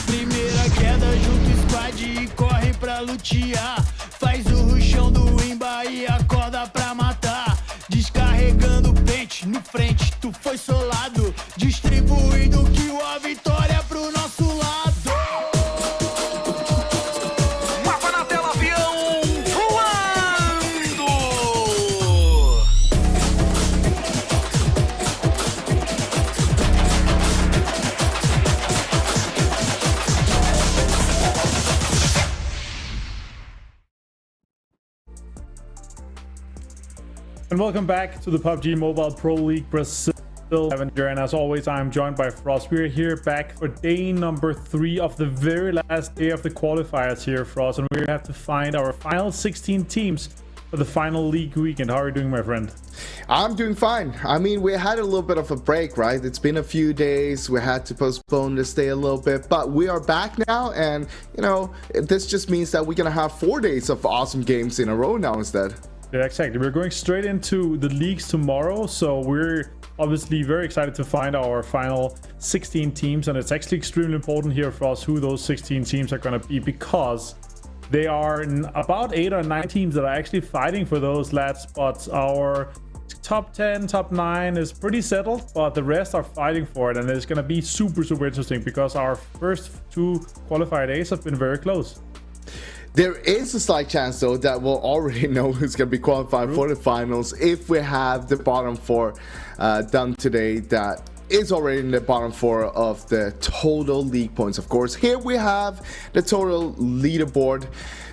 Primeira queda, junto squad e corre pra lutear. Faz o ruchão do imba e acorda pra matar. Descarregando pente no frente, tu foi solado. Distribuindo o kill, a vitória pro nosso lado. Mapa na tela, avião voando. And welcome back to the PUBG Mobile Pro League Brazil. And as always, I'm joined by Frost. We're here back for day number 3 of the very last day of the qualifiers here, Frost, and we have to find our final 16 teams for the final league weekend. How are you doing, my friend? I'm doing fine. I mean, we had a little bit of a break, right? It's been a few days. We had to postpone this day a little bit, but we are back now. And, you know, this just means that we're going to have 4 days of awesome games in a row now instead. Yeah, exactly. We're going straight into the leagues tomorrow. So we're obviously very excited to find our final 16 teams. And it's actually extremely important here for us who those 16 teams are going to be, because they are about 8 or 9 teams that are actually fighting for those last spots. Our top 10, top 9 is pretty settled, but the rest are fighting for it. And it's going to be super interesting because our first 2 qualified days have been very close. There is a slight chance, though, that we'll already know who's going to be qualified for the finals if we have the bottom 4 done today. That is already in the bottom 4 of the total league points, of course. Here we have the total leaderboard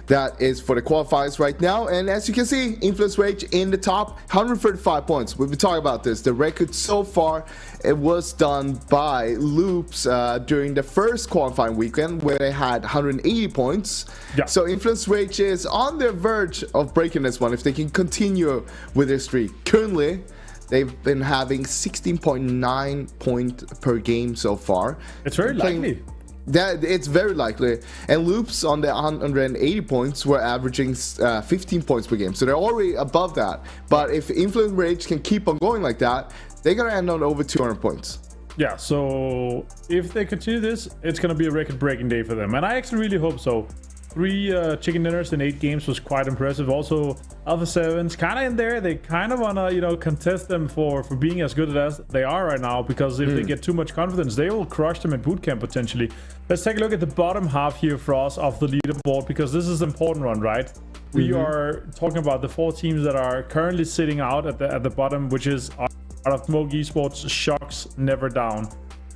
that is for the qualifiers right now, and as you can see, Influence Rage in the top, 135 points. We've been talking about this. The record so far, it was done by Loops during the first qualifying weekend, where they had 180 points. Yeah. So Influence Rage is on the verge of breaking this one if they can continue with their streak. Currently, they've been having 16.9 points per game so far. It's very likely. That it's very likely. And Loops on the 180 points were averaging 15 points per game, so they're already above that. But if Influence Rage can keep on going like that, they're gonna end on over 200 points. Yeah, so if they continue this, it's gonna be a record-breaking day for them, and I actually really hope so. 3 chicken dinners in 8 games was quite impressive. Also, Alpha 7's kind of in there. They kind of want to, you know, contest them for being as good as they are right now, because if they get too much confidence, they will crush them in boot camp potentially. Let's take a look at the bottom half here for us of the leaderboard, because this is an important one, right? We are talking about the 4 teams that are currently sitting out at the bottom, which is out of Smoke Esports, Shocks, Never Down,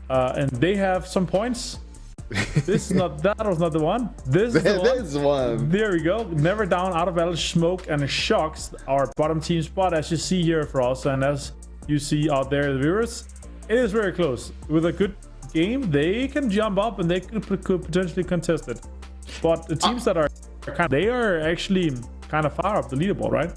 and they have some points. This is not, that was not the one. This is the one. There we go. Never Down, Out of Battle, Smoke, and Shocks, our bottom team spot, as you see here for us, and as you see out there, the viewers, it is very close. With a good game, they can jump up and they could potentially contest it. But the teams that are they are actually kind of far up the leaderboard, right?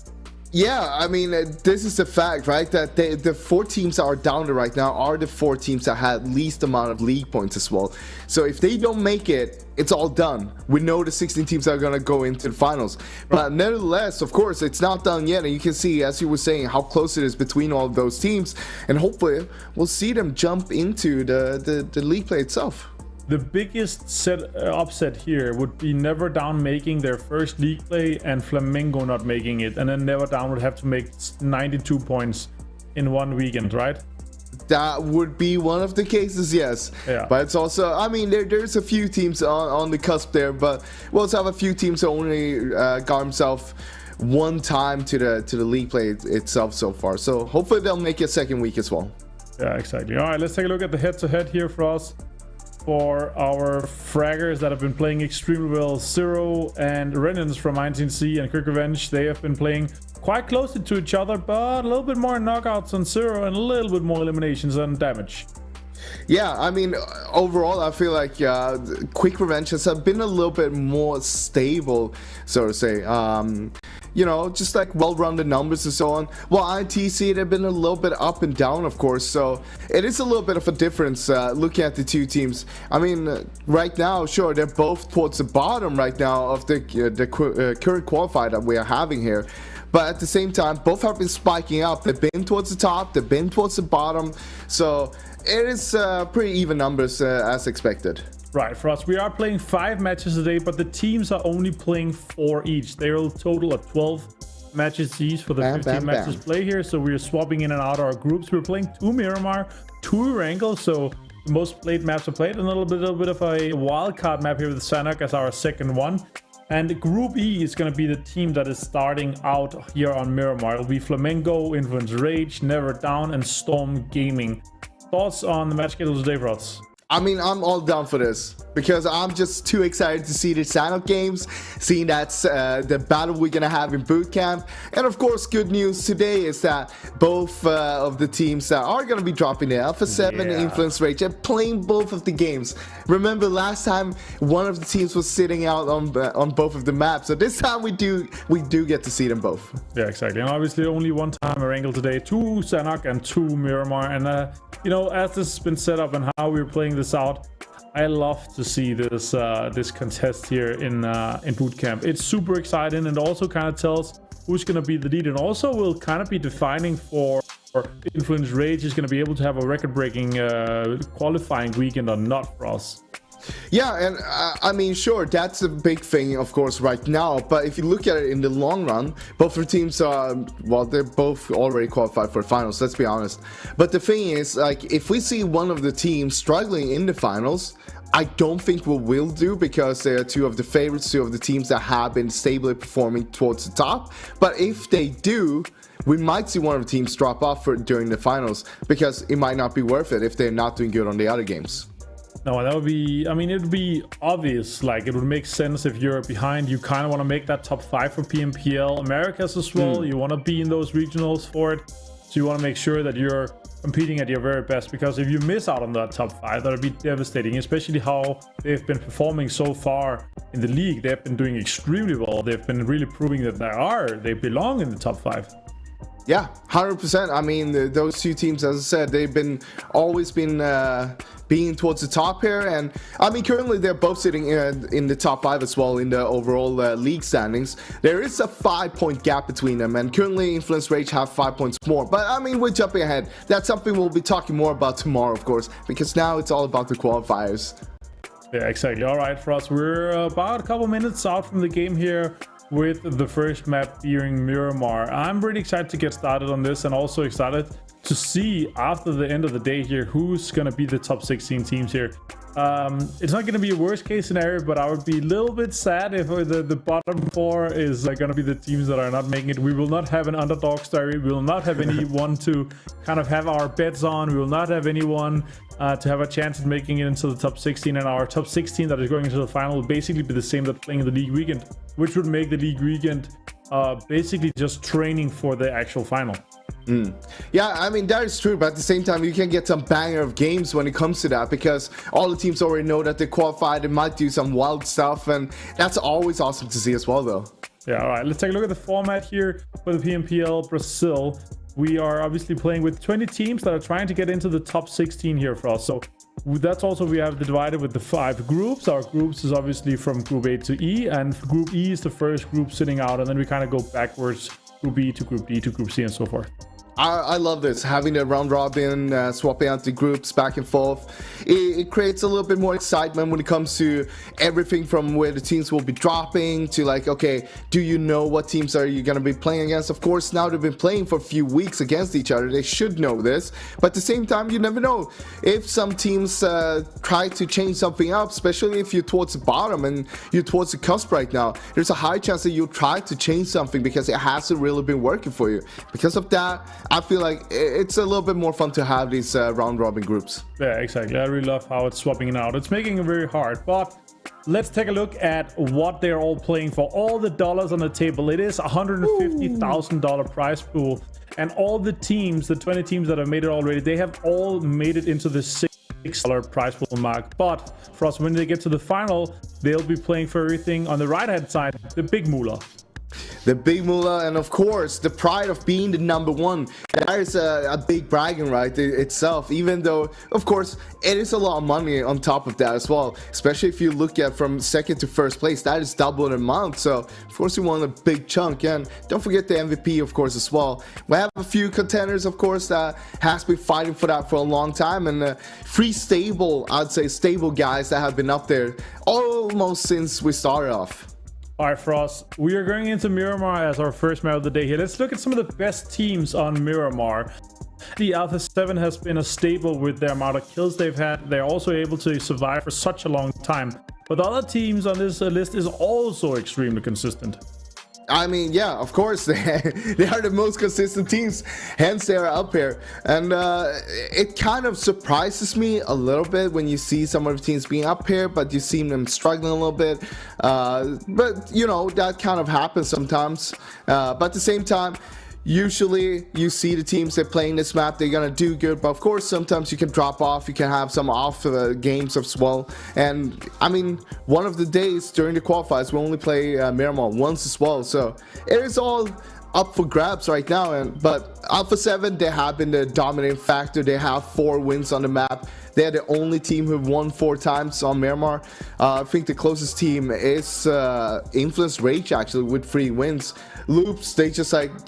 Yeah, I mean, this is the fact, right? That the 4 teams that are down there right now are the 4 teams that had least amount of league points as well. So if they don't make it, it's all done. We know the 16 teams that are going to go into the finals. But nevertheless, of course, it's not done yet. And you can see, as you were saying, how close it is between all of those teams. And hopefully, we'll see them jump into the league play itself. The biggest upset here would be Never Down making their first league play and Flamengo not making it, and then Never Down would have to make 92 points in 1 weekend, right? That would be one of the cases, yes. Yeah. But it's also, I mean, there's a few teams on the cusp there, but we also have a few teams that only got himself 1 time to the league play itself so far. So hopefully they'll make it second week as well. Yeah, exactly. All right, let's take a look at the head-to-head here for us. For our fraggers that have been playing extremely well, Zero and Renans from 19C and Quick Revenge, they have been playing quite closely to each other, but a little bit more knockouts on Zero and a little bit more eliminations and damage. Yeah, I mean, overall, I feel like Quick Revenge has been a little bit more stable, so to say. You know, just like well-rounded numbers and so on. Well, ITC, they've been a little bit up and down, of course, so it is a little bit of a difference looking at the 2 teams. I mean, right now, sure, they're both towards the bottom right now of the current qualifier that we are having here. But at the same time, both have been spiking up. They've been towards the top, they've been towards the bottom, so it is pretty even numbers as expected. Right, for us, we are playing 5 matches today, but the teams are only playing 4 each. They will total of 12 matches each for the 15 matches play here. So we're swapping in and out our groups. We're playing 2 Miramar, 2 Wrangle, so the most played maps are played, and a little bit of a wildcard map here with Sanok as our second one. And Group E is going to be the team that is starting out here on Miramar. It'll be Flamengo, Influence Rage, Never Down, and Storm Gaming. Thoughts on the match schedule today, Rods? I mean, I'm all down for this because I'm just too excited to see the sign-up games, seeing that's the battle we're gonna have in boot camp. And of course, good news today is that both of the teams that are gonna be dropping the Alpha 7 Influence Rage are playing both of the games. Remember last time one of the teams was sitting out on both of the maps, so this time we do get to see them both. Yeah, exactly. And obviously only one time Erangel today, 2 Sanok and 2 Miramar. And you know, as this has been set up and how we're playing this out, I love to see this this contest here in boot camp. It's super exciting, and also kind of tells who's going to be the lead, and also will kind of be defining for Influence Rage is going to be able to have a record-breaking qualifying weekend or not for us. Yeah, and I mean, sure, that's a big thing, of course, right now. But if you look at it in the long run, both the teams are, well, they're both already qualified for finals, let's be honest. But the thing is, like, if we see one of the teams struggling in the finals, I don't think we will do, because they are two of the favorites, two of the teams that have been stably performing towards the top. But if they do, we might see one of the teams drop off during the finals, because it might not be worth it if they're not doing good on the other games. No, that would be, I mean, it would be obvious. Like, it would make sense if you're behind. You kind of want to make that top 5 for PMPL Americas as well. You want to be in those regionals for it. So you want to make sure that you're competing at your very best, because if you miss out on that top 5, that would be devastating, especially how they've been performing so far in the league. They've been doing extremely well. They've been really proving that they belong in the top 5. Yeah, 100%. I mean, those two teams, as I said, they've always been being towards the top here. And I mean, currently they're both sitting in the top 5 as well in the overall league standings. There is a 5-point gap between them, and currently Influence Rage have 5 points more. But I mean, we're jumping ahead. That's something we'll be talking more about tomorrow, of course, because now it's all about the qualifiers. Yeah, exactly. All right, for us, we're about a couple minutes out from the game here, with the first map being Miramar. I'm really excited to get started on this, and also excited to see after the end of the day here who's going to be the top 16 teams here. It's not going to be a worst case scenario, but I would be a little bit sad if the bottom 4 is going to be the teams that are not making it. We will not have an underdog story. We will not have anyone to kind of have our bets on. We will not have anyone to have a chance at making it into the top 16, and our top 16 that is going into the final will basically be the same that playing the league weekend, which would make the league weekend basically just training for the actual final. Yeah, I mean, that is true, but at the same time, you can get some banger of games when it comes to that, because all the teams already know that they're qualified. They might do some wild stuff, and that's always awesome to see as well, though. Yeah, all right, let's take a look at the format here for the PMPL Brazil. We are obviously playing with 20 teams that are trying to get into the top 16 here for us. So that's also, we have divided with the 5 groups. Our groups is obviously from Group A to E, and Group E is the first group sitting out, and then we kind of go backwards, Group B to Group D to Group C and so forth. I love this, having the round robin, swapping out the groups back and forth. It creates a little bit more excitement when it comes to everything from where the teams will be dropping to, like, okay, do you know what teams are you going to be playing against? Of course, now they've been playing for a few weeks against each other. They should know this, but at the same time, you never know. If some teams try to change something up, especially if you're towards the bottom and you're towards the cusp right now, there's a high chance that you'll try to change something because it hasn't really been working for you. Because of that, I feel like it's a little bit more fun to have these round robin groups. Yeah, exactly. I really love how it's swapping it out. It's making it very hard, but let's take a look at what they're all playing for. All the dollars on the table. It is $150,000 prize pool, and all the teams, the 20 teams that have made it already, they have all made it into the $6 prize pool mark. But for us, when they get to the final, they'll be playing for everything on the right hand side, the big moolah. The big moolah, and of course the pride of being the number 1. That is a big bragging right itself, even though of course it is a lot of money on top of that as well, especially if you look at from second to first place. That is double the amount, so of course you want a big chunk. And don't forget the MVP, of course, as well. We have a few contenders, of course, that has been fighting for that for a long time, and 3 stable, I'd say stable guys that have been up there almost since we started off. All right, for us, we are going into Miramar as our first map of the day here. Let's look at some of the best teams on Miramar. The Alpha 7 has been a staple with their amount of kills they've had. They're also able to survive for such a long time. But the other teams on this list is also extremely consistent. I mean, yeah, of course, they are the most consistent teams, hence they are up here. And it kind of surprises me a little bit when you see some of the teams being up here, but you see them struggling a little bit. But, you know, that kind of happens sometimes. But at the same time, usually you see the teams that playing this map, they're gonna do good, but of course sometimes you can drop off, you can have some off games as well. And I mean, one of the days during the qualifiers we only play Miramar once as well, so it is all up for grabs right now. But Alpha 7, they have been the dominating factor. They have 4 wins on the map. They're the only team who've won 4 times on Miramar. I think the closest team is Influence Rage, actually, with 3 wins. Loops, they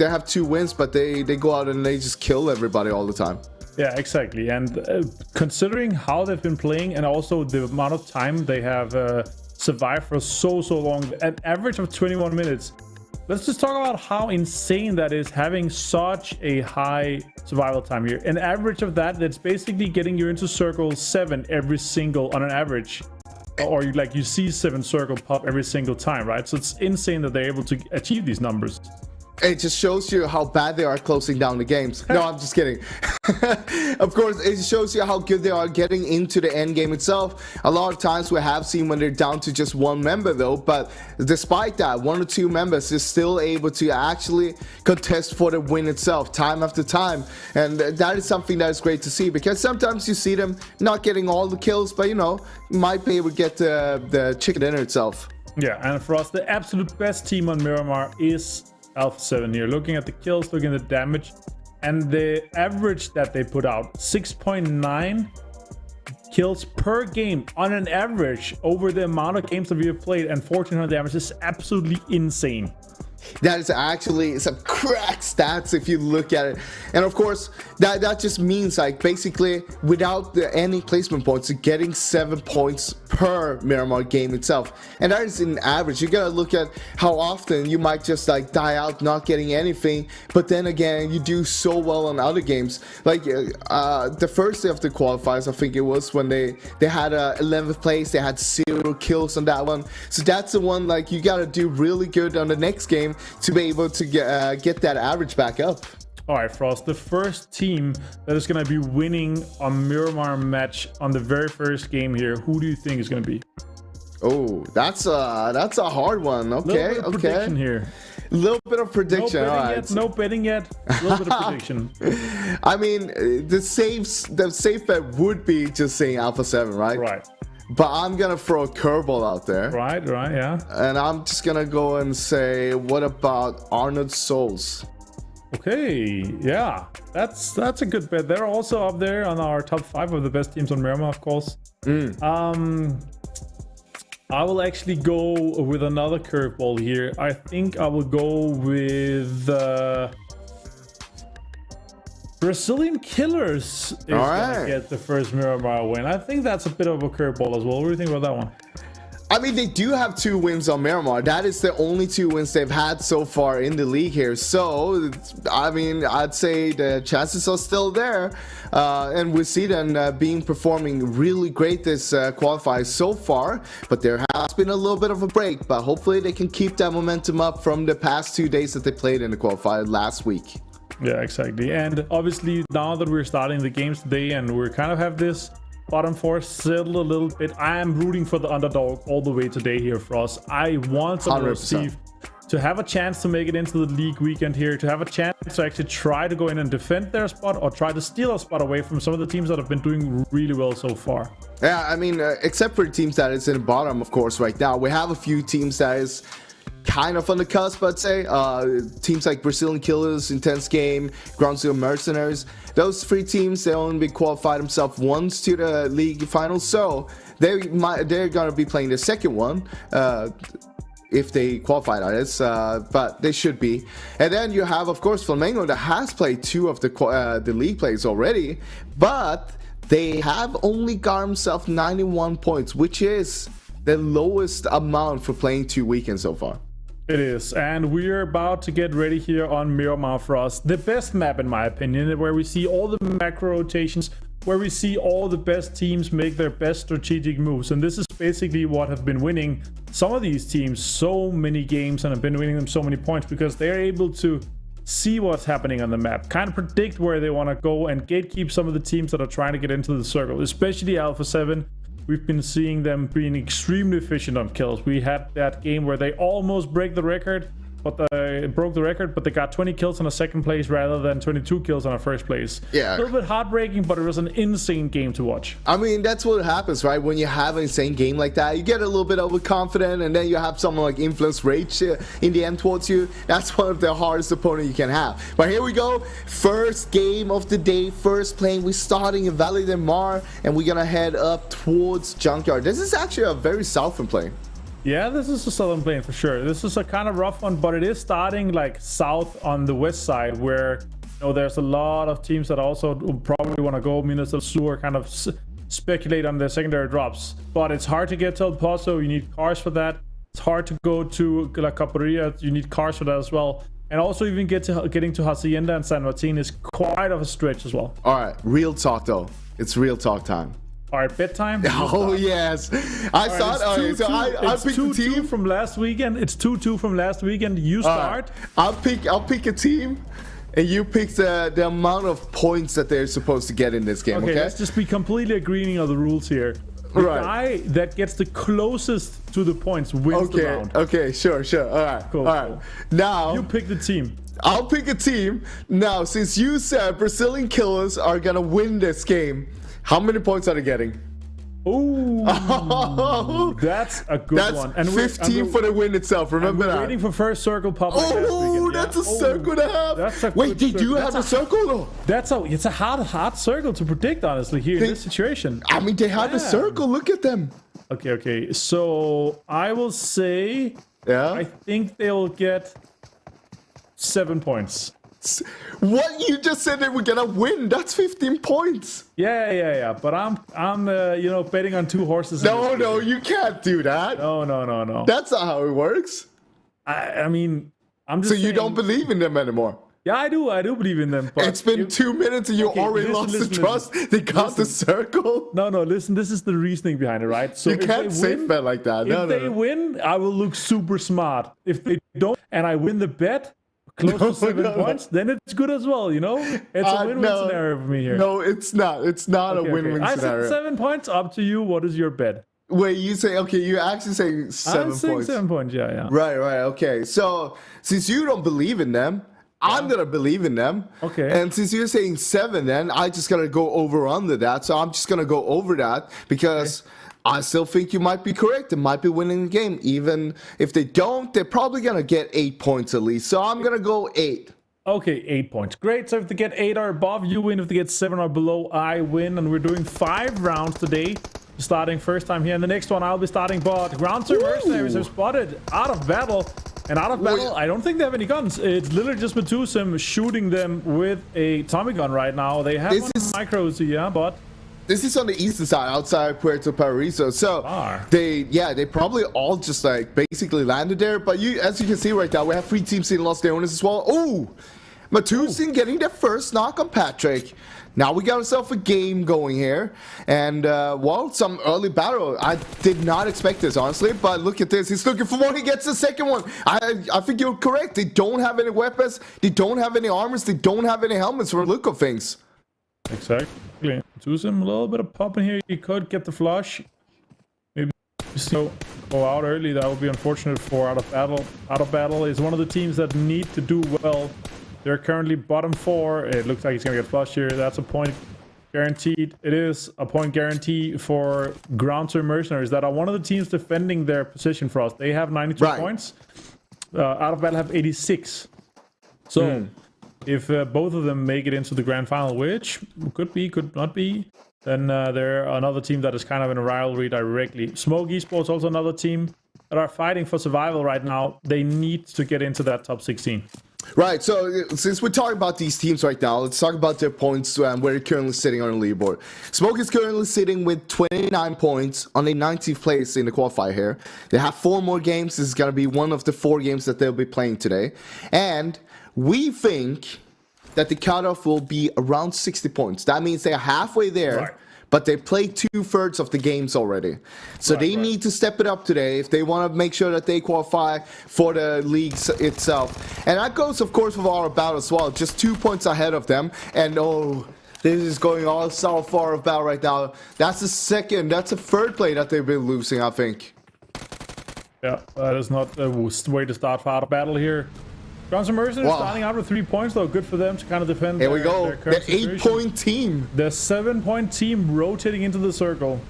have 2 wins, but they go out and they just kill everybody all the time. Yeah, exactly. And considering how they've been playing and also the amount of time they have survived for so long, an average of 21 minutes. Let's just talk about how insane that is, having such a high survival time here. An average of that's basically getting you into circle 7 every single on an average. Or you see 7 circle pop every single time, right? So it's insane that they're able to achieve these numbers. It just shows you how bad they are closing down the games. No, I'm just kidding. Of course, it shows you how good they are getting into the end game itself. A lot of times we have seen when they're down to just 1 member though, but despite that, 1 or 2 members is still able to actually contest for the win itself time after time. And that is something that is great to see, because sometimes you see them not getting all the kills, but you know, might be able to get the chicken dinner itself. Yeah, and for us, the absolute best team on Miramar is Alpha 7 here. Looking at the kills, looking at the damage, and the average that they put out, 6.9 kills per game on an average over the amount of games that we have played, and 1400 damage is absolutely insane. That is actually some crack stats if you look at it. And of course, that just means basically without any placement points, getting 7 points per Miramar game itself. And that is an average. You gotta look at how often you might just die out not getting anything, but then again you do so well on other games. The first day of the qualifiers, I think it was, when they had 11th place, they had 0 kills on that one. So that's the one you gotta do really good on the next game to be able to get that average back up. All right, Frost, the first team that is going to be winning a Miramar match on the very first game here, who do you think is going to be? Oh, that's a hard one. Okay, little bit of prediction here. A little bit of prediction. No betting yet. A little bit of prediction. I mean, the safe bet would be just saying Alpha 7, right? Right. But I'm gonna throw a curveball out there. Right, yeah. And I'm just gonna go and say, what about Arnold Souls? Okay, yeah, that's a good bet. They're also up there on our top 5 of the best teams on Miramar, of course. I will actually go with another curveball here. I think I will go with Brazilian Killers is gonna get the first Miramar win. I think that's a bit of a curveball as well. What do you think about that one? I mean, they do have 2 wins on Miramar. That is the only 2 wins they've had so far in the league here. So, I mean, I'd say the chances are still there. And we see them performing really great this qualifier so far. But there has been a little bit of a break. But hopefully they can keep that momentum up from the past 2 days that they played in the qualifier last week. Yeah, exactly. And obviously, now that we're starting the games today and we kind of have this bottom 4 settled a little bit, I am rooting for the underdog all the way today here for us. I want to receive to have a chance to make it into the league weekend here, to have a chance to actually try to go in and defend their spot or try to steal a spot away from some of the teams that have been doing really well so far. Yeah, I mean, except for the teams that is in the bottom, of course, right now. We have a few teams that is kind of on the cusp, I'd say. Teams like Brazilian Killers, Intense Game, Ground Zero Mercenaries. Those 3 teams, they only qualified themselves once to the league finals, so they're gonna be playing the second one. If they qualify, that is, but they should be. And then you have, of course, Flamengo that has played 2 of the league plays already, but they have only got themselves 91 points, which is the lowest amount for playing 2 weekends so far. It is, and we're about to get ready here on Miramar for us. The best map, in my opinion, where we see all the macro rotations, where we see all the best teams make their best strategic moves. And this is basically what have been winning some of these teams so many games and have been winning them so many points, because they're able to see what's happening on the map, kind of predict where they want to go, and gatekeep some of the teams that are trying to get into the circle, especially Alpha 7. We've been seeing them being extremely efficient on kills. We had that game where they almost broke the record, but they got 20 kills in a second place rather than 22 kills in a first place. Yeah. A little bit heartbreaking, but it was an insane game to watch. I mean, that's what happens, right? When you have an insane game like that, you get a little bit overconfident, and then you have someone like Influence Rage in the end towards you. That's one of the hardest opponents you can have. But here we go. First game of the day, first plane. We're starting in Valley de Mar, and we're going to head up towards Junkyard. This is actually a very southern plane. Yeah, this is a southern plane for sure. This is a kind of rough one, but it is starting like south on the west side, where there's a lot of teams that also probably want to go. Minas del Sur kind of speculate on their secondary drops, but it's hard to get to El Pozo. You need cars for that. It's hard to go to La Caparilla. You need cars for that as well. And also even getting to Hacienda and San Martin is quite of a stretch as well. All right, real talk though. It's real talk time. All right, bedtime. Oh yes, I thought. Okay, so I picked the team from last weekend. It's 2-2 from last weekend. You start. I'll pick a team, and you pick the amount of points that they're supposed to get in this game. Okay, let's just be completely agreeing on the rules here. The guy that gets the closest to the points wins the round. Okay, sure. All right, cool. All right. Now you pick the team. I'll pick a team. Now, since you said Brazilian killers are gonna win this game, how many points are they getting? Ooh, that's a good one. And 15 for the win itself. Remember that. Waiting for first circle pop. Oh, that's a circle and a half. That's a Wait, they do have a circle though. It's a hard circle to predict, honestly, here in this situation. I mean, they have a circle. Look at them. Okay. So I will say, I think they'll get 7 points. What? You just said they were gonna win. That's 15 points. Yeah. But I'm betting on two horses. No, you can't do that. No. That's not how it works. I mean, I'm just. So you don't believe in them anymore? Yeah, I do believe in them. But it's been 2 minutes and you already lost the trust. They got the circle. No, listen. This is the reasoning behind it, right? So you can't safe bet like that. If they win, I will look super smart. If they don't, and I win the bet, close to 7 points, then it's good as well, It's a win-win scenario for me here. No, it's not. It's not a win-win scenario. I said 7 points. Up to you. What is your bet? Wait, you say, you actually saying 7 points. I'm saying 7 points, yeah. Right, okay. So, since you don't believe in them, I'm going to believe in them. Okay. And since you're saying 7, then I just got to go over under that. So, I'm just going to go over that because I still think you might be correct. They might be winning the game. Even if they don't, they're probably going to get 8 points at least. So, I'm going to go 8. Okay, 8 points. Great. So, if they get 8 or above, you win. If they get 7 or below, I win. And we're doing 5 rounds today. Starting first time here. And the next one, I'll be starting bot. Ground Server mercenaries are spotted out of battle. And out of battle, I don't think they have any guns. It's literally just Metusum shooting them with a Tommy gun right now. They have micros, but this is on the eastern side, outside Puerto Paraíso. So they probably all just like basically landed there. But as you can see right now, we have 3 teams in Los Leones as well. Oh, Metusum getting their first knock on Patrick. Now we got ourselves a game going here, and some early battle. I did not expect this, honestly, but look at this. He's looking for one. He gets the second one. I think you're correct. They don't have any weapons. They don't have any armors. They don't have any helmets from the look of things. Exactly. Metusum, a little bit of pop in here. He could get the flush. Maybe go out early. That would be unfortunate for Out of Battle. Out of Battle is one of the teams that need to do well. They're currently bottom 4. It looks like he's going to get flushed here. That's a point guaranteed. It is a point guarantee for Ground Server mercenaries that are one of the teams defending their position for us. They have 92 points. Out of Battle have 86. So if both of them make it into the grand final, which could be, could not be, then they're another team that is kind of in a rivalry directly. Smoke Esports, also another team that are fighting for survival right now. They need to get into that top 16. Right, so since we're talking about these teams right now, let's talk about their points and where they're currently sitting on the leaderboard. Smoke is currently sitting with 29 points on the 19th place in the qualifier here. They have 4 more games. This is going to be one of the 4 games that they'll be playing today. And we think that the cutoff will be around 60 points. That means they're halfway there. Right. But they played 2/3 of the games already. So they need to step it up today if they want to make sure that they qualify for the league itself. And that goes, of course, with our battle as well. Just 2 points ahead of them. And this is going all so far of battle right now. That's the third play that they've been losing, I think. Yeah, that is not the way to start for out battle here. Guns and Mercenaries starting out with 3 points, though. Good for them to kind of defend. Here we go. Their current The 8-point team. The 7-point team rotating into the circle.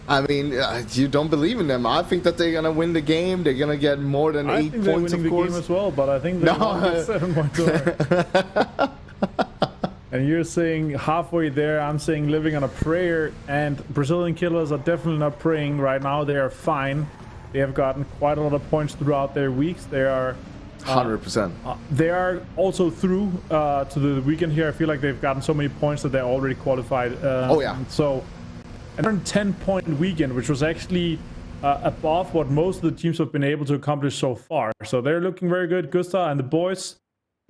I mean, you don't believe in them. I think that they're gonna win the game. They're gonna get more than 8 points, they're winning the game as well, but I think they won't get 7 points over. And you're saying halfway there, I'm saying living on a prayer, and Brazilian killers are definitely not praying right now. They are fine. They have gotten quite a lot of points throughout their weeks. They are 100%. They are also through to the weekend here. I feel like they've gotten so many points that they're already qualified. So an 10-point weekend, which was actually above what most of the teams have been able to accomplish so far. So they're looking very good. Gustav and the boys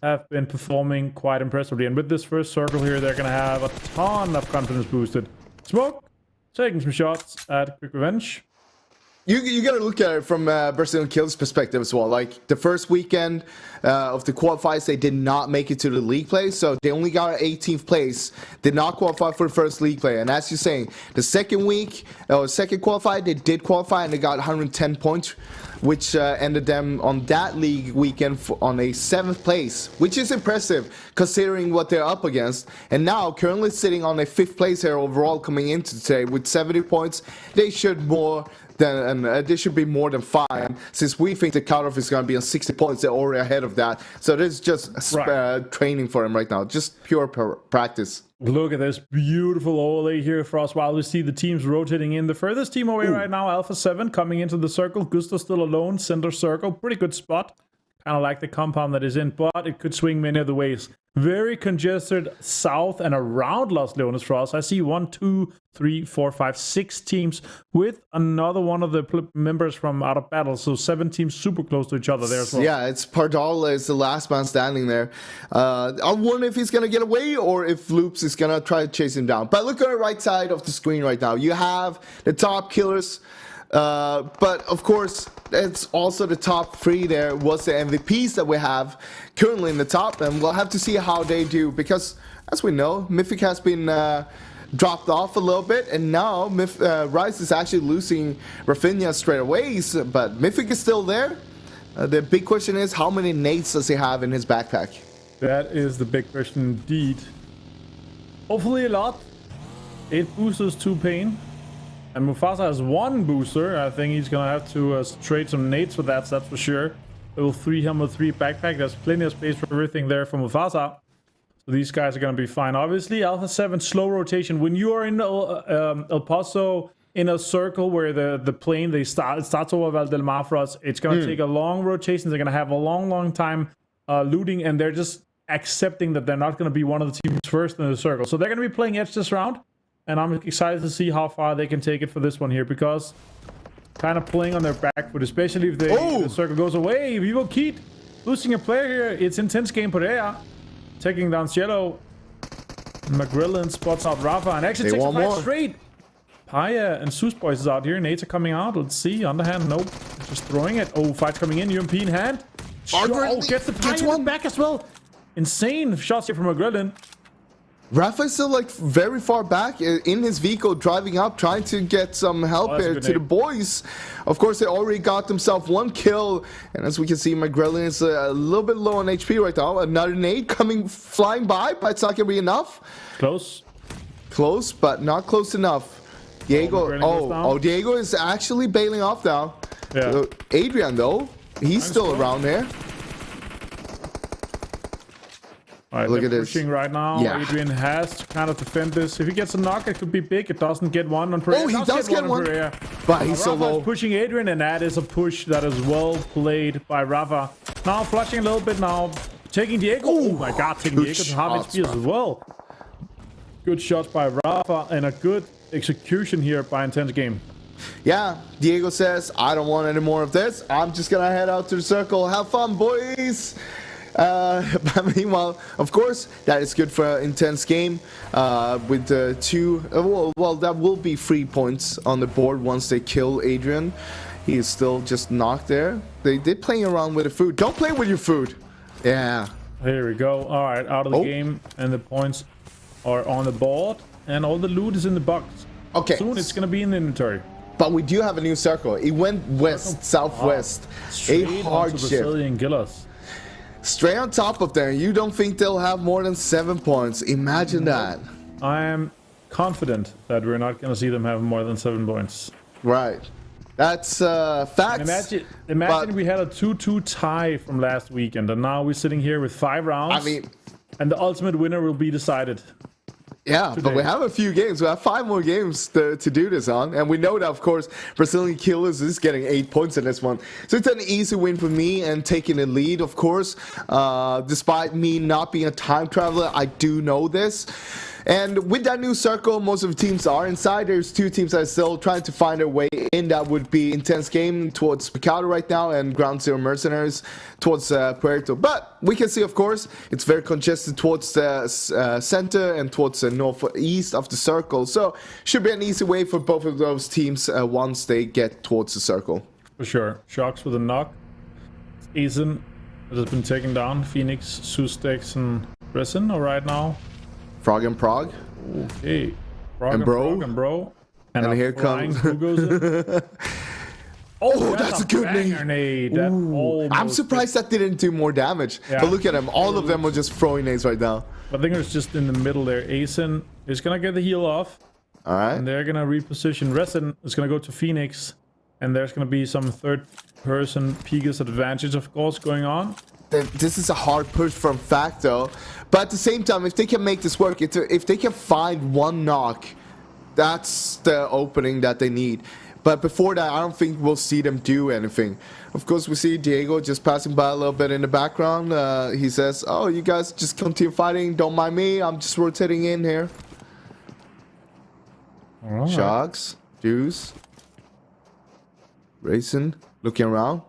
have been performing quite impressively. And with this first circle here, they're going to have a ton of confidence boosted. Smoke, taking some shots at Quick Revenge. You got to look at it from Brazilian Kills perspective as well. Like the first weekend of the qualifiers, they did not make it to the league play, so they only got 18th place. Did not qualify for the first league play. And as you're saying, the second week or second qualifier, they did qualify and they got 110 points, which ended them on that league weekend on a 7th place, which is impressive considering what they're up against. And now currently sitting on a 5th place here overall coming into today with 70 points. They should they should be more than fine. Since we think the cutoff is going to be on 60 points, they're already ahead of that. So this is just training for them right now, just pure practice. Look at this beautiful overlay here for us while we see the teams rotating in. The furthest team away right now, Alpha 7, coming into the circle. Gustav still alone, center circle. Pretty good spot. Kind of like the compound that is in, but it could swing many other ways. Very congested south and around Los Leones for us. I see 1, 2, 3, 4, 5, 6 teams with another one of the members from Out of Battle. So 7 teams super close to each other there as well. Yeah, it's Pardal is the last man standing there. I wonder if he's going to get away or if Loops is going to try to chase him down. But look at the right side of the screen right now. You have the top killers. But of course, it's also the top 3 there was the MVPs that we have currently in the top, and we'll have to see how they do because, as we know, Mythic has been dropped off a little bit, and now Rise is actually losing Rafinha straight away, but Mythic is still there. The big question is, how many nades does he have in his backpack? That is the big question indeed. Hopefully a lot. 8 boosters, 2 pain. And Mufasa has 1 booster. I think he's going to have to trade some nades for that, so that's for sure. Level 3 helmet, 3 backpack. There's plenty of space for everything there for Mufasa. So these guys are going to be fine. Obviously, Alpha 7, slow rotation. When you are in El Paso in a circle where the plane, it starts over Val del Mar for us, it's going to take a long rotation. They're going to have a long time looting, and they're just accepting that they're not going to be one of the teams first in the circle. So they're going to be playing edge this round. And I'm excited to see how far they can take it for this one here, because kind of playing on their back foot, especially if the circle goes away. Vivo Keat losing a player here. It's intense game Perea taking down Cielo. McGrillen spots out Rafa and actually takes a fight straight. Paya and Sus Boys is out here. Nades are coming out. Let's see. Underhand. Nope. Just throwing it. Oh, fight's coming in. UMP in hand. Oh, gets the Paya back as well. Insane shots here from McGrillen. Rafa is still like very far back in his vehicle, driving up, trying to get some help here to the boys. Of course, they already got themselves 1 kill, and as we can see, McGrillen is a little bit low on HP right now. Another nade flying by, but it's not gonna be enough. Close, but not close enough. Diego, Diego is actually bailing off now. Yeah. Adrian though, he's still around here. All right, look at this. Pushing right now. Yeah. Adrian has to kind of defend this. If he gets a knock, it could be big. It doesn't get one on Perea. Oh, he does get one. But he's so low. Pushing Adrian, and that is a push that is well played by Rafa. Now flushing a little bit now. Taking Diego. Oh my god, taking Diego to half HP as well. Good shots by Rafa and a good execution here by Intense Game. Yeah, Diego says, I don't want any more of this. I'm just going to head out to the circle. Have fun, boys. But meanwhile, of course, that is good for an intense game with the two. Well, that will be 3 points on the board once they kill Adrian. He is still just knocked there. They did playing around with the food. Don't play with your food. Yeah. Here we go. All right, out of the game, and the points are on the board, and all the loot is in the box. Okay. Soon it's gonna be in the inventory. But we do have a new circle. It went west, southwest. A hard shift. Brazilian killers. Straight on top of there. You don't think they'll have more than 7 points? Imagine that. I am confident that we're not gonna see them have more than 7 points. Right. That's facts. Imagine we had a 2-2 tie from last weekend, and now we're sitting here with 5 rounds. I mean, and the ultimate winner will be decided. Yeah, today. But we have a few games. We have 5 more games to do this on. And we know that, of course, Brazilian Killers is getting 8 points in this one. So it's an easy win for me and taking the lead, of course. Despite me not being a time traveler, I do know this. And with that new circle, most of the teams are inside. There's 2 teams that are still trying to find their way in. That would be Intense Game towards Picado right now and Ground Zero Mercenaries towards Puerto. But we can see, of course, it's very congested towards the center and towards the northeast of the circle. So should be an easy way for both of those teams once they get towards the circle. For sure. Shocks with a knock. Ethan has been taken down. Phoenix, Sustex, and Resin are right now. Frog and Prague. Okay. Frog and Bro. And Bro. And here comes. Who goes in? Oh, that's a good nade. I'm surprised that didn't do more damage. Yeah. But look at them. All of them are just throwing nades right now. I think it's just in the middle there. Asen is going to get the heal off. All right. And they're going to reposition. Resin is going to go to Phoenix. And there's going to be some third-person Pegasus advantage, of course, going on. This is a hard push from Facto, but at the same time, if they can make this work, if they can find 1 knock, that's the opening that they need. But before that, I don't think we'll see them do anything. Of course, we see Diego just passing by a little bit in the background. He says, oh, you guys just continue fighting, don't mind me, I'm just rotating in here. All right. Sharks, Juice, Racing, looking around.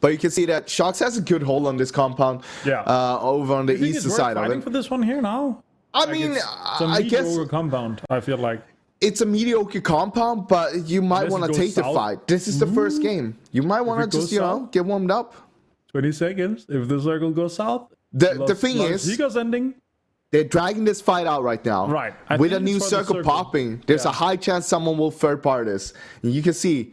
But you can see that Sharks has a good hold on this compound. Yeah. Over on the eastern side of it. For this one here now. I mean, it's a I guess mediocre compound. I feel like it's a mediocre compound, but you might want to take the fight. This is the first game. You might want to just get warmed up. 20 seconds. If the circle goes south. The thing is, ending. They're dragging this fight out right now. Right. With a new circle popping, there's a high chance someone will third party this. And you can see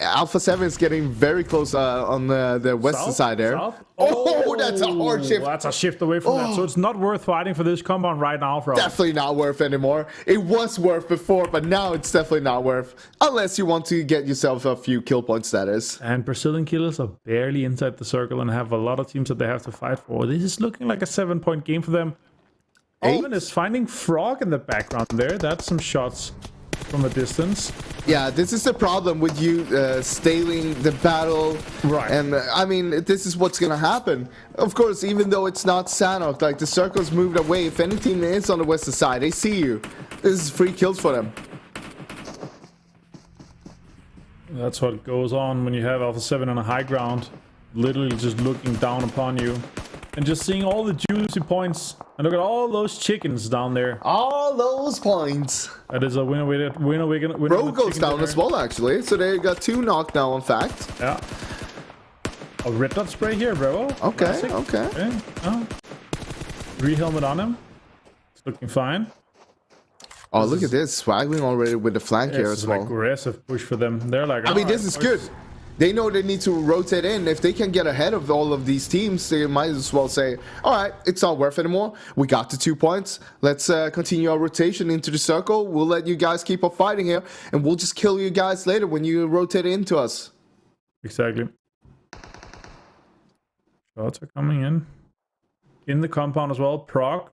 Alpha 7 is getting very close on the western side there. Oh, that's a hard shift. That's a shift away from that. So it's not worth fighting for this compound right now, bro. Definitely not worth anymore. It was worth before, but now it's definitely not worth. Unless you want to get yourself a few kill points, that is. And Brazilian Killers are barely inside the circle and have a lot of teams that they have to fight for. This is looking like a 7-point game for them. Owen is finding Frog in the background there. That's some shots from a distance. Yeah, this is the problem with you staling the battle. Right. And I mean, this is what's gonna happen. Of course, even though it's not Sanok, like the circle's moved away. If any team is on the western side, they see you. This is 3 kills for them. That's what goes on when you have Alpha 7 on a high ground, literally just looking down upon you. And just seeing all the juicy points. And look at all those chickens down there. All those points. That is a winner. Bro goes down as well, actually. So they got 2 knocked now, in fact. Yeah. A red dot spray here, bro. Okay, okay. Oh. Re-helmet on him. It's looking fine. Oh, look at this. Swaggling already with the flank here as well. It's an aggressive push for them. They're like, I mean, this is good. They know they need to rotate in. If they can get ahead of all of these teams, they might as well say, all right, it's not worth it anymore. We got the 2 points. Let's continue our rotation into the circle. We'll let you guys keep on fighting here, and we'll just kill you guys later when you rotate into us. Exactly. Shots are coming in the compound as well. Prague.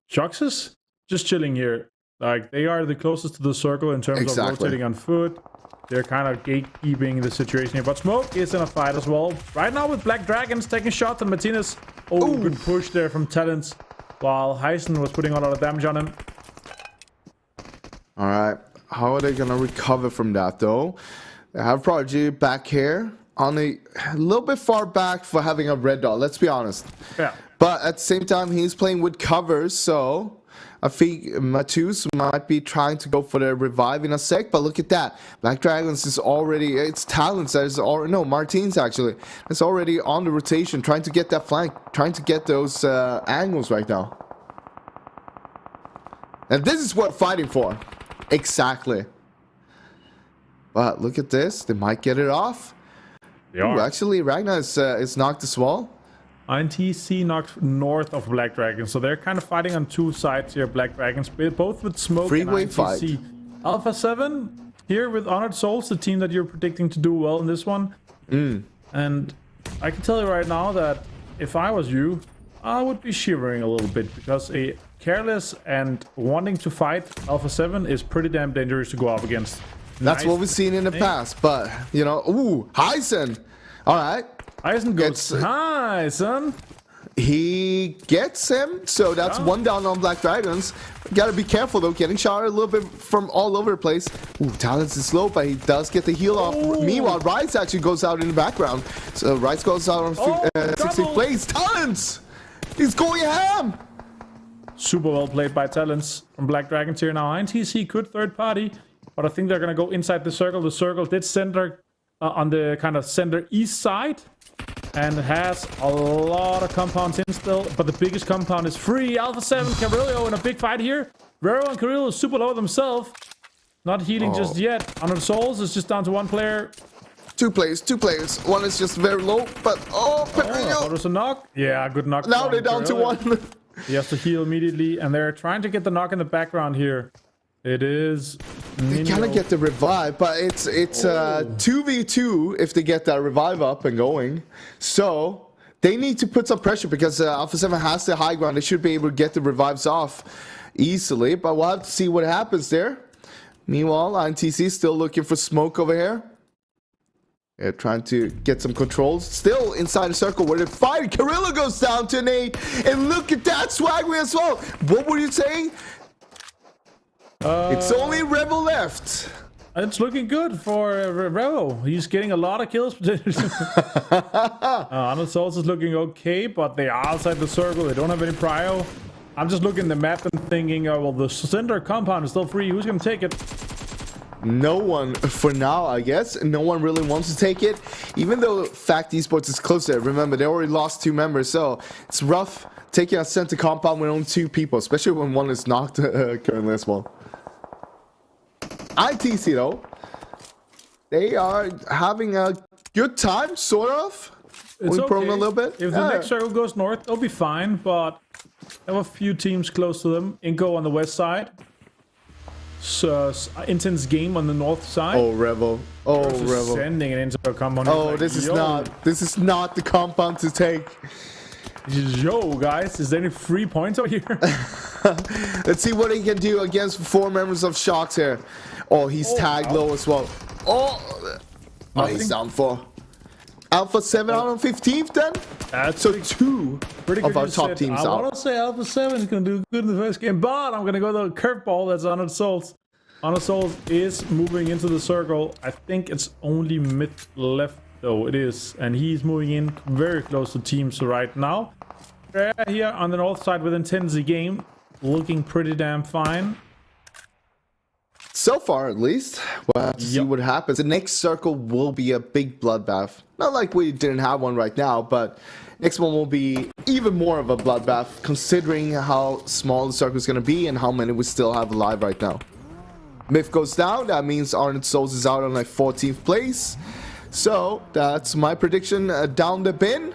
Shocks is just chilling here. Like, they are the closest to the circle in terms of rotating on foot. They're kind of gatekeeping the situation here. But Smoke is in a fight as well. Right now with Black Dragons taking shots on Martinez. Oh, good push there from Talents. While Heisen was putting a lot of damage on him. Alright. How are they going to recover from that, though? They have Prodigy back here on a little bit far back for having a red dot, let's be honest. Yeah. But at the same time, he's playing with covers, so I think Matus might be trying to go for the revive in a sec. But look at that. Black Dragons is already, it's Talents that is already, no, Martins actually. It's already on the rotation, trying to get that flank, trying to get those angles right now. And this is what we're fighting for. Exactly. But look at this. They might get it off. Ooh, actually, Ragnar is knocked as well. INTC knocked north of Black Dragons, so they're kind of fighting on two sides here. Black Dragons, both with Smoke Freeway and INTC. fight. Alpha 7 here with Honored Souls, the team that you're predicting to do well in this one. And I can tell you right now that if I was you, I would be shivering a little bit, because a careless and wanting to fight Alpha 7 is pretty damn dangerous to go up against. That's what we've seen in the past, but, you know, ooh, Heisen. All right. Heisen goes, hi, son. He gets him, so that's one down on Black Dragons. Gotta be careful, though, getting shot a little bit from all over the place. Ooh, Talents is slow, but he does get the heal off. Meanwhile, Rice actually goes out in the background. So Rice goes out on 60th place. Talents! He's going ham! Super well played by Talents from Black Dragons here now. INTC could third party, but I think they're going to go inside the circle. The circle did center on the kind of center east side, and it has a lot of compounds in still, but the biggest compound is free. Alpha 7, Carrillo in a big fight here. Vero and Carrillo super low themselves. Not healing just yet. Under Souls is just down to one player. Two players. One is just very low, but That was a knock. Yeah, good knock. Now they're down to one. He has to heal immediately, and they're trying to get the knock in the background here. It is. They kind of get the revive, but it's 2v2 if they get that revive up and going. So they need to put some pressure, because Alpha 7 has the high ground. They should be able to get the revives off easily, but we'll have to see what happens there. Meanwhile, INTC still looking for Smoke over here. They're trying to get some controls. Still inside the circle where they fight. Carrillo goes down to an 8. And look at that swagger as well. What were you saying? It's only Rebel left. It's looking good for Revo. He's getting a lot of kills. Arnold Souls is looking okay, but they are outside the circle. They don't have any prio. I'm just looking at the map and thinking, well, the center compound is still free. Who's going to take it? No one for now, I guess. No one really wants to take it, even though Fact Esports is close there. Remember, they already lost 2 members, so it's rough taking a center compound with only 2 people, especially when one is knocked currently as well. ITC though, they are having a good time, sort of. It's okay. A little bit. If the next circle goes north, they'll be fine, but there have a few teams close to them. Inco on the west side. So, intense game on the north side. Oh, Revel. Oh, Revel. Sending it into a compound. Oh, like, this is not the compound to take. Yo, guys, is there any free points over here? Let's see what he can do against 4 members of Sharks here. Oh, he's tagged low as well. Oh, he's down for Alpha 7 out on 15th then? That's so 2 of our top teams out. I want to say Alpha 7 is going to do good in the first game, but I'm going to go the curveball. That's Honored Souls. Honored Souls is moving into the circle. I think it's only mid left, though. It is. And he's moving in very close to teams right now. Here on the north side with Intensity Game, looking pretty damn fine. So far, at least. We'll have to see what happens. The next circle will be a big bloodbath. Not like we didn't have one right now, but next one will be even more of a bloodbath, considering how small the circle is going to be and how many we still have alive right now. Myth goes down. That means Arnold Souls is out on like 14th place. So that's my prediction down the bin.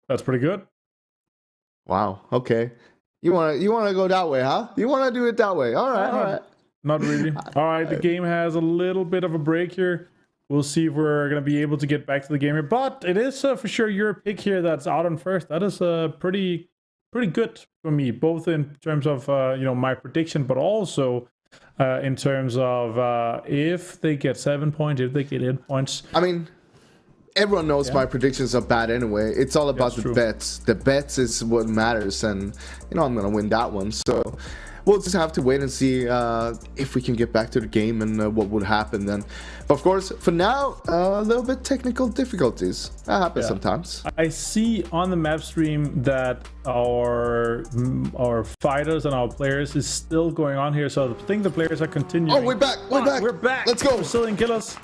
That's pretty good. Wow. Okay. You wanna go that way, huh? You wanna do it that way? All right. Not really. All right. The game has a little bit of a break here. We'll see if we're gonna be able to get back to the game here. But it is for sure your pick here that's out on first. That is pretty good for me, both in terms of my prediction, but also in terms of if they get 7 points, if they get 8 points. I mean, everyone knows my predictions are bad anyway. It's all about the bets. The bets is what matters, and I'm gonna win that one. So we'll just have to wait and see if we can get back to the game and what would happen then. But of course, for now, a little bit technical difficulties. That happens sometimes. I see on the map stream that our fighters and our players is still going on here, so I think the players are continuing. Oh, we're back. We're back. Let's go. Brazilian killers.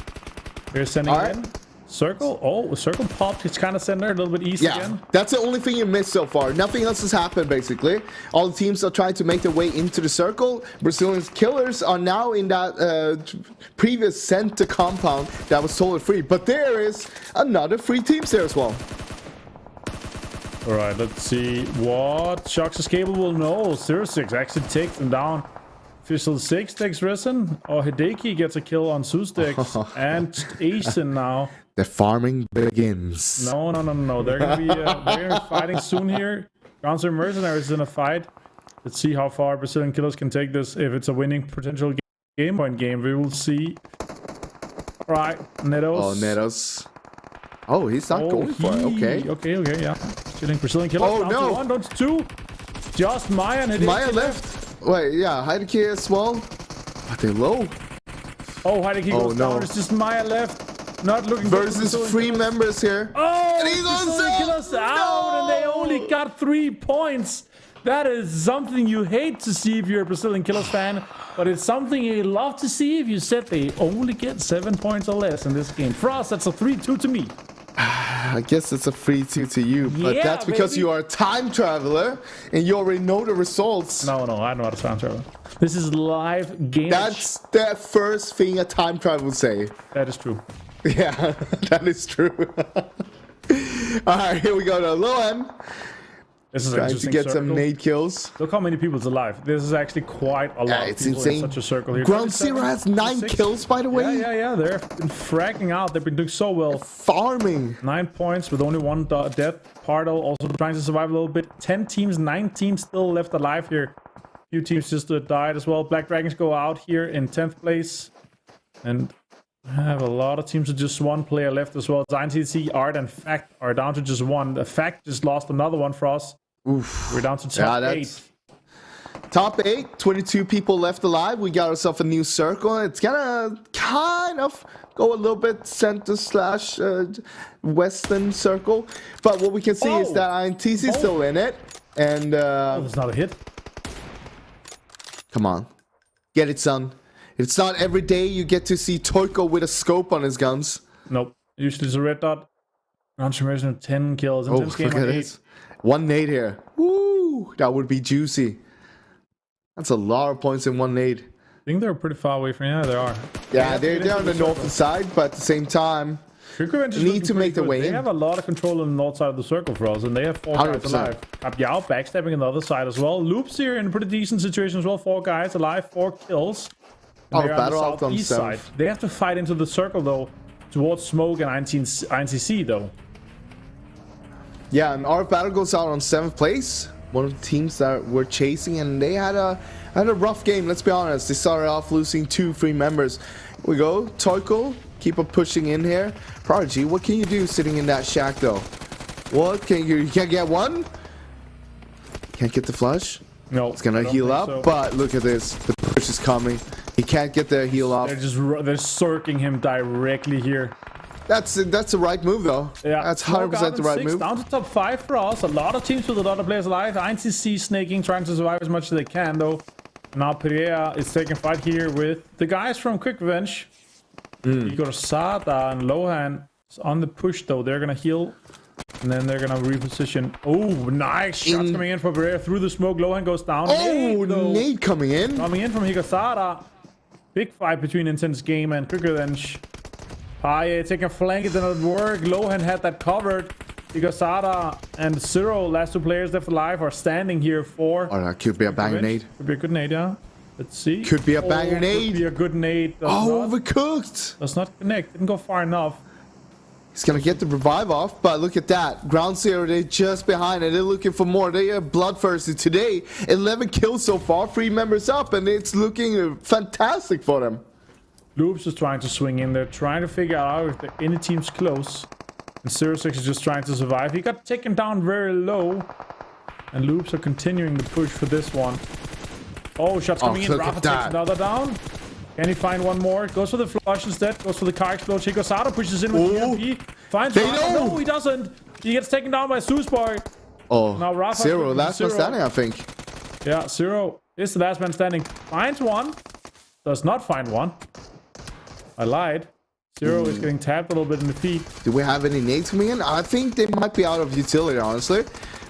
They're sending in. Circle. Oh, circle popped. It's kind of center, a little bit east again. That's the only thing you missed so far. Nothing else has happened, basically. All the teams are trying to make their way into the circle. Brazilian killers are now in that previous center compound that was totally free. But there is another free teams there as well. All right, let's see what Shocks is capable. No, 06 actually takes them down. Official 6 takes Risen. Oh, Hideki gets a kill on Sustix. And Asian now. The farming begins. No. They're gonna be fighting soon here. Groundsir Mercenaries is in a fight. Let's see how far Brazilian killers can take this. If it's a winning potential game point game, we will see. All right, Netos. Oh, Netos. Oh, he's not going for it. Okay, yeah. Chilling Brazilian killers. Oh, down no. To 1, down to 2. Just Maya and Hideki. Maya left. Wait, yeah, Hideki as well. But they're low. Oh, Hideki goes down. It's just Maya left. Not looking versus 3 members here. Oh, and he goes killers out, and they only got 3 points. That is something you hate to see if you're a Brazilian Killers fan, but it's something you love to see if you said they only get 7 points or less in this game. For us, that's a 3-2 to me. I guess it's a 3-2 to you, but yeah, that's because you are a time traveler and you already know the results. No, I know how to time travel. This is live game. That's the first thing a time traveler would say. That is true. Yeah, that is true. Alright, here we go to low end. This is trying to get some nade kills. Look how many people's alive. This is actually quite a lot it's of people insane. in such a circle here. Ground Zero has 9 kills, by the way. Yeah. They've been fragging out. They've been doing so well. Farming. 9 points with only 1 death. Pardo also trying to survive a little bit. 10 teams, 9 teams still left alive here. A few teams just died as well. Black Dragons go out here in 10th place. And I have a lot of teams with just 1 player left as well. INTC, Art, and Fact are down to just 1. The Fact just lost another one for us. Oof. We're down to top 8. Top 8, 22 people left alive. We got ourselves a new circle. It's gonna kind of go a little bit center slash western circle. But what we can see is that INTC is still in it. And it's not a hit. Come on. Get it, son. It's not every day you get to see Toiko with a scope on his guns. Nope. Usually it's a red dot. Transformation of 10 kills. And look at this. 1 nade here. Woo! That would be juicy. That's a lot of points in 1 nade. I think they're pretty far away from you. Yeah, they are. Yeah, they're on the northern side, but at the same time, need to make their way in. They have a lot of control on the north side of the circle for us, and they have 4 guys alive. Yao backstabbing on the other side as well. Loops here in a pretty decent situation as well. 4 guys alive, 4 kills. They're on the southeast side. They have to fight into the circle, though, towards Smoke and INTC, though. Yeah, and our battle goes out on 7th place. One of the teams that we're chasing, and they had a rough game, let's be honest. They started off losing 2 free members. Here we go, Toiko, keep on pushing in here. Prodigy, what can you do sitting in that shack, though? What can you can't get 1? Can't get the flush? No. It's gonna heal up, but look at this. The push is coming. He can't get the heal off. They're circling him directly here. That's the right move, though. Yeah, that's 100% the right move. Down to top 5 for us. A lot of teams with a lot of players alive. INTC snaking, trying to survive as much as they can, though. Now Pereira is taking fight here with the guys from Quick Revenge. Igor Sada and Lohan on the push, though. They're gonna heal, and then they're gonna reposition. Oh, nice shots coming in for Pereira through the smoke. Lohan goes down. Oh, nade coming in. Coming in from Higasada. Big fight between Intense Game and Quick Revenge. Paye taking a flank, it did not work. Lohan had that covered. Higasada and Zero, last 2 players left alive, are standing here for. Oh, that could be a banger nade. Could be a good nade, yeah. Let's see. Could be a banger nade. Could be a good nade. Overcooked. Does not connect. Didn't go far enough. He's gonna get the revive off, but look at that. Ground Zero, they're just behind it. They're looking for more. They are bloodthirsty today. 11 kills so far, 3 members up, and it's looking fantastic for them. Loops is trying to swing in there, trying to figure out if any team's close. And 06 is just trying to survive. He got taken down very low. And Loops are continuing the push for this one. Oh, shots coming in. look Rafa at takes that. another down. Can he find one more? Goes for the flush instead. Goes for the car explode. He goes out and pushes in with PMP. Finds They Rafa. know. No, he doesn't. He gets taken down by Boy. Oh, Now Rafa's Zero, looking last for man standing, I think. Yeah, Zero is the last man standing. Finds one. Does not find one. I lied. Zero is getting tapped a little bit in the feet. Do we have any nades coming in? I think they might be out of utility, honestly.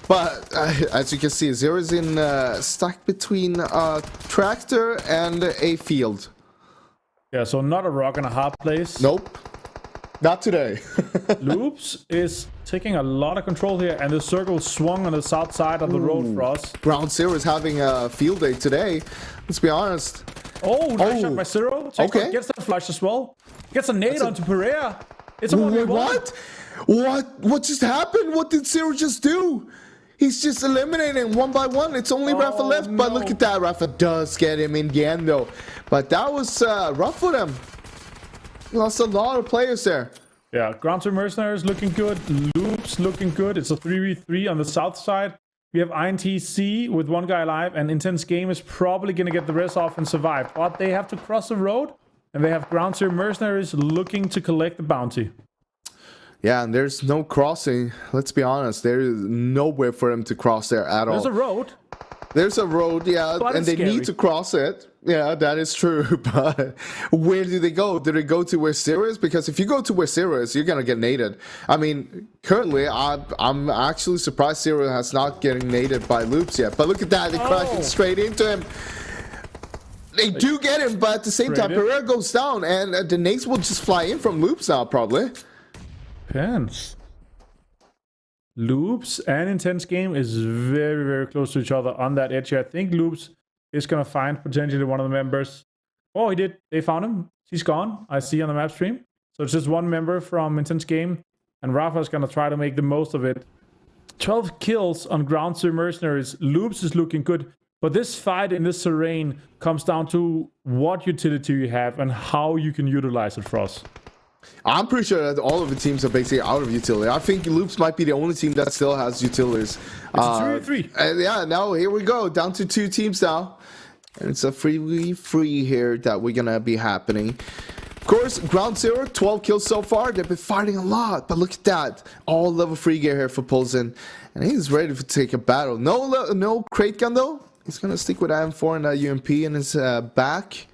But as you can see, Zero is in stuck between a tractor and a field. Yeah, so not a rock and a hard place. Nope. Not today. Loops is taking a lot of control here, and the circle swung on the south side of the road for us. Ground Zero is having a field day today. Let's be honest. Oh, nice shot by Zero. Okay. Gets the flush as well. Gets a nade onto Pereira. It's a 1v1. What just happened? What did Zero just do? He's just eliminating one by one. It's only Rafa left, but look at that. Rafa does get him in the end, though. But that was rough for them. Lost a lot of players there. Yeah, Ground Zero Mercenaries looking good. Loops looking good. It's a 3v3 on the south side. We have INTC with one guy alive, and Intense Game is probably going to get the rest off and survive. But they have to cross the road, and they have Ground Zero Mercenaries looking to collect the bounty. Yeah, and there's no crossing. Let's be honest. There is nowhere for them to cross there at all. There's a road. There's a road, yeah, But and they need to cross it. Yeah, that is true. But where do they go? Do they go to where Zero is? Because if you go to where Zero is, you're gonna get naded. I mean, currently, I'm actually surprised Zero has not getting naded by Loops yet. But look at that, they're crashing straight into him. They do get him, but at the same time, Pereira goes down, and the nades will just fly in from Loops now, probably. Depends. Loops and Intense Game is very, very close to each other on that edge here. I think Loops is going to find potentially one of the members. Oh, he did. They found him. He's gone. I see on the map stream. So it's just one member from Intense Game. And Rafa is going to try to make the most of it. 12 kills on Ground Zero Mercenaries. Loops is looking good. But this fight in this terrain comes down to what utility you have and how you can utilize it for us. I'm pretty sure that all of the teams are basically out of utility. I think Loops might be the only team that still has utilities. It's a 3v3. And yeah, now here we go. Down to 2 teams now. And it's a 3v3 here that we're going to be happening. Of course, Ground Zero, 12 kills so far. They've been fighting a lot. But look at that. All level 3 gear here for Pulsen. And he's ready to take a battle. No crate gun, though. He's going to stick with M4 and that UMP in his back.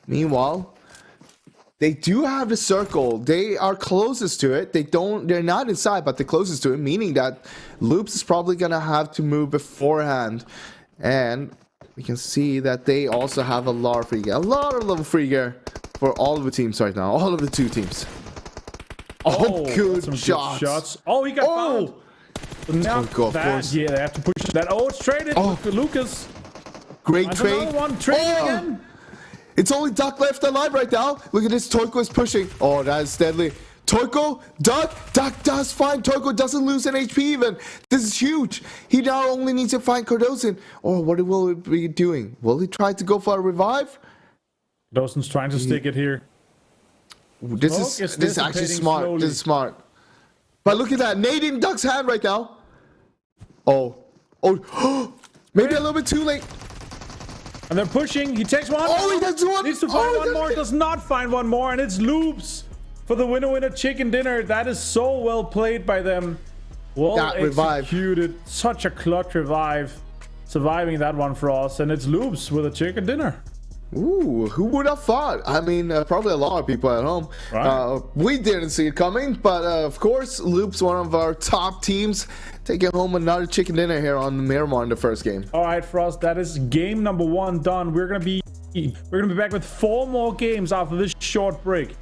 Meanwhile, they do have the circle. They are closest to it. They're not inside, but they're closest to it, meaning that Loops is probably gonna have to move beforehand. And we can see that they also have a lot of free gear. A lot of level 3 gear for all of the teams right now. All of the 2 teams. Oh, good shots. Oh, he got found. So now Toiko, of course. Yeah, they have to push that. Oh, it's traded. Oh. Lucas. Great There's trade. another one. Trading again. It's only Duck left alive right now. Look at this. Toiko is pushing. Oh, that is deadly. Toiko, Duck does fine. Toiko doesn't lose an HP even. This is huge. He now only needs to find Cardosin. Oh, what will he be doing? Will he try to go for a revive? Cardosin's trying to stick it here. This is actually smart. Slowly. This is smart. But look at that. Nade in Duck's hand right now. Oh. Maybe a little bit too late. And they're pushing. He takes one. Oh, he does one. Needs to find one more. Does not find one more. And it's Loops for the winner chicken dinner. That is so well played by them. Well executed. Such a clutch revive. Surviving that one for us. And it's Loops with a chicken dinner. Ooh, who would have thought? I mean, probably a lot of people at home. Right. We didn't see it coming, but of course, Loops, one of our top teams, taking home another chicken dinner here on Miramar in the first game. All right, Frost, that is game number 1 done. We're gonna be back with 4 more games after this short break.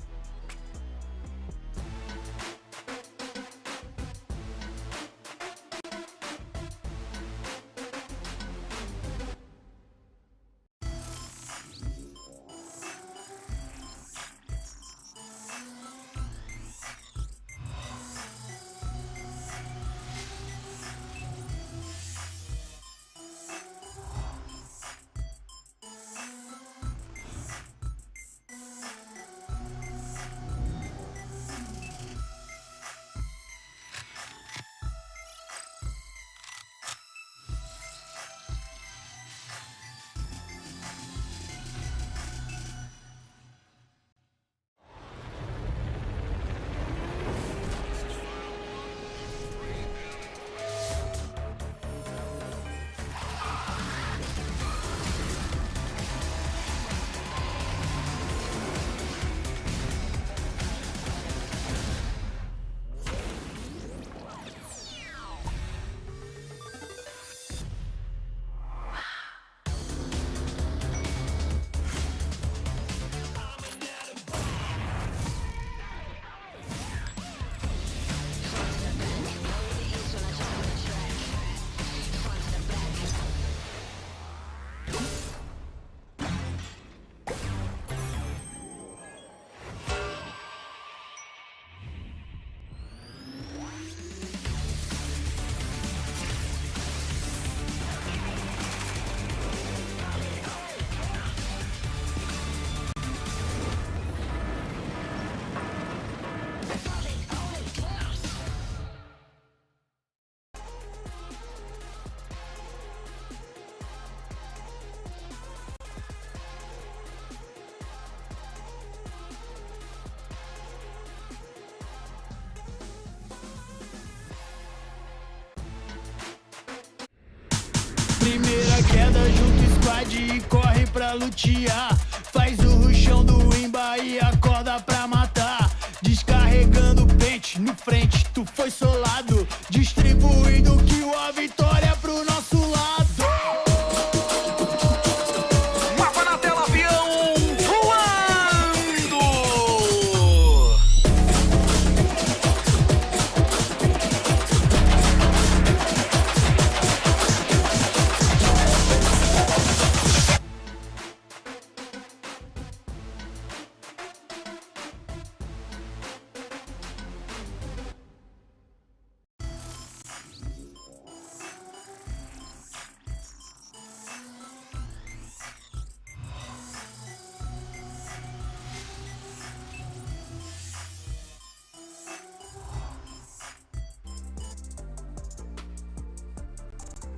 pra lutear. Faz o ruchão do imba e acorda pra matar. Descarregando pente no frente, tu foi solado. Distribuindo kill, a vitória pro nosso lado. Mapa na tela, avião voando.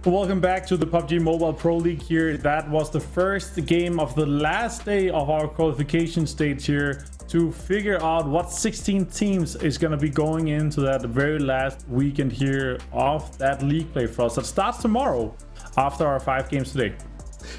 Welcome back to the PUBG Mobile Pro League here. That was the first game of the last day of our qualification stage here to figure out what 16 teams is going to be going into that very last weekend here of that league play for us. That starts tomorrow after our 5 games today.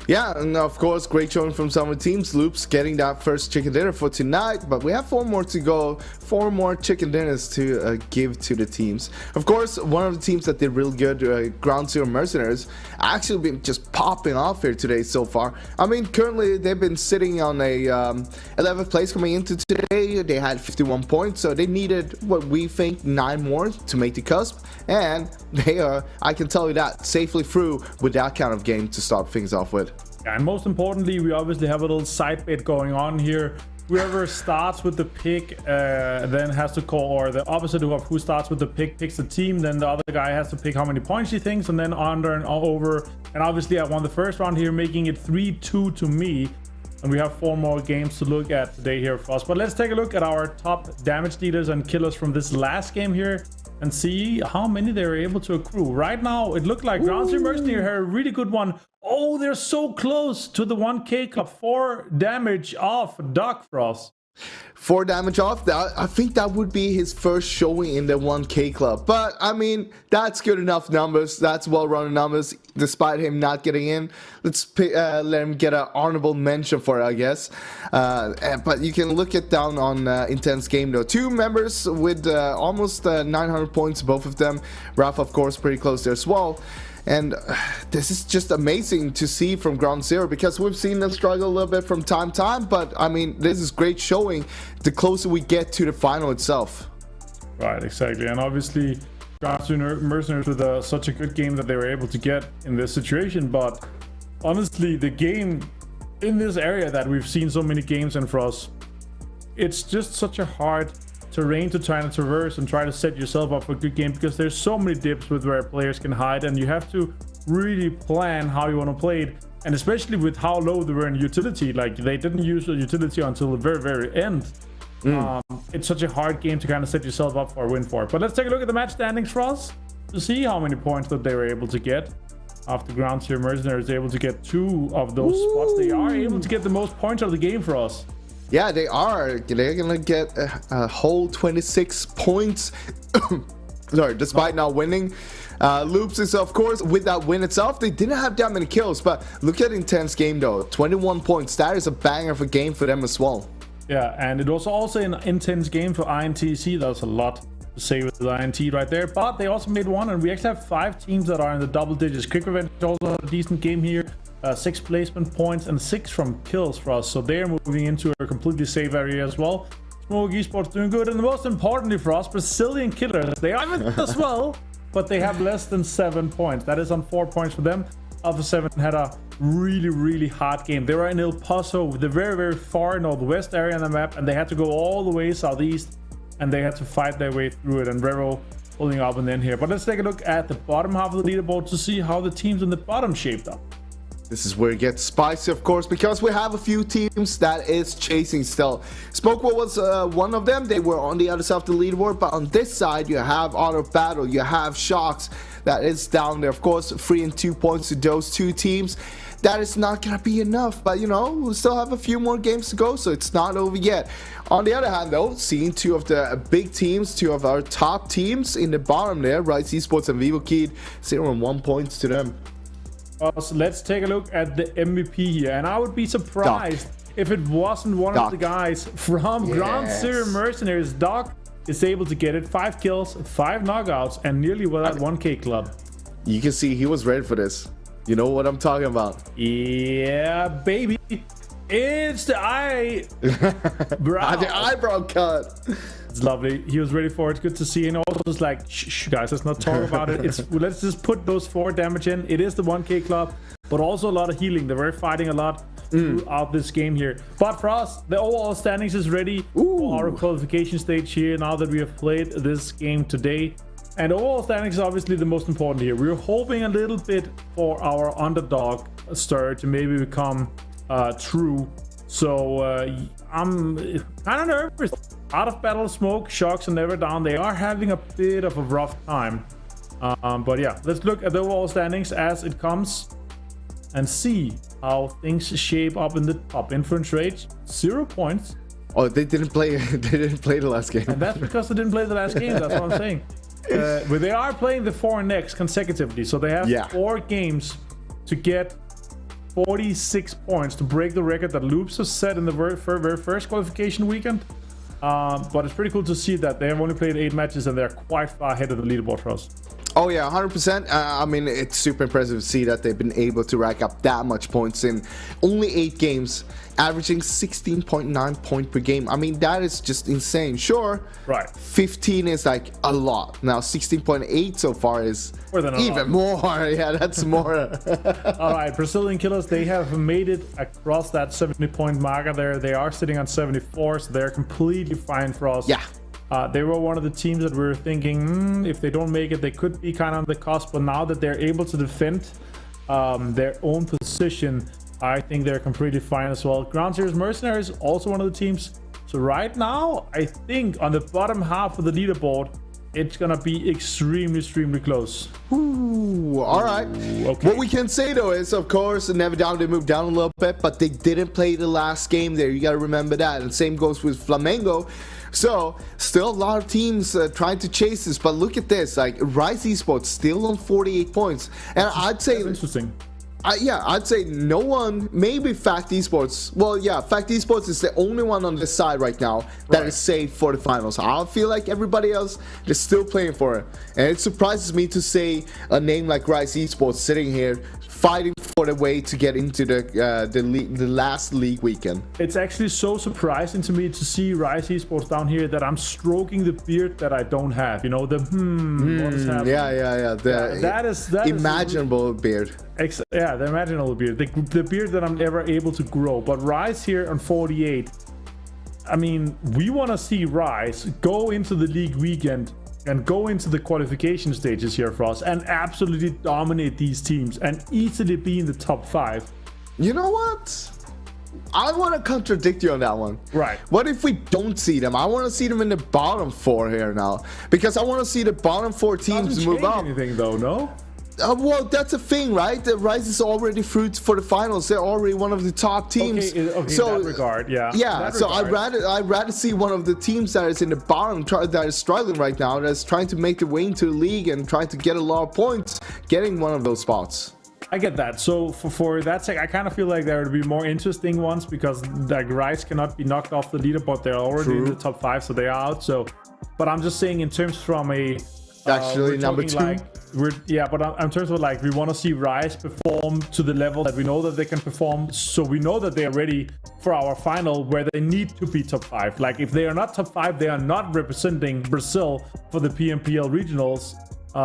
Yeah, and of course, great showing from some of the teams. Loops getting that first chicken dinner for tonight, but we have 4 more to go. 4 more chicken dinners to give to the teams. Of course, one of the teams that did really good, Ground Zero Mercenaries, actually been just popping off here today so far. I mean, currently they've been sitting on a 11th place coming into today. They had 51 points, so they needed what we think 9 more to make the cusp, and they are, I can tell you that, safely through with that kind of game to start things off with. And most importantly, we obviously have a little side bet going on here. Whoever starts with the pick then has to call, or the opposite of who starts with the pick picks the team. Then the other guy has to pick how many points he thinks, and then under and over. And obviously I won the first round here, making it 3-2 to me. And we have 4 more games to look at today here for us. But let's take a look at our top damage dealers and killers from this last game here and see how many they were able to accrue. Right now, it looked like Ground Zero Mercenary had a really good one. Oh, they're so close to the 1K club. 4 damage off Duck Frost. 4 damage off. I think that would be his first showing in the 1K club. But I mean, that's good enough numbers. That's well-rounded numbers, despite him not getting in. Let's let him get an honorable mention for it, I guess. But you can look it down on Intense Game though. 2 members with almost 900 points, both of them. Ralph, of course, pretty close there as well. And this is just amazing to see from Ground Zero, because we've seen them struggle a little bit from time to time, but I mean, this is great showing the closer we get to the final itself. Right, exactly. And obviously Ground Zero Mercenaries with such a good game that they were able to get in this situation. But honestly, the game in this area that we've seen so many games in for us, it's just such a hard terrain to try and traverse and try to set yourself up for a good game, because there's so many dips with where players can hide, and you have to really plan how you want to play it. And especially with how low they were in utility, like they didn't use the utility until the very end. It's such a hard game to kind of set yourself up for a win for. But let's take a look at the match standings for us to see how many points that they were able to get. After Ground Zero Mercenaries able to get 2 of those spots, they are able to get the most points of the game for us. Yeah, they are. They're gonna get a whole 26 points. Sorry, despite not winning. Loops is, of course, with that win itself, they didn't have that many kills, but look at Intense Game though. 21 points. That is a banger of a game for them as well. Yeah, and it was also an intense game for INTC. That's a lot to say with the INT right there, but they also made 1, and we actually have 5 teams that are in the double digits. Quick Revenge also had a decent game here. 6 placement points and 6 from kills for us, so they're moving into a completely safe area as well. Smoke Esports doing good, and most importantly for us, Brazilian killers, they are with as well, but they have less than 7 points. That is on 4 points for them. Alpha 7 had a really hard game. They were in El Paso, the very far northwest area on the map, and they had to go all the way southeast, and they had to fight their way through it, and Revo holding up and then here. But let's take a look at the bottom half of the leaderboard to see how the teams in the bottom shaped up. This is where it gets spicy, of course, because we have a few teams that is chasing still. Smokewell was one of them. They were on the other side of the leaderboard, but on this side you have Art of Battle, you have Shocks that is down there. Of course, 3 and 2 points to those 2 teams. That is not gonna be enough, but you know, we still have a few more games to go, so it's not over yet. On the other hand though, seeing 2 of the big teams, 2 of our top teams in the bottom there, Rise Esports and Vivo Kid, 0 and 1 points to them. Ross, let's take a look at the MVP here. And I would be surprised if it wasn't one of the guys from Ground Zero Mercenaries. Doc is able to get it. 5 kills, 5 knockouts, and nearly with that 1K club. You can see he was ready for this. You know what I'm talking about. Yeah, baby. It's the eyebrow. The eyebrow cut. It's lovely. He was ready for it. It's good to see. And also, it's like, shh, guys, let's not talk about it. Let's just put those 4 damage in. It is the 1K club, but also a lot of healing. They're fighting a lot throughout this game here. But for us, the overall standings is ready for our qualification stage here. Now that we have played this game today, and overall standings is obviously the most important here. We're hoping a little bit for our underdog star to maybe become true. So I'm kind of nervous. Out of battle smoke, shocks are never down. They are having a bit of a rough time. But yeah, let's look at the overall standings as it comes and see how things shape up in the top. Inference rate 0 points. Oh, they didn't play. They didn't play the last game. And that's because they didn't play the last game. That's what I'm saying. But they are playing the 4 next consecutively, so they have 4 games to get 46 points to break the record that Loops has set in the very first qualification weekend. But it's pretty cool to see that they have only played 8 matches and they're quite far ahead of the leaderboard for us. Oh yeah, 100%. I mean, it's super impressive to see that they've been able to rack up that much points in only 8 games, averaging 16.9 points per game. I mean, that is just insane. Sure, right. 15 is like a lot. Now 16.8 so far is even more. Yeah, that's more. All right, Brazilian Killers, they have made it across that 70-point marker there. They are sitting on 74, so they're completely fine for us. Yeah. They were one of the teams that we were thinking, if they don't make it, they could be kind of on the cusp. But now that they're able to defend their own position, I think they're completely fine as well. Ground Zero's Mercenaries, also one of the teams. So right now, I think on the bottom half of the leaderboard, it's gonna be extremely close. Ooh, all right. Okay. What we can say though is, of course, Never Down, they moved down a little bit, but they didn't play the last game there. You got to remember that. And same goes with Flamengo. So still a lot of teams trying to chase this, but look at this, like Rise Esports still on 48 points, and I'd say that's interesting. I'd say no one, maybe Fact Esports. Well, yeah, Fact Esports is the only one on this side right now that is safe for the finals. I feel like everybody else is still playing for it, and it surprises me to say a name like Rise Esports sitting here fighting for the way to get into the last league weekend. It's actually so surprising to me to see Rise Esports down here that I'm stroking the beard that I don't have. You know, the what is happening? Yeah. That is imaginable beard. Yeah, the imaginable beard. The beard that I'm never able to grow. But Rise here on 48. I mean, we want to see Rise go into the league weekend and go into the qualification stages here for us and absolutely dominate these teams and easily be in the top 5. You know what? I want to contradict you on that one. Right. What if we don't see them? I want to see them in the bottom 4 here now, because I want to see the bottom 4 teams move up. Anything though, no? Well, that's a thing, right? The Rise is already through for the finals. They're already one of the top teams. Okay, so in that regard, yeah. Yeah, so I'd rather see one of the teams that is in the bottom that is struggling right now, that's trying to make their way into the league and trying to get a lot of points, getting one of those spots. I get that. So for that sake, I kind of feel like there would be more interesting ones, because like Rise cannot be knocked off the leaderboard. They're already in the top 5, so they are out. So, but I'm just saying in terms from a actually number 2. Like, but in terms of like, we want to see Rise perform to the level that we know that they can perform, so we know that they are ready for our final where they need to be top 5. Like if they are not top 5, they are not representing Brazil for the PMPL regionals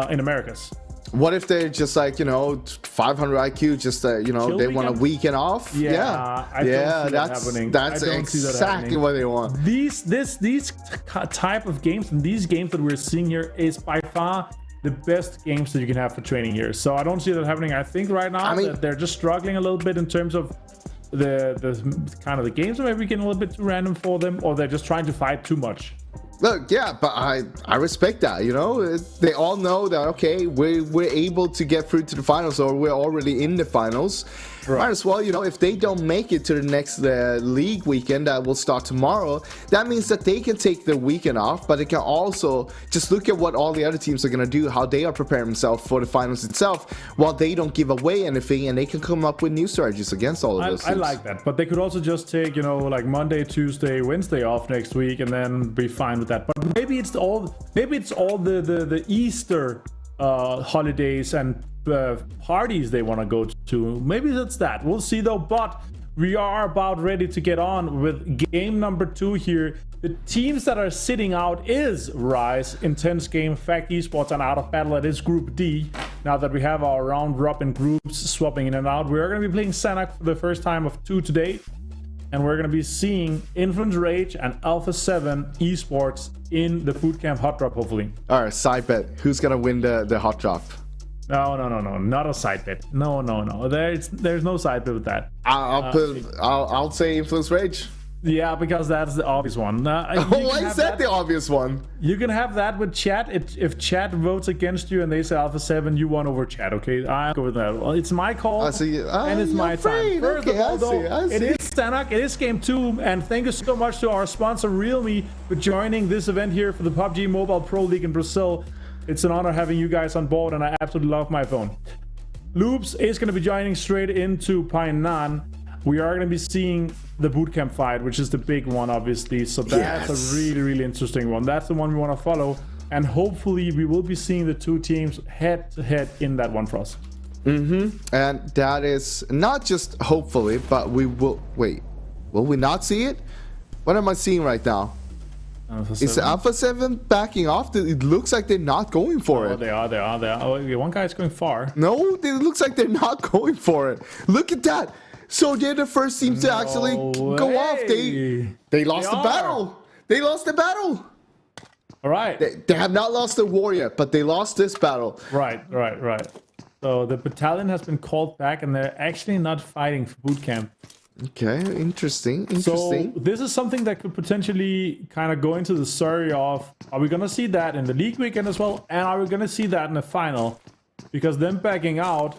in Americas. What if they're just like, 500 IQ, just they want a weekend off? I don't see that happening. That's exactly what they want. These type of games and these games that we're seeing here is by far the best games that you can have for training here. So I don't see that happening. I think right now that they're just struggling a little bit in terms of the kind of the games are maybe getting a little bit too random for them, or they're just trying to fight too much. Look, yeah, but I respect that, They all know that, okay, we're able to get through to the finals, or we're already in the finals. Might as well, if they don't make it to the next league weekend that will start tomorrow, that means that they can take the weekend off, but they can also just look at what all the other teams are going to do, how they are preparing themselves for the finals itself, while they don't give away anything, and they can come up with new strategies against all of those teams. I like that, but they could also just take, like Monday, Tuesday, Wednesday off next week, and then be fine with that. But maybe it's all the Easter holidays and parties they want to go to. Maybe that's that. We'll see though. But we are about ready to get on with game number 2 here. The teams that are sitting out is Rise, Intense Game, Fact Esports, and Out of Battle. It is Group D. Now that we have our round robin groups swapping in and out, we are going to be playing Senak for the first time of 2 today. And we're going to be seeing Influence Rage and Alpha 7 Esports in the bootcamp hot drop, hopefully. All right, side bet. Who's going to win the hot drop? No, not a side bet. No. There's no side bet with that. I'll say Influence Rage. Yeah, because that's the obvious one. Why is that the obvious one? You can have that with chat. If chat votes against you and they say Alpha 7, you won over chat, okay? I go with that. Well, it's my call, and it's my time. First of all, though, it is Senak, it is game 2, and thank you so much to our sponsor, Realme, for joining this event here for the PUBG Mobile Pro League in Brazil. It's an honor having you guys on board, and I absolutely love my phone. Loops is going to be joining straight into Painan. We are going to be seeing the bootcamp fight, which is the big one, obviously. So that's a really, really interesting one. That's the one we want to follow. And hopefully we will be seeing the 2 teams head to head in that one for us. And that is not just hopefully, but we will... Wait, will we not see it? What am I seeing right now? Is Alpha 7 backing off? It looks like they're not going for it. They are. Oh, one guy's going far. No, it looks like they're not going for it. Look at that. So they're the first team to actually go off. They lost the battle. They lost the battle. All right. They have not lost the war yet, but they lost this battle. Right. So the battalion has been called back, and they're actually not fighting for boot camp. Okay, interesting. So this is something that could potentially kind of go into the story of, are we going to see that in the league weekend as well? And are we going to see that in the final? Because them backing out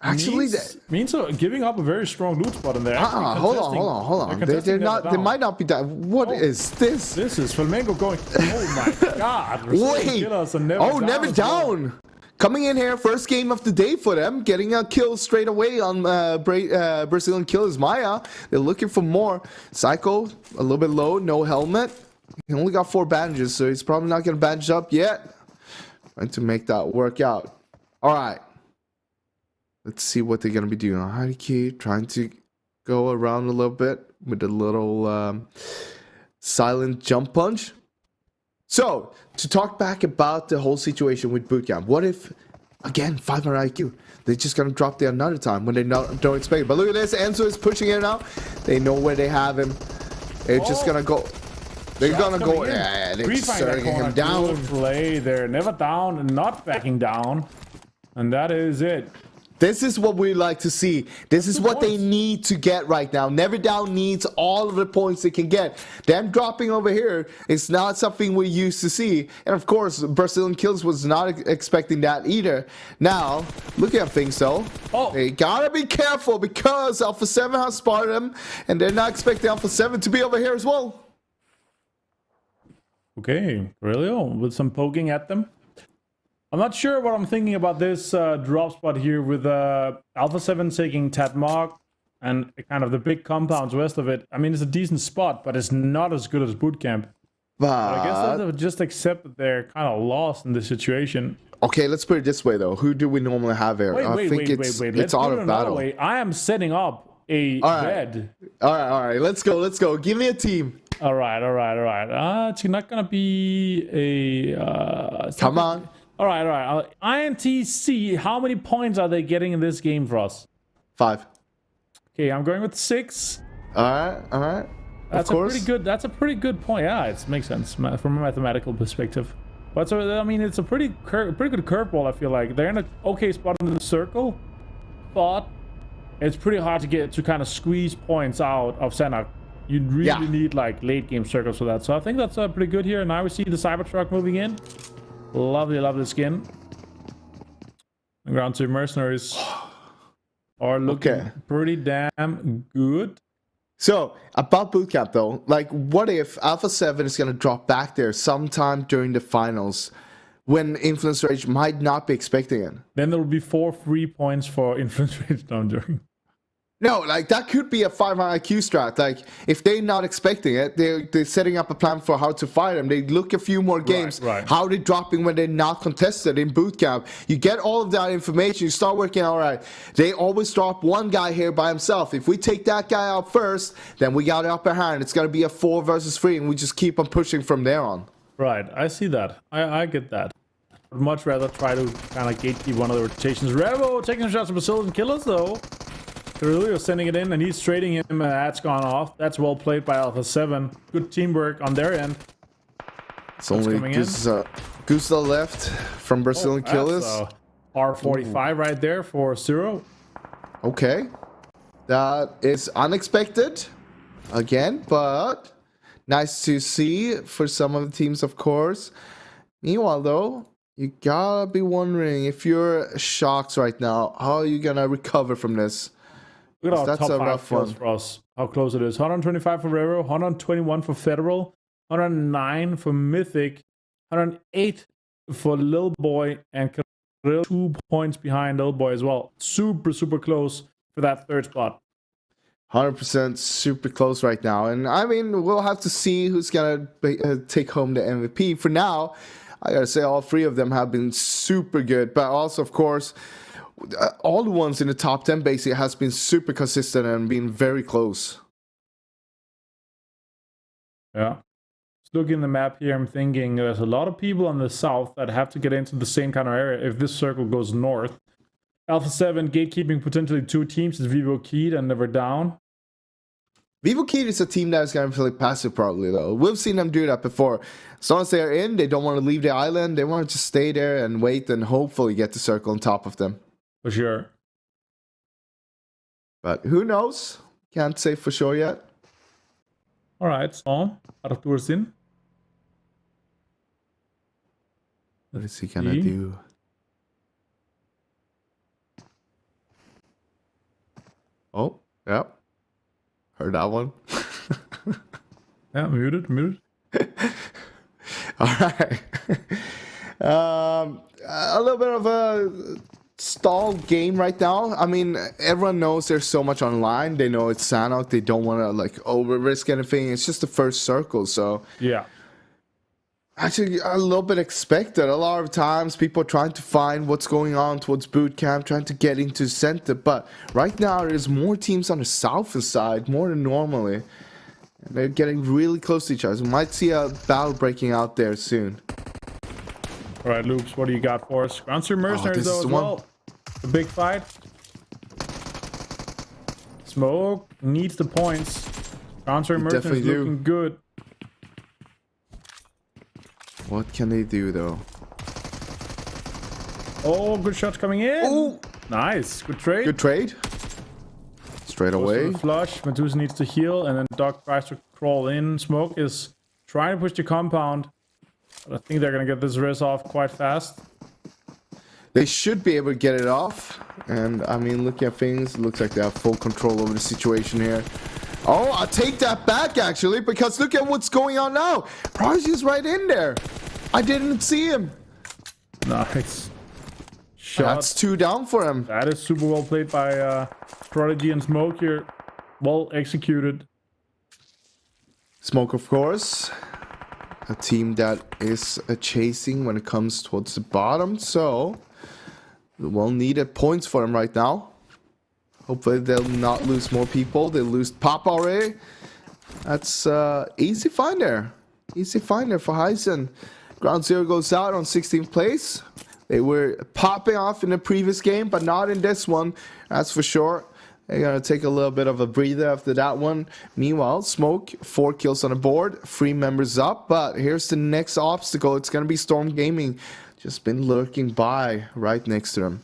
actually means giving up a very strong loot spot in there. Hold on. They might not be that. What is this? This is Flamengo going. Oh my god. Wait. Never down. Coming in here, first game of the day for them, getting a kill straight away on Brazilian kill is Maya. They're looking for more. Psycho, a little bit low, no helmet. He only got 4 bandages, so he's probably not going to bandage up yet. Trying to make that work out. All right. Let's see what they're going to be doing. Hidekey trying to go around a little bit with a little silent jump punch. So, to talk back about the whole situation with bootcamp, what if, again, 500 IQ, they're just going to drop there another time when they don't expect it. But look at this, Enzo is pushing it now. They know where they have him. They're just going to go. They're going to go. Yeah, they're starting him down. Play. They're never down and not backing down. And that is it. This is what we like to see. This is what they need to get right now. Never Down needs all of the points they can get. Them dropping over here is not something we used to see. And of course, Brazilian Kills was not expecting that either. Now, look at things though. They gotta be careful because Alpha 7 has spotted them. And they're not expecting Alpha 7 to be over here as well. Okay, Aurelio with some poking at them. I'm not sure what I'm thinking about this drop spot here with Alpha 7 taking Tatmog and kind of the big compounds west of it. I mean, it's a decent spot, but it's not as good as bootcamp. But I guess they would just accept that they're kind of lost in this situation. Okay, let's put it this way, though. Who do we normally have here? Wait. It's Out of Battle. I am setting up a bed. All right. Let's go. Give me a team. All right. It's not going to be a... Come on. All right. INTC, how many points are they getting in this game for us? 5. Okay, I'm going with 6. All right. That's a pretty good point. Yeah, it makes sense from a mathematical perspective. But so, I mean, it's a pretty good curveball, I feel like. They're in an okay spot in the circle, but it's pretty hard to kind of squeeze points out of Senak. You really need like late game circles for that. So I think that's pretty good here. Now we see the Cybertruck moving in. Lovely skin. Ground to mercenaries. are looking pretty damn good. So, about bootcamp though, like what if Alpha 7 is going to drop back there sometime during the finals when Influence Rage might not be expecting it? Then there will be 4 free points for Influence Rage down during. No, like that could be a 500 IQ strat. Like if they're not expecting it, they're setting up a plan for how to fight them. They look a few more games. Right. How they're dropping when they're not contested in bootcamp. You get all of that information. You start working. All right, they always drop one guy here by himself. If we take that guy out first, then we got the upper hand. It's gonna be a 4 versus 3, and we just keep on pushing from there on. Right, I see that. I get that. I'd much rather try to kind of gatekeep one of the rotations. Revo taking shots of Brazil and killers though. Carrillo sending it in and he's trading him, and that's gone off. That's well played by Alpha 7. Good teamwork on their end. It's only Gusta left from Brazil and killers. R45 right there for 0. Okay. That is unexpected again, but nice to see for some of the teams, of course. Meanwhile, though, you gotta be wondering if you're shocked right now, how are you gonna recover from this? Look at our That's top a 5 rough kills one for us. How close it is. 125 for Rero, 121 for Federal, 109 for Mythic, 108 for Lil Boy, and Carrillo 2 points behind Lil Boy as well. Super, super close for that 3rd spot. 100% super close right now. And I mean, we'll have to see who's gonna take home the MVP. For now, I gotta say all 3 of them have been super good. But also, of course, all the ones in the top 10 basically has been super consistent and been very close. Yeah. Just looking at the map here, I'm thinking there's a lot of people on the south that have to get into the same kind of area if this circle goes north. Alpha 7 gatekeeping potentially 2 teams is Vivo Keyed and Never Down. Vivo Keyed is a team that is going to play passive probably though. We've seen them do that before. As long as they're in, they don't want to leave the island. They want to just stay there and wait and hopefully get the circle on top of them. For sure. But who knows? Can't say for sure yet. Alright, so Arthur's in. What is he gonna do? Oh, yeah. Heard that one. Yeah, muted. Alright. A little bit of a stalled game right now. I mean, everyone knows there's so much online. They know it's Sanok. They don't want to like over risk anything. It's just the first circle, so yeah. Actually, a little bit expected. A lot of times, people are trying to find what's going on towards boot camp, trying to get into center. But right now, there's more teams on the south side, more than normally. And they're getting really close to each other. We might see a battle breaking out there soon. All right, Loops, what do you got for us? Groundstream Mercenaries, though, as well. The big fight. Smoke needs the points. Groundstream Mercenaries looking good. What can they do, though? Oh, good shots coming in. Oh, nice. Good trade. Good trade. Straight away. Flush. Medusa needs to heal, and then Doc tries to crawl in. Smoke is trying to push the compound. But I think they're going to get this res off quite fast. They should be able to get it off. And, I mean, looking at things, it looks like they have full control over the situation here. Oh, I'll take that back, actually, because look at what's going on now. Prodigy's right in there. I didn't see him. Nice. Shot. That's 2 down for him. That is super well played by Prodigy and Smoke here. Well executed. Smoke, of course. A team that is chasing when it comes towards the bottom. So, well needed points for him right now. Hopefully they'll not lose more people. They lose Pop already. That's easy find there. Easy find there for Heisen. Ground Zero goes out on 16th place. They were popping off in the previous game, but not in this one. That's for sure. They're going to take a little bit of a breather after that one. Meanwhile, Smoke, 4 kills on the board. 3 members up. But here's the next obstacle. It's going to be Storm Gaming. Just been lurking by right next to them.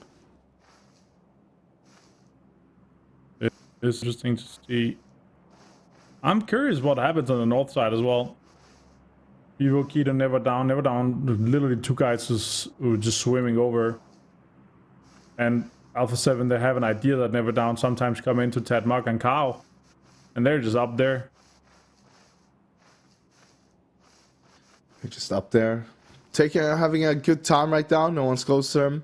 It's interesting to see. I'm curious what happens on the north side as well. Vivo Keto never down. Literally 2 guys who were just swimming over. And Alpha 7, they have an idea that Never Down sometimes come into Tadmog and Cow. And they're just up there. They're just up there. Having a good time right now. No one's close to them.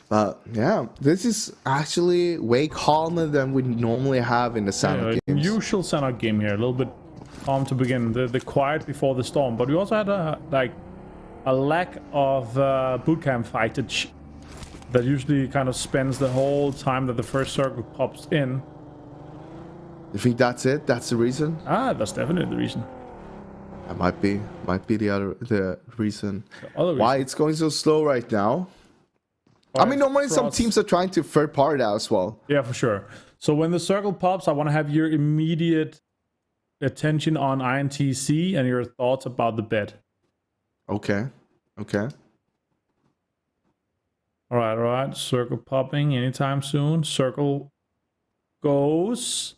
But yeah, this is actually way calmer than we normally have in the Sanhok games. Usual Sanhok game here, a little bit calm to begin, the quiet before the storm. But we also had a lack of bootcamp fightage that usually kind of spends the whole time that the first circle pops in. You think that's it? That's the reason? That's definitely the reason. That might be the reason. The Why it's going so slow right now. I mean, normally some teams are trying to third party that as well. Yeah, for sure. So when the circle pops, I want to have your immediate attention on INTC and your thoughts about the bet. Okay. Okay. All right. Circle popping anytime soon. Circle goes.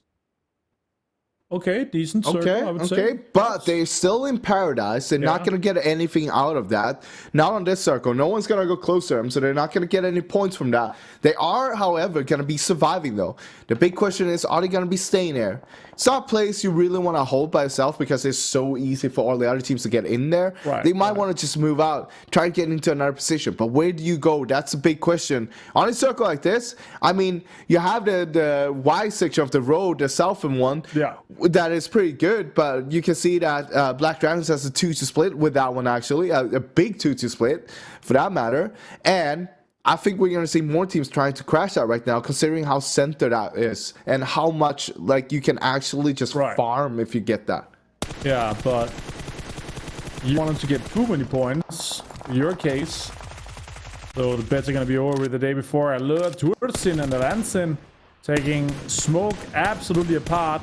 Okay, decent circle, I would say. But they're still in paradise. They're not going to get anything out of that. Not on this circle. No one's going to go close to them, so they're not going to get any points from that. They are, however, going to be surviving, though. The big question is, are they going to be staying there? It's not a place you really want to hold by yourself because it's so easy for all the other teams to get in there. They might want to just move out, try to get into another position. But where do you go? That's a big question. On a circle like this, I mean, you have the Y section of the road, the southern one. Yeah. That is pretty good, but you can see that Black Dragons has a 2-2 split with that one, actually. A big 2-2 split, for that matter. And I think we're going to see more teams trying to crash that right now, considering how center that is and how much like you can actually just farm if you get that. Yeah, but you wanted to get too many points in your case. So the bets are going to be over with the day before. Allure, Tursin, and Ransin taking Smoke absolutely apart.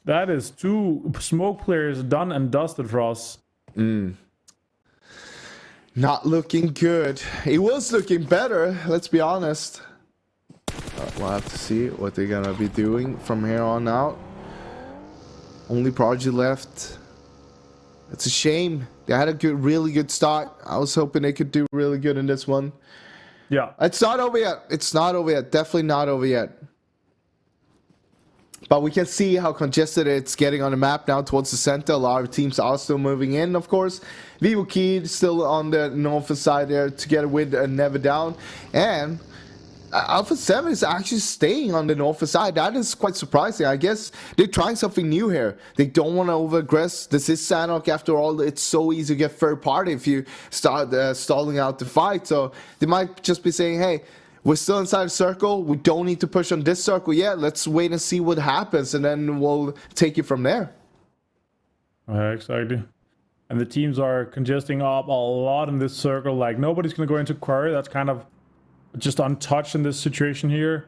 That is 2 smoke players done and dusted for us. Not looking good. It was looking better, let's be honest. We'll have to see what they're gonna be doing from here on out. Only Prodigy left. It's a shame. They had a really good start. I was hoping they could do really good in this one. Yeah. It's not over yet. It's not over yet. Definitely not over yet. But we can see how congested it's getting on the map now towards the center. A lot of teams are still moving in, of course. Vivo Key still on the north side there together with Never Down. And Alpha 7 is actually staying on the north side. That is quite surprising. I guess they're trying something new here. They don't want to over-aggress. This is Sanhok after all. It's so easy to get third party if you start stalling out the fight. So they might just be saying, hey, we're still inside the circle. We don't need to push on this circle yet. Let's wait and see what happens, and then we'll take it from there. Exactly. And the teams are congesting up a lot in this circle. Like, nobody's going to go into quarry. That's kind of just untouched in this situation here.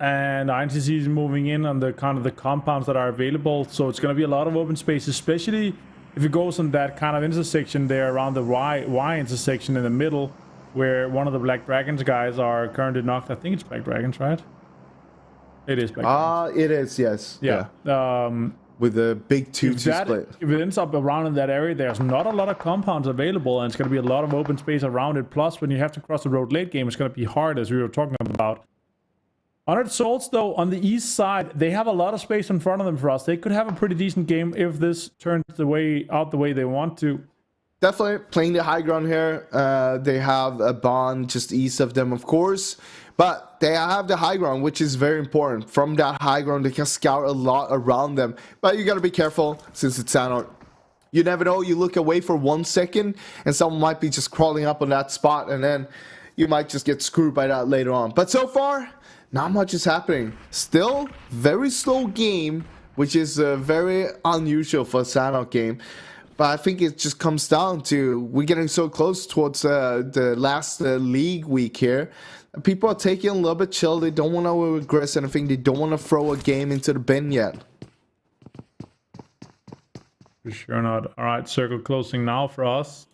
And INTC is moving in on the kind of the compounds that are available. So it's going to be a lot of open space, especially if it goes on that kind of intersection there around the Y intersection in the middle, where one of the Black Dragons guys are currently knocked. I think it's Black Dragons, right? It is Black Dragons. It is, yes. Yeah. With a big 2-2 split. If it ends up around in that area, there's not a lot of compounds available, and it's going to be a lot of open space around it. Plus, when you have to cross the road late game, it's going to be hard, as we were talking about. 100 Souls, though, on the east side, they have a lot of space in front of them for us. They could have a pretty decent game if this turns the way they want to. Definitely playing the high ground here. They have a bond just east of them, of course. But they have the high ground, which is very important. From that high ground, they can scout a lot around them. But you got to be careful since it's Sanhok. You never know. You look away for 1 second, and someone might be just crawling up on that spot, and then you might just get screwed by that later on. But so far, not much is happening. Still, very slow game, which is very unusual for a Sanhok game. But I think it just comes down to we're getting so close towards the last league week here. People are taking a little bit chill. They don't want to regress anything. They don't want to throw a game into the bin yet. For sure not. All right, circle closing now for us.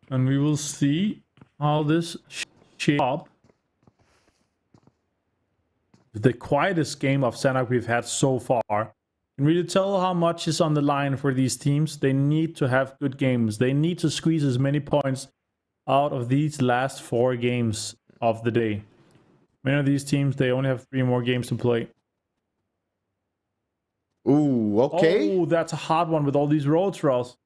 And we will see how this shapes up. The quietest game of Sanhok we've had so far. Can really tell how much is on the line for these teams. They need to have good games. They need to squeeze as many points out of these last 4 games of the day. Many of these teams, they only have 3 more games to play. Ooh, okay. Oh, that's a hard one with all these roads, Ross.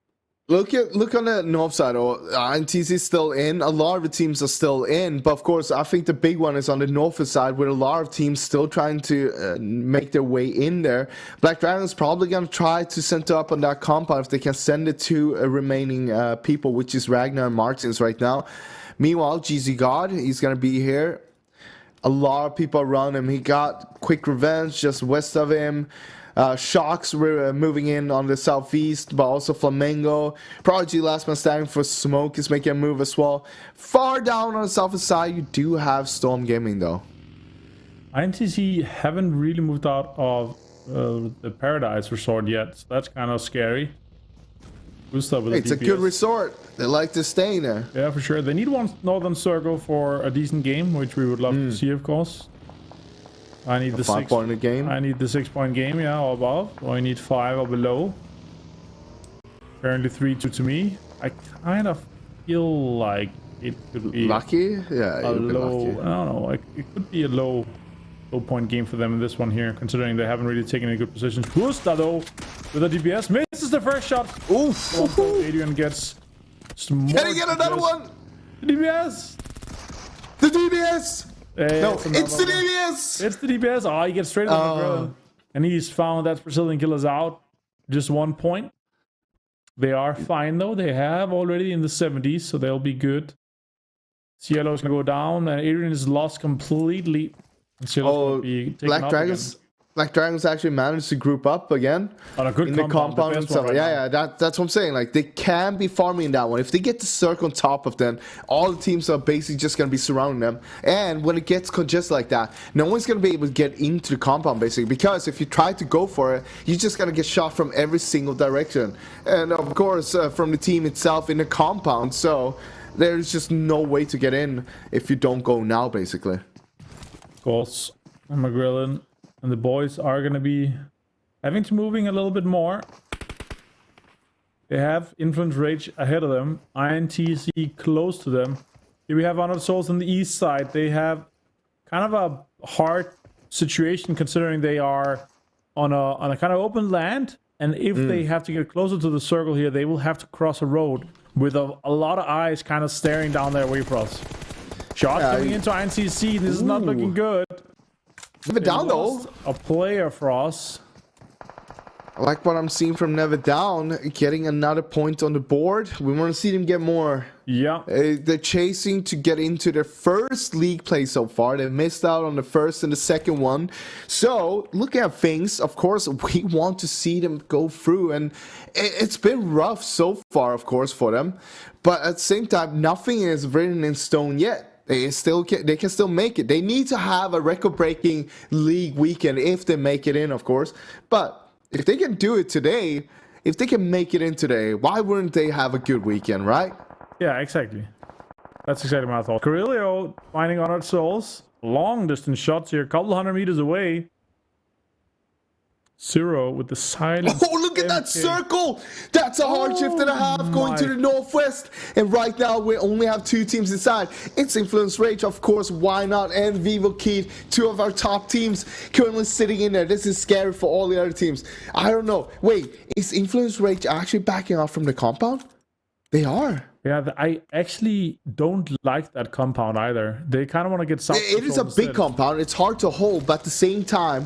Look on the north side. NTC is still in. A lot of the teams are still in, but of course, I think the big one is on the north side, with a lot of teams still trying to make their way in there. Black Dragon is probably going to try to center up on that compound if they can send it to remaining people, which is Ragnar and Martins right now. Meanwhile, GZ God, he's going to be here. A lot of people around him. He got quick revenge just west of him. Sharks were moving in on the southeast, but also Flamengo. Prodigy, last man standing for Smoke, is making a move as well. Far down on the southern side, you do have Storm Gaming, though. INTC haven't really moved out of the Paradise Resort yet, so that's kind of scary. Gustav with It's a good resort. They like to stay in there. Yeah, for sure. They need one Northern Circle for a decent game, which we would love to see, of course. I need the 5-point game. I need the 6-point game, yeah, or above. Or I need 5 or below. Apparently 3-2 to me. I kind of feel like it could be lucky. Yeah, a low. lucky. I don't know. Like, it could be a low point game for them in this one here, considering they haven't really taken any good positions. Gusta though, with a DPS, misses the first shot. Oof! Also, Adrian gets. Can he get another one? The DPS. The DPS. No, it's the one. DPS! It's the DPS. Oh, he gets straight on the ground. And he's found that Brazilian killers out. Just 1 point. They are fine, though. They have already in the 70s, so they'll be good. Cielo's going to go down, and Adrian is lost completely. And Cielo's be Black Dragons actually managed to group up again on a good in the compound. Right yeah, that's what I'm saying. Like, they can be farming that one. If they get the circle on top of them, all the teams are basically just going to be surrounding them. And when it gets congested like that, no one's going to be able to get into the compound, basically. Because if you try to go for it, you're just going to get shot from every single direction. And, of course, from the team itself in the compound. So there's just no way to get in if you don't go now, basically. Of course, I'm a grillin'. And the boys are going to be having to moving a little bit more. They have Influence Rage ahead of them. INTC close to them. Here we have Honored Souls on the east side. They have kind of a hard situation considering they are on a kind of open land. And if they have to get closer to the circle here, they will have to cross a road with a lot of eyes kind of staring down their way for us. Shots coming into INTC. This is not looking good. Never down though. A player for us. I like what I'm seeing from Never Down, getting another point on the board. We want to see them get more. Yeah. They're chasing to get into their first league play so far. They missed out on the first and the second one. So, looking at things, of course, we want to see them go through. And it's been rough so far, of course, for them. But at the same time, nothing is written in stone yet. They can still make it. They need to have a record-breaking league weekend if they make it in, of course. But if they can do it today, if they can make it in today, why wouldn't they have a good weekend, right? Yeah, exactly. That's exactly my thought. Carillo finding Honored Souls. Long-distance shots here, a couple 100 meters away. Zero with the silence. Oh, look at that circle! That's a hard shift and a half going to the northwest. And right now, we only have 2 teams inside. It's Influence Rage, of course, why not? And Vivo Kid, 2 of our top teams currently sitting in there. This is scary for all the other teams. I don't know. Wait, is Influence Rage actually backing off from the compound? They are. Yeah, I actually don't like that compound either. They kind of want to get south. It is a big compound. It's hard to hold, but at the same time,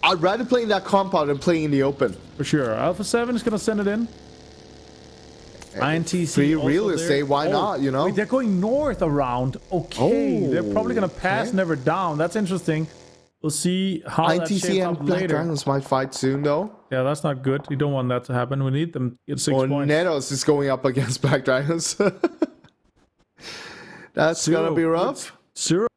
I'd rather play in that compound than playing in the open. For sure. Alpha 7 is going to send it in. INTC. Free real estate, why not, you know? Wait, they're going north around. Okay. They're probably going to pass Never Down. That's interesting. We'll see how that shapes INTC up and Black later. Dragons might fight soon, though. Yeah, that's not good. You don't want that to happen. We need them to get 6 Or points. Netos is going up against Black Dragons. That's going to be rough. Zero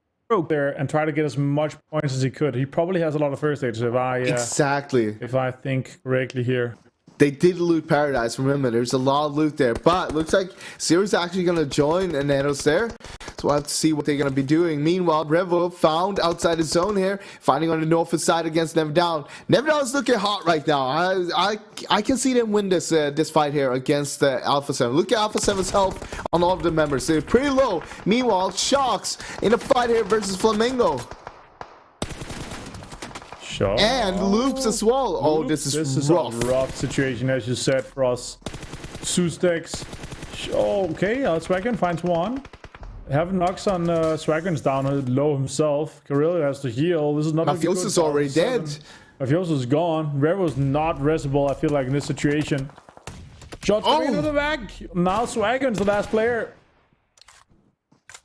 there and try to get as much points as he could. He probably has a lot of first aids if I think correctly here. They did loot Paradise, remember, there's a lot of loot there. But looks like Zero's actually going to join Netos there. So we'll have to see what they're going to be doing. Meanwhile, Revo found outside the zone here, finding on the north side against Never Down. Never Down is looking hot right now. I can see them win this fight here against Alpha 7. Look at Alpha 7's health on all of the members. They're pretty low. Meanwhile, Sharks in a fight here versus Flamingo. Sure. And Loops as well. Oh, this is rough. A rough situation, as you said, for us. Sustex. Okay, Swaggin finds one. Have knocks on Swaggin's down low himself. Carrillo has to heal. This is not Mafioso's already dead. Mafioso's gone. Revo's not resible, I feel like, in this situation. Shots coming into the back. Now Swaggin's the last player.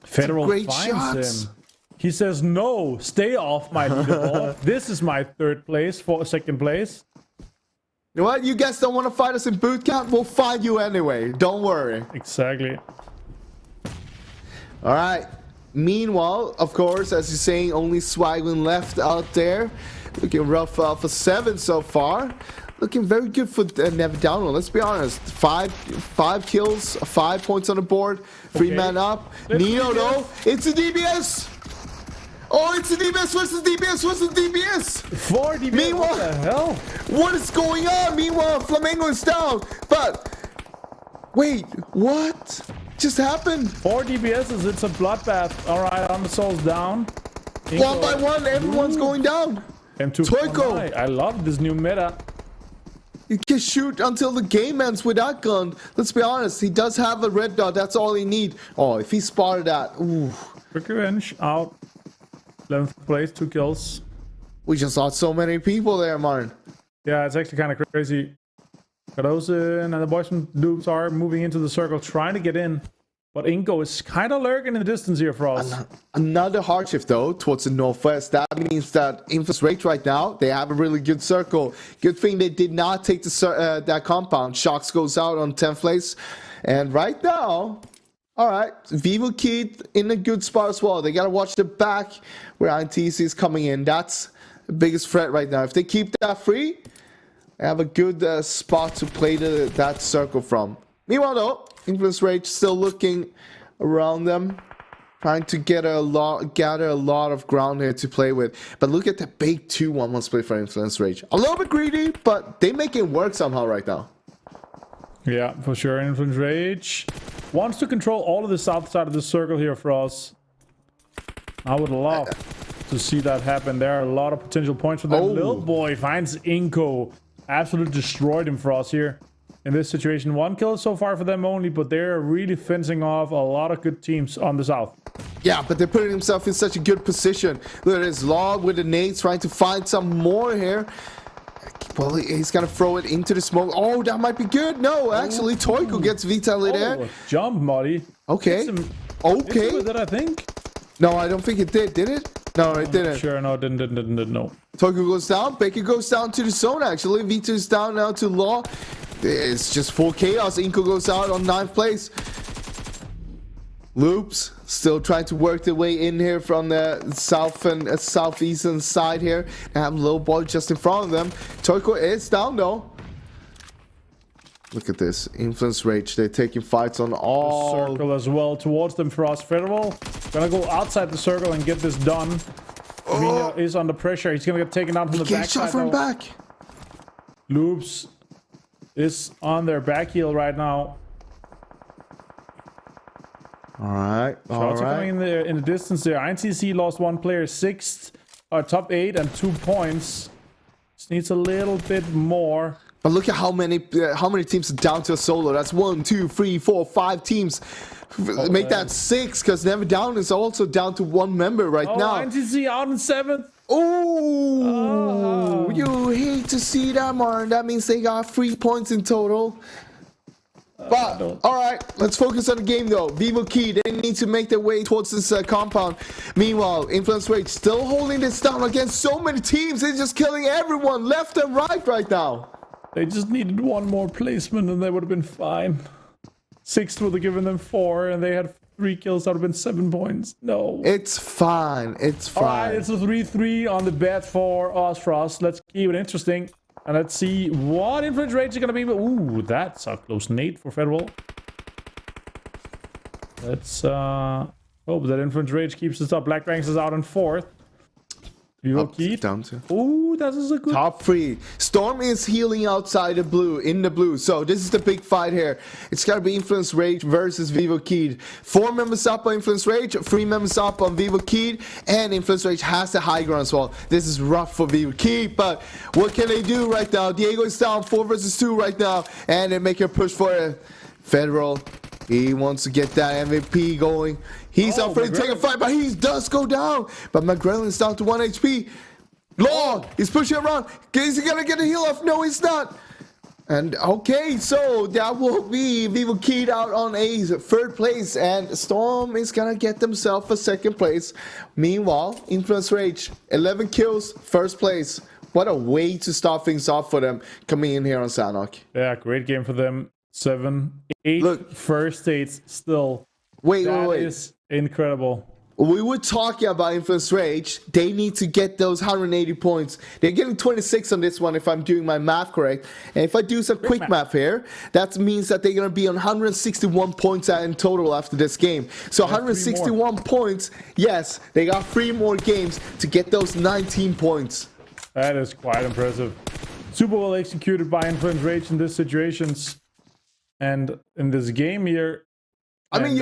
Federal finds him. He says, no, stay off my leaderboard. This is my third place for second place. You know what? You guys don't want to fight us in boot camp? We'll find you anyway. Don't worry. Exactly. All right. Meanwhile, of course, as you're saying, only Swaglin left out there. Looking rough for 7 so far. Looking very good for Never Down. Let's be honest. Five kills, 5 points on the board. 3 man up. Nino, though. It's a DBS. Oh, it's a DBS versus DBS versus DBS. 4 DBS. Meanwhile, what the hell? What is going on? Meanwhile, Flamengo is down. But wait, what just happened? 4 DBSs. It's a bloodbath. All right, Undersoul's down. One by one, everyone's going down. M2 Toyko. I love this new meta. You can shoot until the game ends with that gun. Let's be honest. He does have a red dot. That's all he needs. Oh, if he spotted that. Ooh. Quick revenge out. 11th place, 2 kills. We just lost so many people there, Martin. Yeah, it's actually kind of crazy. Cadosin and the boys from Dupes are moving into the circle, trying to get in. But Inko is kind of lurking in the distance here for us. Another hardship, though, towards the northwest. That means that Infamous Rage right now, they have a really good circle. Good thing they did not take that compound. Shocks goes out on 10th place. And right now... All right, Vivo Kid in a good spot as well. They got to watch the back where INTC is coming in. That's the biggest threat right now. If they keep that free, they have a good spot to play that circle from. Meanwhile, though, Influence Rage still looking around them, trying to gather a lot of ground here to play with. But look at the big 2-1-1 split for Influence Rage. A little bit greedy, but they make it work somehow right now. Yeah, for sure. Influence Rage wants to control all of the south side of the circle here for us. I would love to see that happen. There are a lot of potential points for them. Little boy finds Inko. Absolutely destroyed him for us here in this situation. 1 kill so far for them only, but they're really fencing off a lot of good teams on the south. Yeah, but they're putting themselves in such a good position. Look at this Log with the nades trying to find some more here. Well, he's gonna throw it into the smoke. Oh, that might be good. No, actually, Toyko gets Vitali there. Jump, Muddy. Okay. Okay. With it, I think. No, I don't think it did. Did it? No, it didn't. Sure, no, it didn't. No. Toyko goes down. Baker goes down to the zone, actually. Vita is down now to Law. It's just full chaos. Inko goes out on 9th place. Loops still trying to work their way in here from the south and southeastern side here. And have a little boy just in front of them. Toyko is down though. Look at this. Influence Rage. They're taking fights on all... The circle as well towards them for us. Federal gonna go outside the circle and get this done. Mina is under pressure. He's gonna get taken out from the back shot from back. Loops is on their back heel right now. All right. Shots are coming in the distance there. INCC lost 1 player, 6th, top 8 and 2 points. Just needs a little bit more. But look at how many teams are down to a solo. That's 1, 2, 3, 4, 5 teams. Make that 6, because Never Down is also down to 1 member right now. INCC out in 7th. Oh, you hate to see that, Martin. That means they got 3 points in total. But, all right, let's focus on the game, though. Vivo Key, they need to make their way towards this compound. Meanwhile, Influence Rage still holding this down against so many teams. They're just killing everyone left and right now. They just needed 1 more placement and they would have been fine. 6th would have given them 4 and they had 3 kills. That would have been 7 points. No. It's fine. It's fine. All right, it's a 3-3 on the bet for us. Let's keep it interesting. And let's see what Influence Rage is going to be. Ooh, that's a close nade for Federal. Let's Hope that Influence Rage keeps us up. Black Ranks is out in 4th. Vivo Keith. Down to. Ooh, that is a good... Top 3. Storm is healing outside the blue, in the blue. So this is the big fight here. It's got to be Influence Rage versus Vivo Kid. 4 members up on Influence Rage, 3 members up on Vivo Kid, and Influence Rage has the high ground as well. This is rough for Vivo Kid, but what can they do right now? Diego is down 4 versus 2 right now, and they make a push for a Federal. He wants to get that MVP going. He's up for to take a fight, but he does go down. But McGrellin's down to 1 HP. Long, he's pushing around. Is he gonna get a heal off? No, he's not. And okay, so that will be Vivo Kid out on A's 3rd place, and Storm is gonna get themselves a 2nd place. Meanwhile, Influence Rage, 11 kills, 1st place. What a way to start things off for them coming in here on Sanok. Yeah, great game for them. 7, 8 Look, first states still. Wait. That is incredible. We were talking about Influence Rage. They need to get those 180 points. They're getting 26 on this one if I'm doing my math correct. And if I do some quick math here, that means that they're going to be on 161 points in total after this game. So 161 points, yes, they got 3 more games to get those 19 points. That is quite impressive. Super well executed by Influence Rage in this situations. And in this game here, I mean,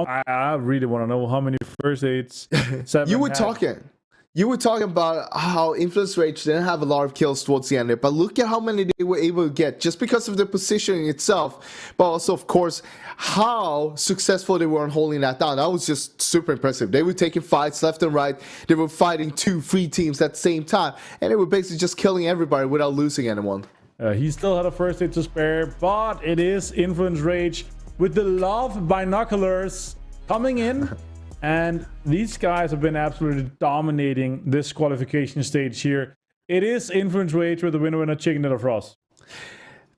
I really want to know how many first aids. 7 you were talking about how Influence Rage didn't have a lot of kills towards the end there, but look at how many they were able to get just because of the positioning itself, but also, of course, how successful they were in holding that down. That was just super impressive. They were taking fights left and right. They were fighting 2-3 teams at the same time, and they were basically just killing everybody without losing anyone. He still had a first aid to spare, but it is Influence Rage with the love binoculars coming in. And these guys have been absolutely dominating this qualification stage here. It is Influence Rage with the winner chicken dinner for us.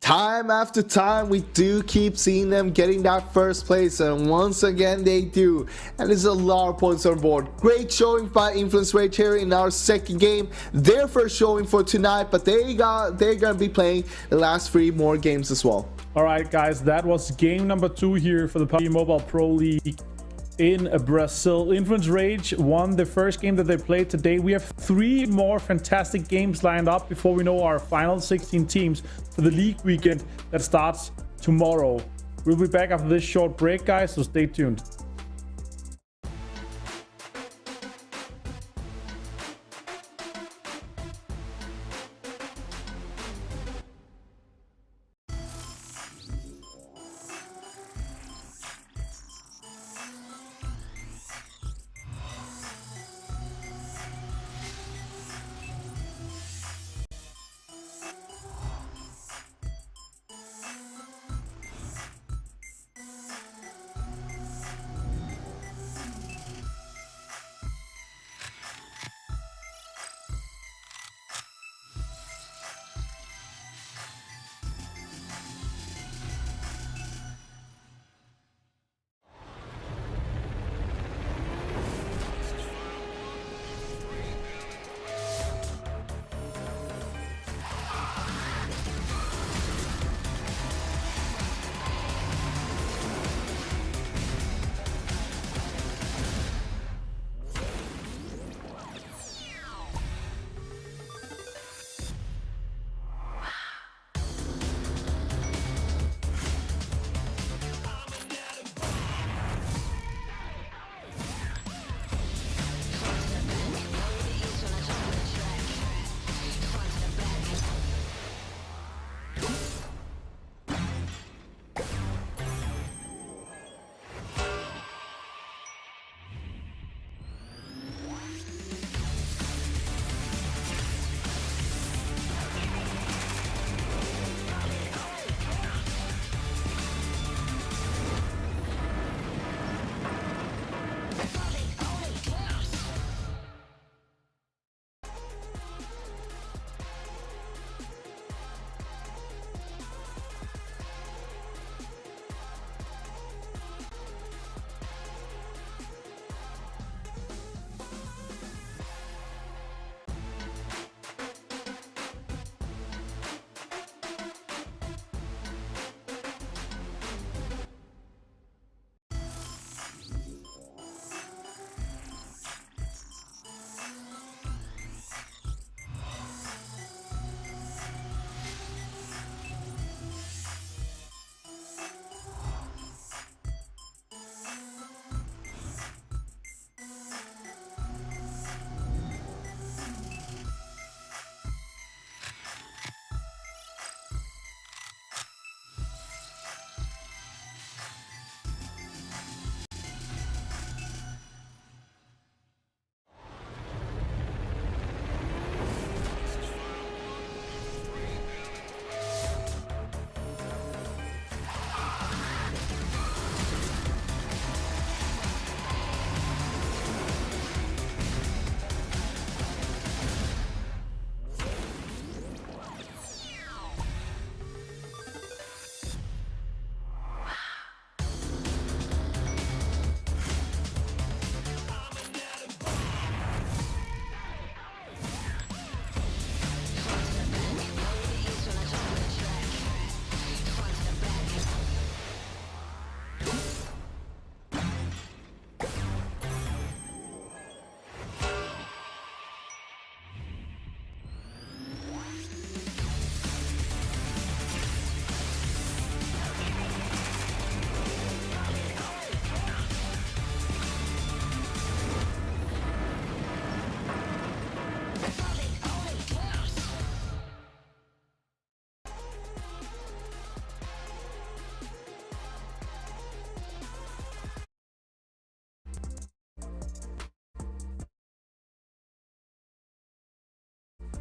Time after time, we do keep seeing them getting that 1st place, and once again they do, and there's a lot of points on board. Great showing by Influence Rage here in our 2nd game, their 1st showing for tonight, but they're gonna be playing the last 3 more games as well. All right, guys, that was game number 2 here for the PUBG Mobile Pro League in Brazil. Influence Rage won the first game that they played today. We have 3 more fantastic games lined up before we know our final 16 teams for the league weekend that starts tomorrow. We'll be back after this short break, guys, so stay tuned.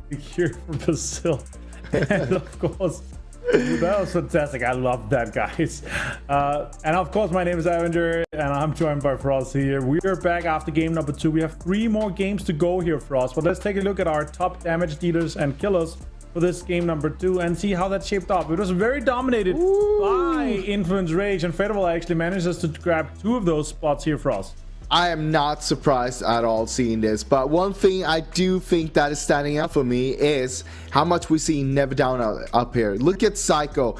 here for Brazil. And of course, that was fantastic. I love that, guys. And of course, my name is Avenger, and I'm joined by Frost here. We are back after game number 2. We have 3 more games to go here, Frost. But let's take a look at our top damage dealers and killers for this game number 2 and see how that shaped up. It was very dominated by Influence Rage, and Federal actually manages to grab 2 of those spots here, Frost. I am not surprised at all seeing this, but one thing I do think that is standing out for me is how much we see Never Down up here. Look at Psycho.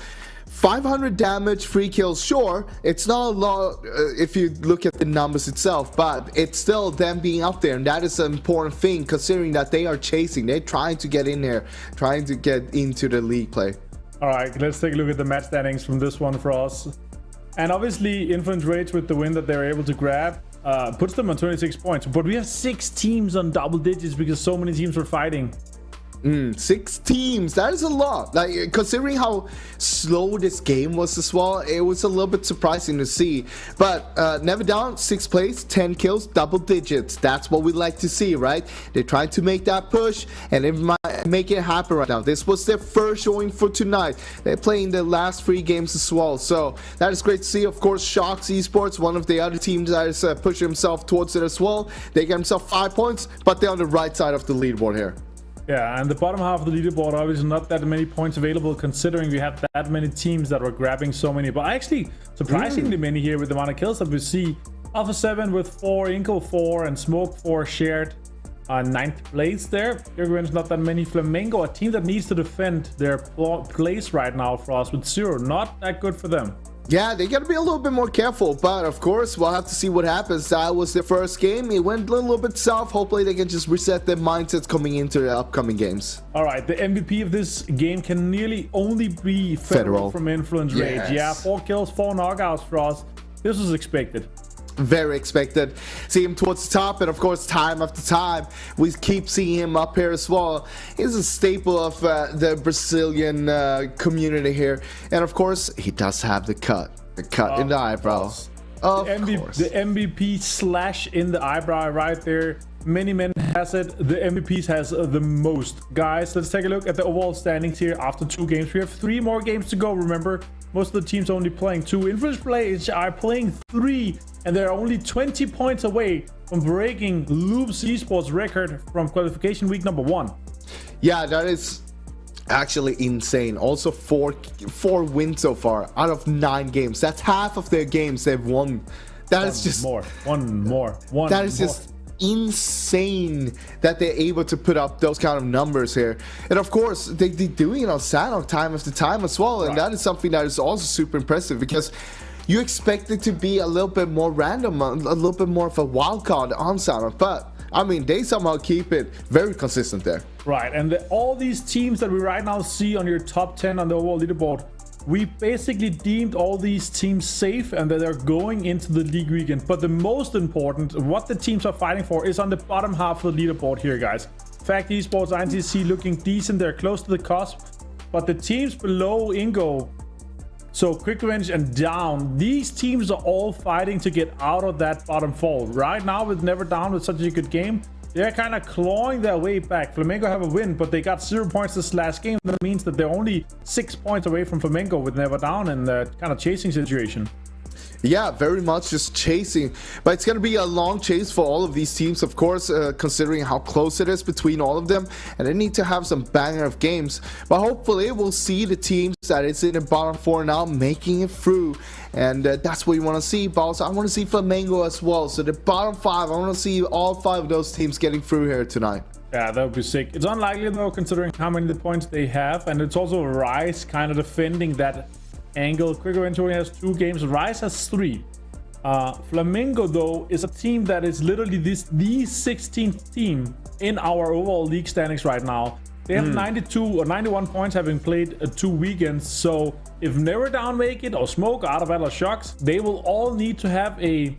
500 damage, 3 kills. Sure, it's not a lot if you look at the numbers itself, but it's still them being up there, and that is an important thing considering that they are chasing. They're trying to get in there, trying to get into the league play. All right, let's take a look at the match standings from this one for us. And obviously, Influence Rage with the win that they're able to grab puts them on 26 points. But we have 6 teams on double digits because so many teams were fighting. 6 teams, that is a lot. Like, considering how slow this game was as well, it was a little bit surprising to see. But Never Down, 6th place, 10 kills, double digits. That's what we like to see, right? They're trying to make that push, and they might make it happen right now. This was their first showing for tonight. They're playing the last 3 games as well, so that is great to see. Of course, Sharks Esports, one of the other teams that is pushing himself towards it as well. They get himself 5 points, but they're on the right side of the leaderboard here. Yeah, and the bottom half of the leaderboard, obviously not that many points available considering we have that many teams that were grabbing so many, but actually surprisingly many here with the amount of kills that we see. Alpha 7 with 4, Inco 4, and Smoke 4 shared 9th place there. There's not that many. Flamengo, a team that needs to defend their place right now for us with 0. Not that good for them. Yeah, they gotta be a little bit more careful, but of course we'll have to see what happens. That was their first game. It went a little bit south. Hopefully they can just reset their mindsets coming into the upcoming games. All right, the MVP of this game can nearly only be Federal from Influence Rage. Yes. Yeah, 4 kills, 4 knockouts for us. This was expected. Very expected. See him towards the top, and of course time after time we keep seeing him up here as well. He's a staple of the Brazilian community here, and of course he does have the cut in the eyebrow. Of course. The MVP slash in the eyebrow right there. Many men has it. The MVPs has the most. Guys, let's take a look at the overall standings here after 2 games. We have 3 more games to go, remember. Most of the teams only playing 2. Influence players are playing 3, and they're only 20 points away from breaking Loop's Esports record from qualification week number 1. Yeah, that is actually insane. Also 4 wins so far out of 9 games. That's half of their games they've won. That is just one more. That is just insane that they're able to put up those kind of numbers here. And of course they're doing it on Sanok time after time as well, and that is something that is also super impressive because you expect it to be a little bit more random, a little bit more of a wild card on Sanok, but I mean they somehow keep it very consistent there. Right, and all these teams that we right now see on your top 10 on the overall leaderboard, we basically deemed all these teams safe and that they're going into the league weekend. But the most important, what the teams are fighting for, is on the bottom half of the leaderboard here, guys. Fact Esports, INTC looking decent. They're close to the cusp. But the teams below Ingo, so Quick Revenge and Down, these teams are all fighting to get out of that bottom fold. Right now with Never Down with such a good game, they're kind of clawing their way back. Flamengo have a win, but they got 0 points this last game. That means that they're only 6 points away from Flamengo with Never Down and the kind of chasing situation. Yeah, very much just chasing, but it's going to be a long chase for all of these teams, of course, considering how close it is between all of them, and they need to have some banger of games. But hopefully we'll see the teams that is in the bottom 4 now making it through, and that's what you want to see. But also I want to see Flamengo as well, so the bottom 5, I want to see all 5 of those teams getting through here tonight. Yeah, that would be sick. It's unlikely though, considering how many points they have, and it's also Rise kind of defending that angle. Quick Revenge only has 2 games. Rise has 3. Flamengo though is a team that is literally the 16th team in our overall league standings right now. They have 92 or 91 points having played 2 weekends. So if Never Down make it, or Smoke, Out of Battle, Shocks, they will all need to have a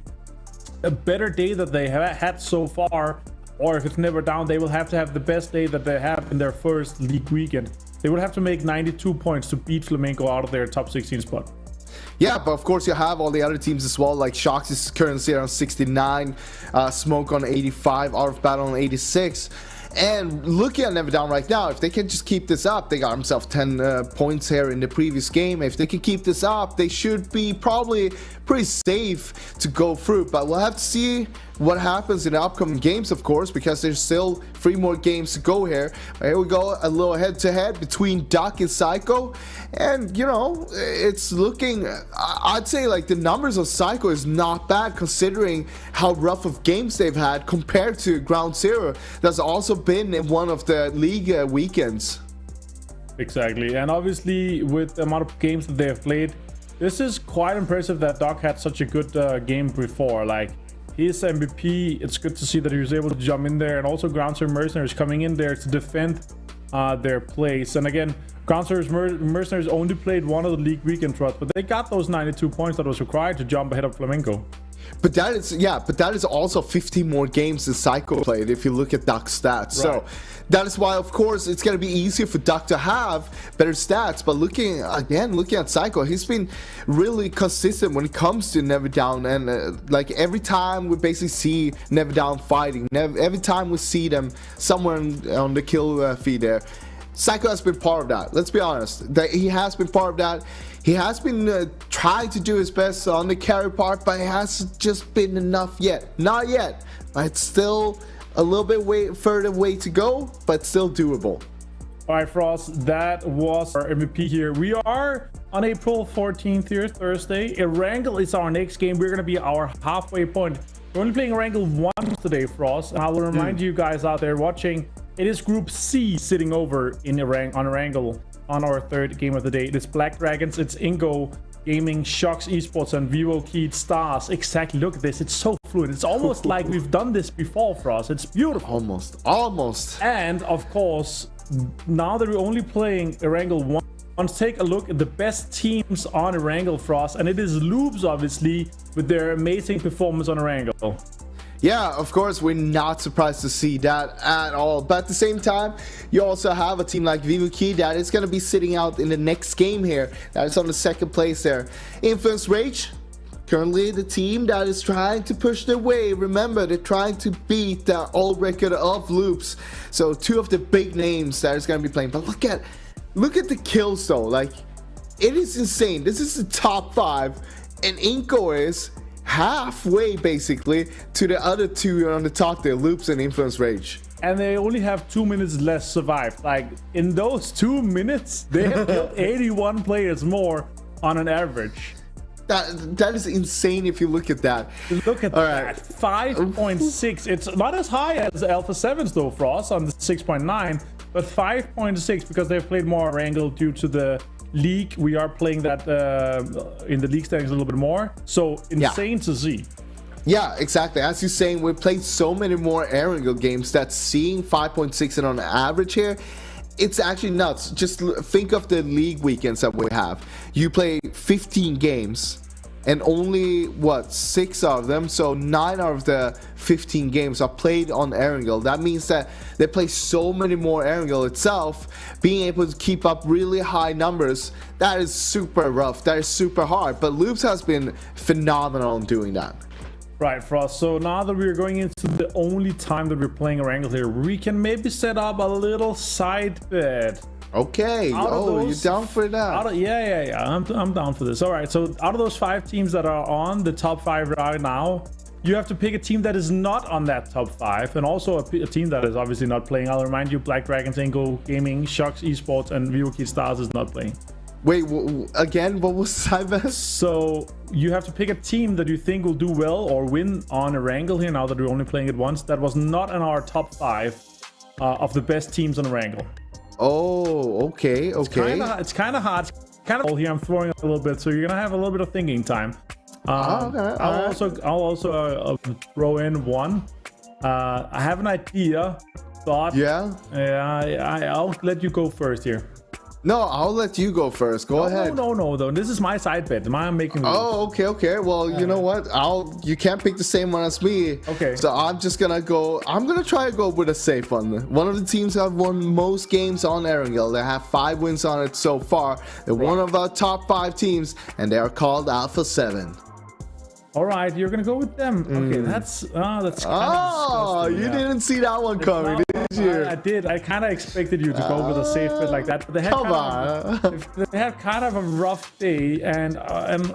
better day that they have had so far. Or if it's Never Down, they will have to have the best day that they have in their first league weekend. They would have to make 92 points to beat Flamengo out of their top 16 spot. Yeah, but of course you have all the other teams as well, like Sharks is currently on 69, Smoke on 85, Out of Battle on 86. And looking at Never Down right now, if they can just keep this up, they got themselves 10 points here in the previous game. If they can keep this up, they should be probably pretty safe to go through. But we'll have to see what happens in the upcoming games, of course, because there's still 3 more games to go here. Here we go, a little head-to-head between Duck and Psycho. And, you know, it's looking, I'd say, like, the numbers of Psycho is not bad considering how rough of games they've had compared to Ground Zero. That's also been in one of the league weekends. Exactly, and obviously with the amount of games that they have played, this is quite impressive that Doc had such a good game before. Like, his MVP, it's good to see that he was able to jump in there, and also Ground Zero Mercenaries coming in there to defend their place. And again, Ground Zero Mercenaries only played one of the league weekend runs, but they got those 92 points that was required to jump ahead of Flamenco. But that is, yeah, but that is also 15 more games than Psycho played if you look at Duck's stats. Right. So that is why, of course, it's going to be easier for Duck to have better stats. But looking at Psycho, he's been really consistent when it comes to Never Down. And like every time we basically see Never Down fighting, every time we see them somewhere on the kill feed there, Psycho has been part of that. Let's be honest. That he has been part of that. He has been trying to do his best on the carry part, but it hasn't just been enough yet. Not yet. But it's still a little bit further way to go, but still doable. All right, Frost, that was our MVP here. We are on April 14th here, Thursday. Erangel is our next game. We're going to be our halfway point. We're only playing Erangel 1 today, Frost. And I will remind you guys out there watching, it is Group C sitting over on Erangel on our 3rd game of the day. It is Black Dragons, it's Ingo Gaming, Shocks Esports, and Vivo Keyed Stars. Exactly, look at this, it's so fluid. It's almost like we've done this before for us. It's beautiful. Almost. And of course, now that we're only playing Erangel 1, let's take a look at the best teams on Erangel for us. And it is Loops, obviously, with their amazing performance on Erangel. Yeah, of course, we're not surprised to see that at all. But at the same time, you also have a team like Vivo Key that is going to be sitting out in the next game here. That is on the 2nd place there. Influence Rage, currently the team that is trying to push their way. Remember, they're trying to beat the old record of Loops. So 2 of the big names that is going to be playing. But look at the kills though. Like, it is insane. This is the top 5, and Inko is halfway basically to the other 2 on the top there, Loops and Influence Rage. And they only have 2 minutes less survived. Like, in those 2 minutes, they have killed 81 players more on an average. That is insane if you look at that. Look at that. 5.6. It's not as high as Alpha 7's though, Frost, on the 6.9, but 5.6 because they've played more Erangel due to the league. We are playing that in the league standings a little bit more, so insane to see. Yeah, exactly. As you're saying, we played so many more Erangel games that seeing 5.6 and on average here, it's actually nuts. Just think of the league weekends that we have. You play 15 games and only, what, 6 of them, so 9 out of the 15 games are played on Erangel. That means that they play so many more Erangel itself. Being able to keep up really high numbers, that is super rough, that is super hard, but Loops has been phenomenal in doing that. Right, Frost, so now that we're going into the only time that we're playing Erangel here, we can maybe set up a little side bet. Okay. Oh, you down for that? Yeah. I'm down for this. All right. So out of those 5 teams that are on the top 5 right now, you have to pick a team that is not on that top 5, and also a team that is obviously not playing. I'll remind you, Black Dragons, Ingo Gaming, Shocks Esports, and Vivo Key Stars is not playing. Wait, again, what was side bet? So you have to pick a team that you think will do well or win on Erangel here. Now that we're only playing it once, that was not in our top 5 of the best teams on Erangel. Oh, okay. It's kind of hard. Kind of here. I'm throwing a little bit, so you're gonna have a little bit of thinking time. Okay. I'll also throw in one. I have an idea, but I'll let you go first here. No, I'll let you go first. Go ahead. No. This is my side bet. I'm making. Oh, okay. Well, you know what? You can't pick the same one as me. Okay. So I'm just gonna go. I'm gonna try to go with a safe one. One of the teams have won most games on Erangel. They have 5 wins on it so far. They're one of our top 5 teams, and they are called Alpha 7. All right, you're gonna go with them. Okay, that's kind of disgusting. You didn't see that one coming. you. I did. I kind of expected you to go with a safe bet like that. But they had they had kind of a rough day, and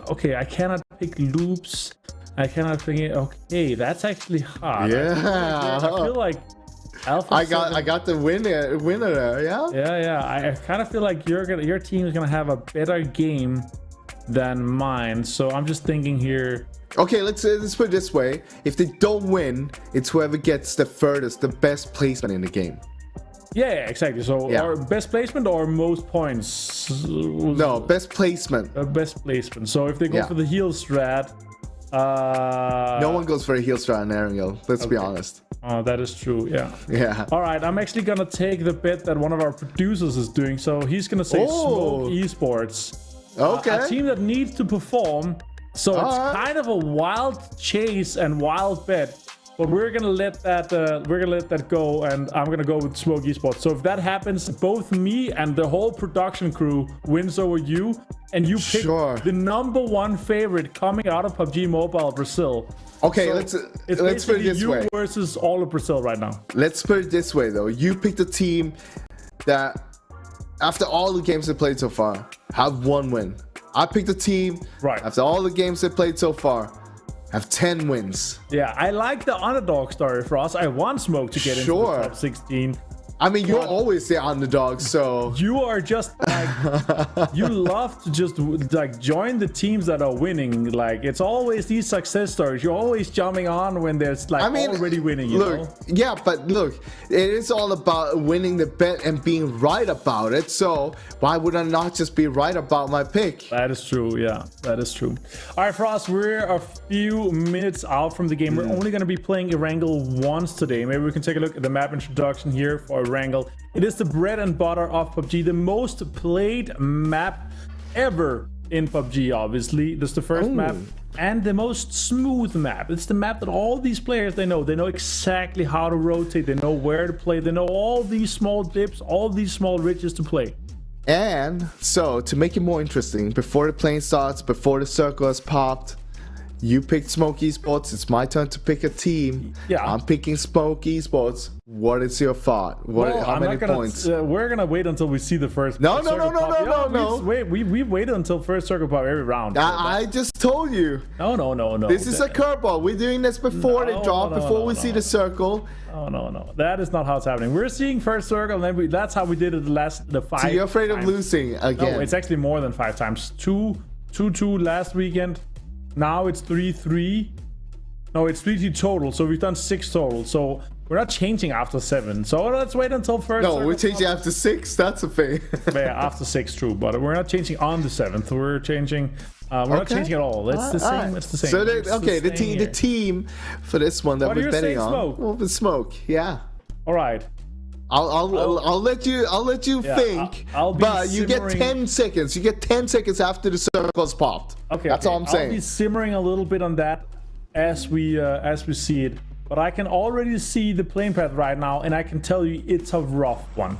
okay, I cannot pick loops. I cannot think. Okay, that's actually hard. Yeah. I feel like Alpha. I got the winner there. Yeah. Yeah. I kind of feel like your team is gonna have a better game than mine. So I'm just thinking here. Okay, let's put it this way. If they don't win, it's whoever gets the furthest, the best placement in the game. Yeah, exactly. So, or best placement or most points? No, best placement. Best placement. So if they go for the heal strat, no one goes for a heal strat in Erangel. Let's be honest. Oh, that is true. Yeah. Yeah. All right, I'm actually gonna take the bet that one of our producers is doing. So he's gonna say Smoke Esports. Okay. A team that needs to perform. So it's kind of a wild chase and wild bet, but we're gonna let that go, and I'm gonna go with Smoke Esports. So if that happens, both me and the whole production crew wins over you, and you pick the #1 favorite coming out of PUBG Mobile Brazil. Okay, so let's put it this way. You versus all of Brazil right now. Let's put it this way though. You picked a team that, after all the games they played so far, have 1 win. I picked a team after all the games they played so far, have 10 wins. Yeah, I like the underdog story for us. I want Smoke to get into the top 16. I mean, you're always the underdog, so you are just like you love to just like join the teams that are winning. Like it's always these success stories. You're always jumping on when there's like already winning. You know? Yeah, but look, it is all about winning the bet and being right about it. So why would I not just be right about my pick? That is true. Yeah, that is true. All right, Frost, we're a few minutes out from the game. We're only going to be playing Erangel once today. Maybe we can take a look at the map introduction here for Erangel. It is the bread and butter of PUBG, the most played map ever in PUBG. Obviously, this is the first map and the most smooth map. It's the map that all these players they know exactly how to rotate, they know where to play, they know all these small dips, all these small ridges to play. And so to make it more interesting, before the plane starts, before the circle has popped, you picked Smoke Esports. It's my turn to pick a team. Yeah, I'm picking Smoke Esports. What is your thought? How many points? We're gonna wait until we see the first. No. Wait, we waited until first circle pop every round. I just told you. No. This is a curveball. We're doing this before they drop, before we see the circle. No. That is not how it's happening. We're seeing first circle, and then that's how we did it the 5. So you're afraid of losing again? No, it's actually more than 5 times. 2-2 last weekend. Now it's 3-3. No, it's 3-3 total. So we've done 6 total. So we're not changing after 7. So let's wait until first. No, we're changing after 6. That's a thing. Yeah, after 6, true. But we're not changing on the 7th. We're changing. We're not changing at all. It's the same. It's the same. So the team for this one that we're betting on. Smoke. Well, the Smoke. Yeah. All right. I'll let you think, but you get 10 seconds. You get 10 seconds after the circle's popped. Okay, that's all I'm saying. I'll be simmering a little bit on that as we see it, but I can already see the playing path right now, and I can tell you it's a rough one.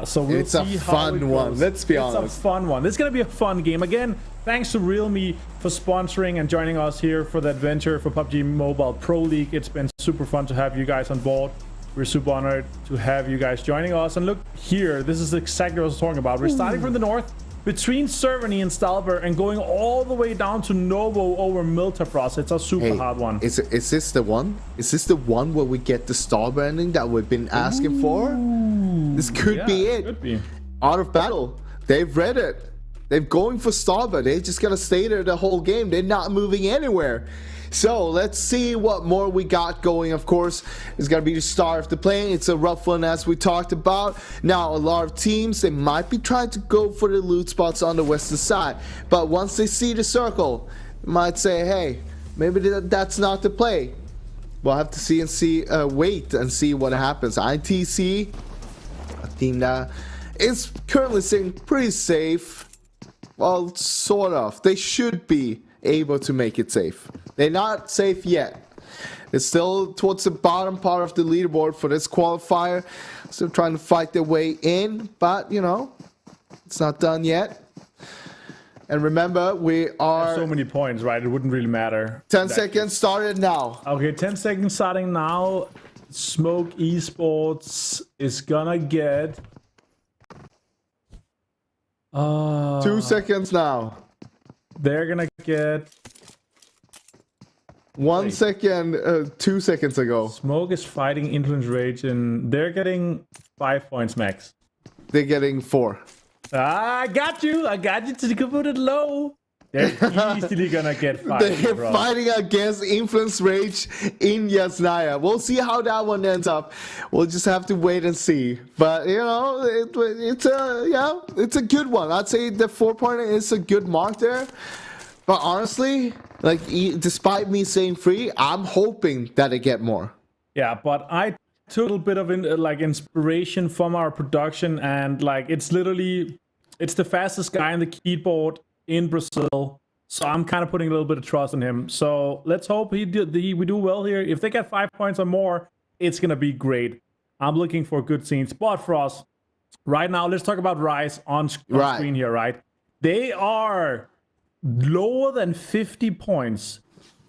So we'll it's see a fun how it one. goes. Let's be honest. It's a fun one. This is gonna be a fun game. Again, thanks to Realme for sponsoring and joining us here for the adventure for PUBG Mobile Pro League. It's been super fun to have you guys on board. We're super honored to have you guys joining us. And look here, this is exactly what I was talking about. We're starting from the north, between Cerveny and Stalber, and going all the way down to Novo over Miltafrost. It's a super hard one. Is this the one? Is this the one where we get the Stalber ending that we've been asking for? This could be it. Could be. Out of battle. They've read it. They're going for Stalber. They just gotta stay there the whole game. They're not moving anywhere. So let's see what more we got going. Of course, it's going to be the star of the plane. It's a rough one, as we talked about. Now, a lot of teams, they might be trying to go for the loot spots on the western side. But once they see the circle, they might say, hey, maybe that's not the play. We'll have to wait and see what happens. ITC, a team that is currently sitting pretty safe. Well, sort of. They should be able to make it safe. They're not safe yet. It's still towards the bottom part of the leaderboard for this qualifier. Still trying to fight their way in, but you know, it's not done yet. And remember, we are so many points, right? It wouldn't really matter. 10 seconds started now. Okay, 10 seconds starting now. Smoke Esports is gonna get 2 seconds now. They're gonna get 1 second, 2 seconds ago. Smoke is fighting Influence Rage, and they're getting 5 points max. They're getting 4. I got you. I got you to put it low. They're easily gonna get 5. They're bro. fighting against Influence Rage in Yasnaya. We'll see how that one ends up. We'll just have to wait and see. But you know, it's a good one. I'd say the 4-pointer is a good mark there. But honestly, like despite me saying 3, I'm hoping that they get more. Yeah, but I took a little bit of inspiration from our production, and like it's the fastest guy in the keyboard in Brazil. So I'm kind of putting a little bit of trust in him. So let's hope we do well here. If they get 5 points or more, it's gonna be great. I'm looking for good scenes. But for us, right now, let's talk about Rise on screen here, right? They are lower than 50 points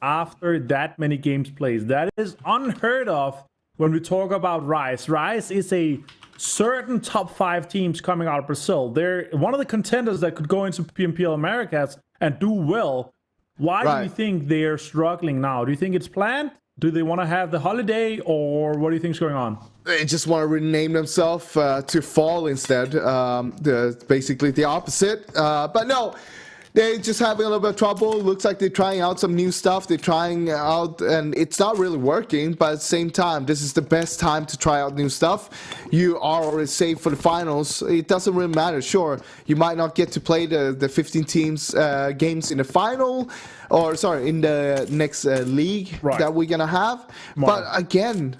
after that many games played. That is unheard of when we talk about Rise. Rise is a certain top 5 teams coming out of Brazil. They're one of the contenders that could go into PMPL Americas and do well. Why do you think they're struggling now? Do you think it's planned? Do they want to have the holiday, or what do you think is going on? They just want to rename themselves to Fall instead. Basically the opposite. But no, they're just having a little bit of trouble. Looks like they're trying out some new stuff. They're trying out, and it's not really working. But at the same time, this is the best time to try out new stuff. You are already safe for the finals. It doesn't really matter. Sure, you might not get to play the 15 teams games in the final, or sorry, in the next league that we're gonna have. But again,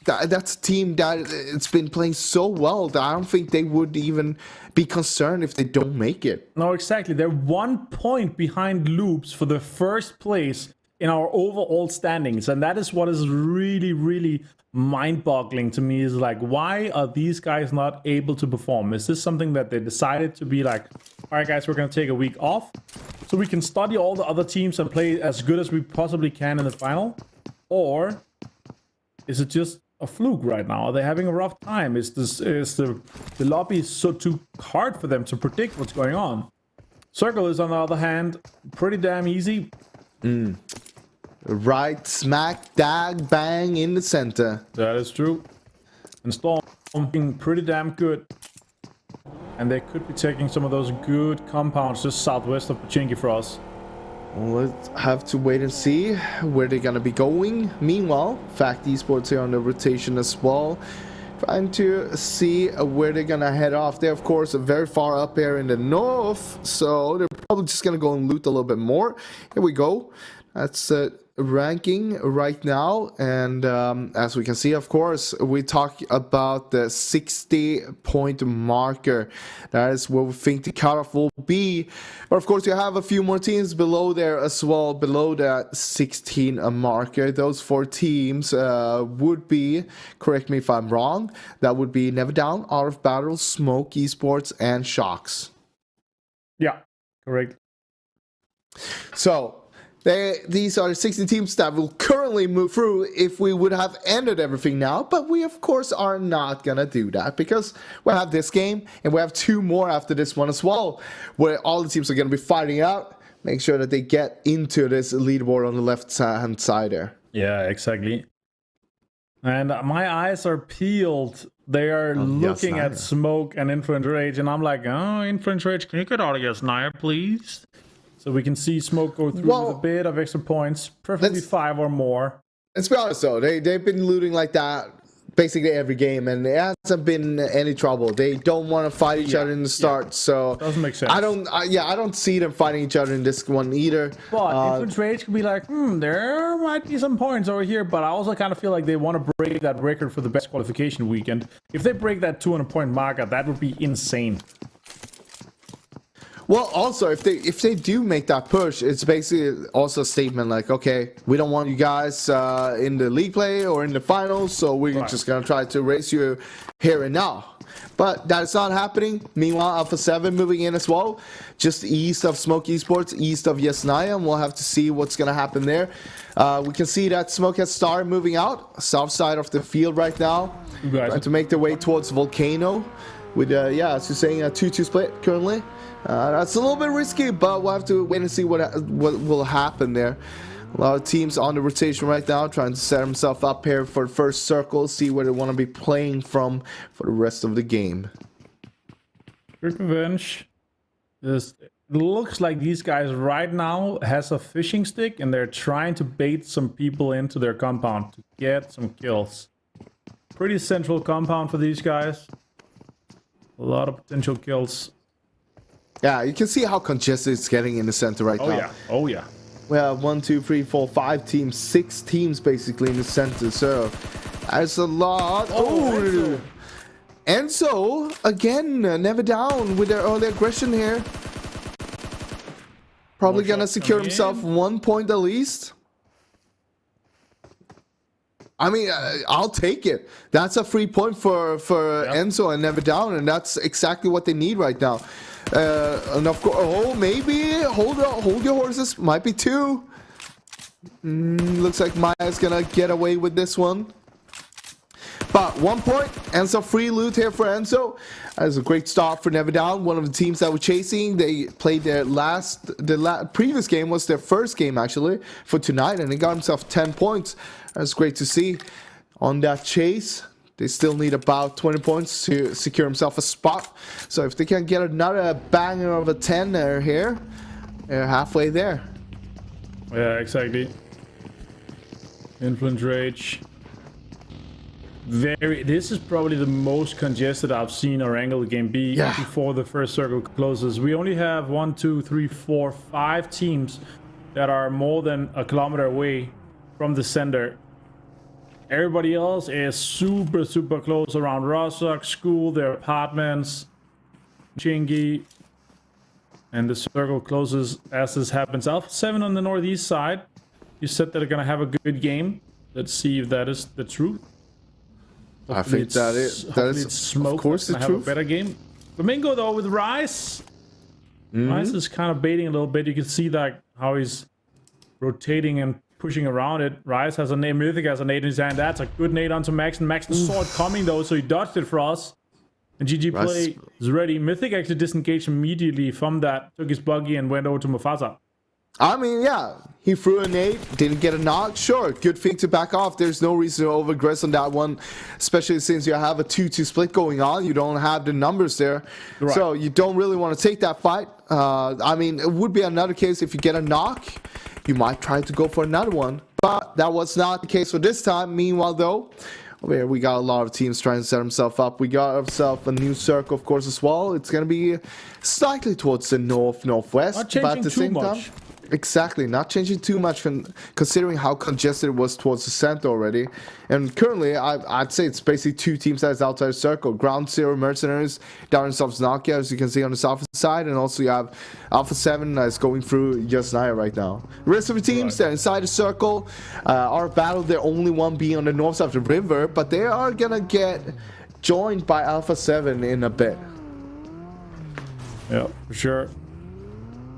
that's a team that it's been playing so well that I don't think they would even be concerned if they don't make it. No, exactly. They're 1 point behind Loops for the first place in our overall standings. And that is what is really, really mind-boggling to me, is like, why are these guys not able to perform? Is this something that they decided to be like, all right, guys, we're going to take a week off so we can study all the other teams and play as good as we possibly can in the final? Or is it just a fluke right now? Are they having a rough time? Is the lobby so too hard for them to predict what's going on? Circle is, on the other hand, pretty damn easy. Right smack dag bang in the center. That is true. And Storm being pretty damn good. And they could be taking some of those good compounds just southwest of Pachinki for us. We'll have to wait and see where they're gonna be going. Meanwhile, Fact Esports here on the rotation as well, trying to see where they're gonna head off. They're of course very far up here in the north, so they're probably just gonna go and loot a little bit more. Here we go. That's ranking right now, and as we can see, of course, we talk about the 60-point marker. That is where we think the cutoff will be. But of course, you have a few more teams below there as well, below that 16 marker. Those 4 teams would be, correct me if I'm wrong, that would be Never Down, Out of Battle, Smoke Esports, and Shocks. Yeah, correct. So these are the 60 teams that will currently move through if we would have ended everything now, but we of course are not gonna do that because we have this game and we have 2 more after this one as well, where all the teams are gonna be fighting out. Make sure that they get into this leaderboard on the left hand side there. Yeah, exactly. And my eyes are peeled. They are looking at Smoke and Influence Rage, and I'm like, oh, Influence Rage, can you get out of Yasnaya, please? So we can see Smoke go through with a bit of extra points, preferably 5 or more. Let's be honest though, they've been looting like that basically every game, and there hasn't been any trouble. They don't want to fight each other in the start, so doesn't make sense. I don't see them fighting each other in this one either. But Influence Rage could be like, there might be some points over here, but I also kind of feel like they want to break that record for the best qualification weekend. If they break that 200-point marker, that would be insane. Well, also, if they do make that push, it's basically also a statement like, okay, we don't want you guys in the league play or in the finals, so we're just going to try to race you here and now. but that is not happening. Meanwhile, Alpha 7 moving in as well, just east of Smoke Esports, east of Yesnaya, and we'll have to see what's going to happen there. We can see that Smoke has started moving out, south side of the field right now, trying to make their way towards Volcano with, as you're saying, a 2-2 split currently. That's a little bit risky, but we'll have to wait and see what will happen there. A lot of teams on the rotation right now, trying to set themselves up here for the first circle, see where they want to be playing from for the rest of the game. Revenge. It looks like these guys right now has a fishing stick, and they're trying to bait some people into their compound to get some kills. Pretty central compound for these guys. A lot of potential kills. Yeah, you can see how congested it's getting in the center right now. Oh yeah. We have 1, 2, 3, 4, 5 teams, 6 teams basically in the center, so that's a lot. Oh, Enzo again, never down with their early aggression here. Probably gonna secure himself 1 point at least. I mean, I'll take it. That's a free point for Enzo and never down, and that's exactly what they need right now. And of course, maybe hold your horses. Might be 2. Looks like Maya's gonna get away with this one. But 1 point, Enzo free loot here for Enzo. That's a great start for Never Down, one of the teams that were chasing. They played their previous game was their first game actually for tonight, and they got himself 10 points. That's great to see. On that chase, they still need about 20 points to secure himself a spot. So if they can get another banger of a 10 here, they're halfway there. Yeah, exactly. Influence Rage. This is probably the most congested I've seen our angle game be before the first circle closes. We only have 1, 2, 3, 4, 5 teams that are more than a kilometer away from the center. Everybody else is super close around Rostock, school, their apartments, Chingy, and the circle closes as this happens. Alpha 7 on the northeast side. You said that they're gonna have a good game. Let's see if that is the truth. I think that is Smoke. Of course, the have truth. A better game. Flamingo though with Rise. Rise is kind of baiting a little bit. You can see that how he's rotating and pushing around it. Rise has a nade. Mythic has a nade in his hand. That's a good nade onto Max. And Max saw it coming though, so he dodged it for us. And GG play is ready. Mythic actually disengaged immediately from that, took his buggy and went over to Mufasa. I mean, yeah, he threw a nade, didn't get a knock. Sure, good thing to back off. There's no reason to overaggress on that one, especially since you have a 2-2 split going on. You don't have the numbers there, so you don't really want to take that fight. I mean, it would be another case if you get a knock, you might try to go for another one, but that was not the case for this time. Meanwhile, though, over here we got a lot of teams trying to set themselves up. We got ourselves a new circle, of course, as well. It's going to be slightly towards the northwest, but at the same time. Exactly, not changing too much considering how congested it was towards the center already. And currently, I'd say it's basically 2 teams that is outside the circle. Ground Zero Mercenaries down in Nokia, as you can see on the south side, and also you have Alpha 7 that's going through Yasnaya right now. The rest of the teams, they're inside the circle. Our battle, the only one being on the north side of the river, but they are gonna get joined by Alpha 7 in a bit. Yeah, for sure.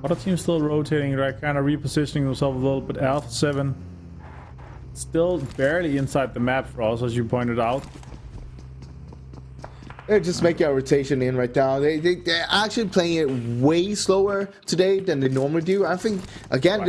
Other teams still rotating, right? Kind of repositioning themselves a little bit. Alpha 7 still barely inside the map for us, as you pointed out. They're just making a rotation in right now. They're actually playing it way slower today than they normally do. I think, again,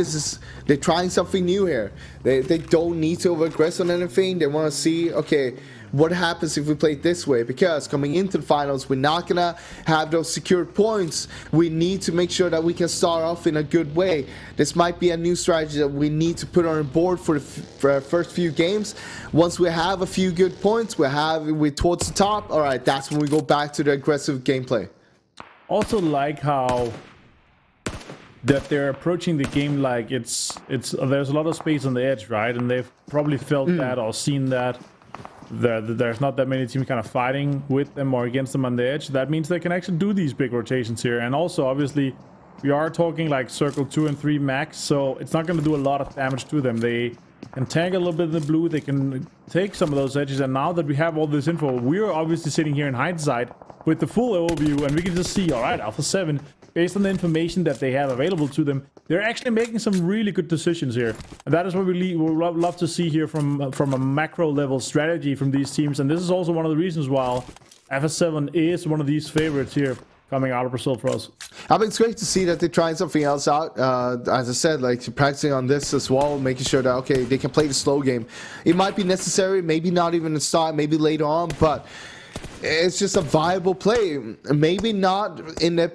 they're trying something new here. They don't need to overaggress on anything. They want to see, okay, what happens if we play it this way? Because coming into the finals, we're not gonna have those secured points. We need to make sure that we can start off in a good way. This might be a new strategy that we need to put on the board for our first few games. Once we have a few good points, we're towards the top. All right, that's when we go back to the aggressive gameplay. Also, like how that they're approaching the game like it's there's a lot of space on the edge, right? And they've probably felt that or seen that. There's not that many teams kind of fighting with them or against them on the edge. That means they can actually do these big rotations here. And also, obviously, we are talking like circle 2 and 3 max, so it's not going to do a lot of damage to them. They can tank a little bit in the blue. They can take some of those edges. And now that we have all this info, we're obviously sitting here in hindsight with the full overview, and we can just see, all right, Alpha 7, based on the information that they have available to them, they're actually making some really good decisions here. And that is what we would love to see here from a macro level strategy from these teams. And this is also one of the reasons why Alpha 7 is one of these favorites here coming out of Brazil for us. I mean, it's great to see that they're trying something else out. As I said, like practicing on this as well, making sure that, okay, they can play the slow game. It might be necessary, maybe not even to start, maybe later on, but it's just a viable play. Maybe not in the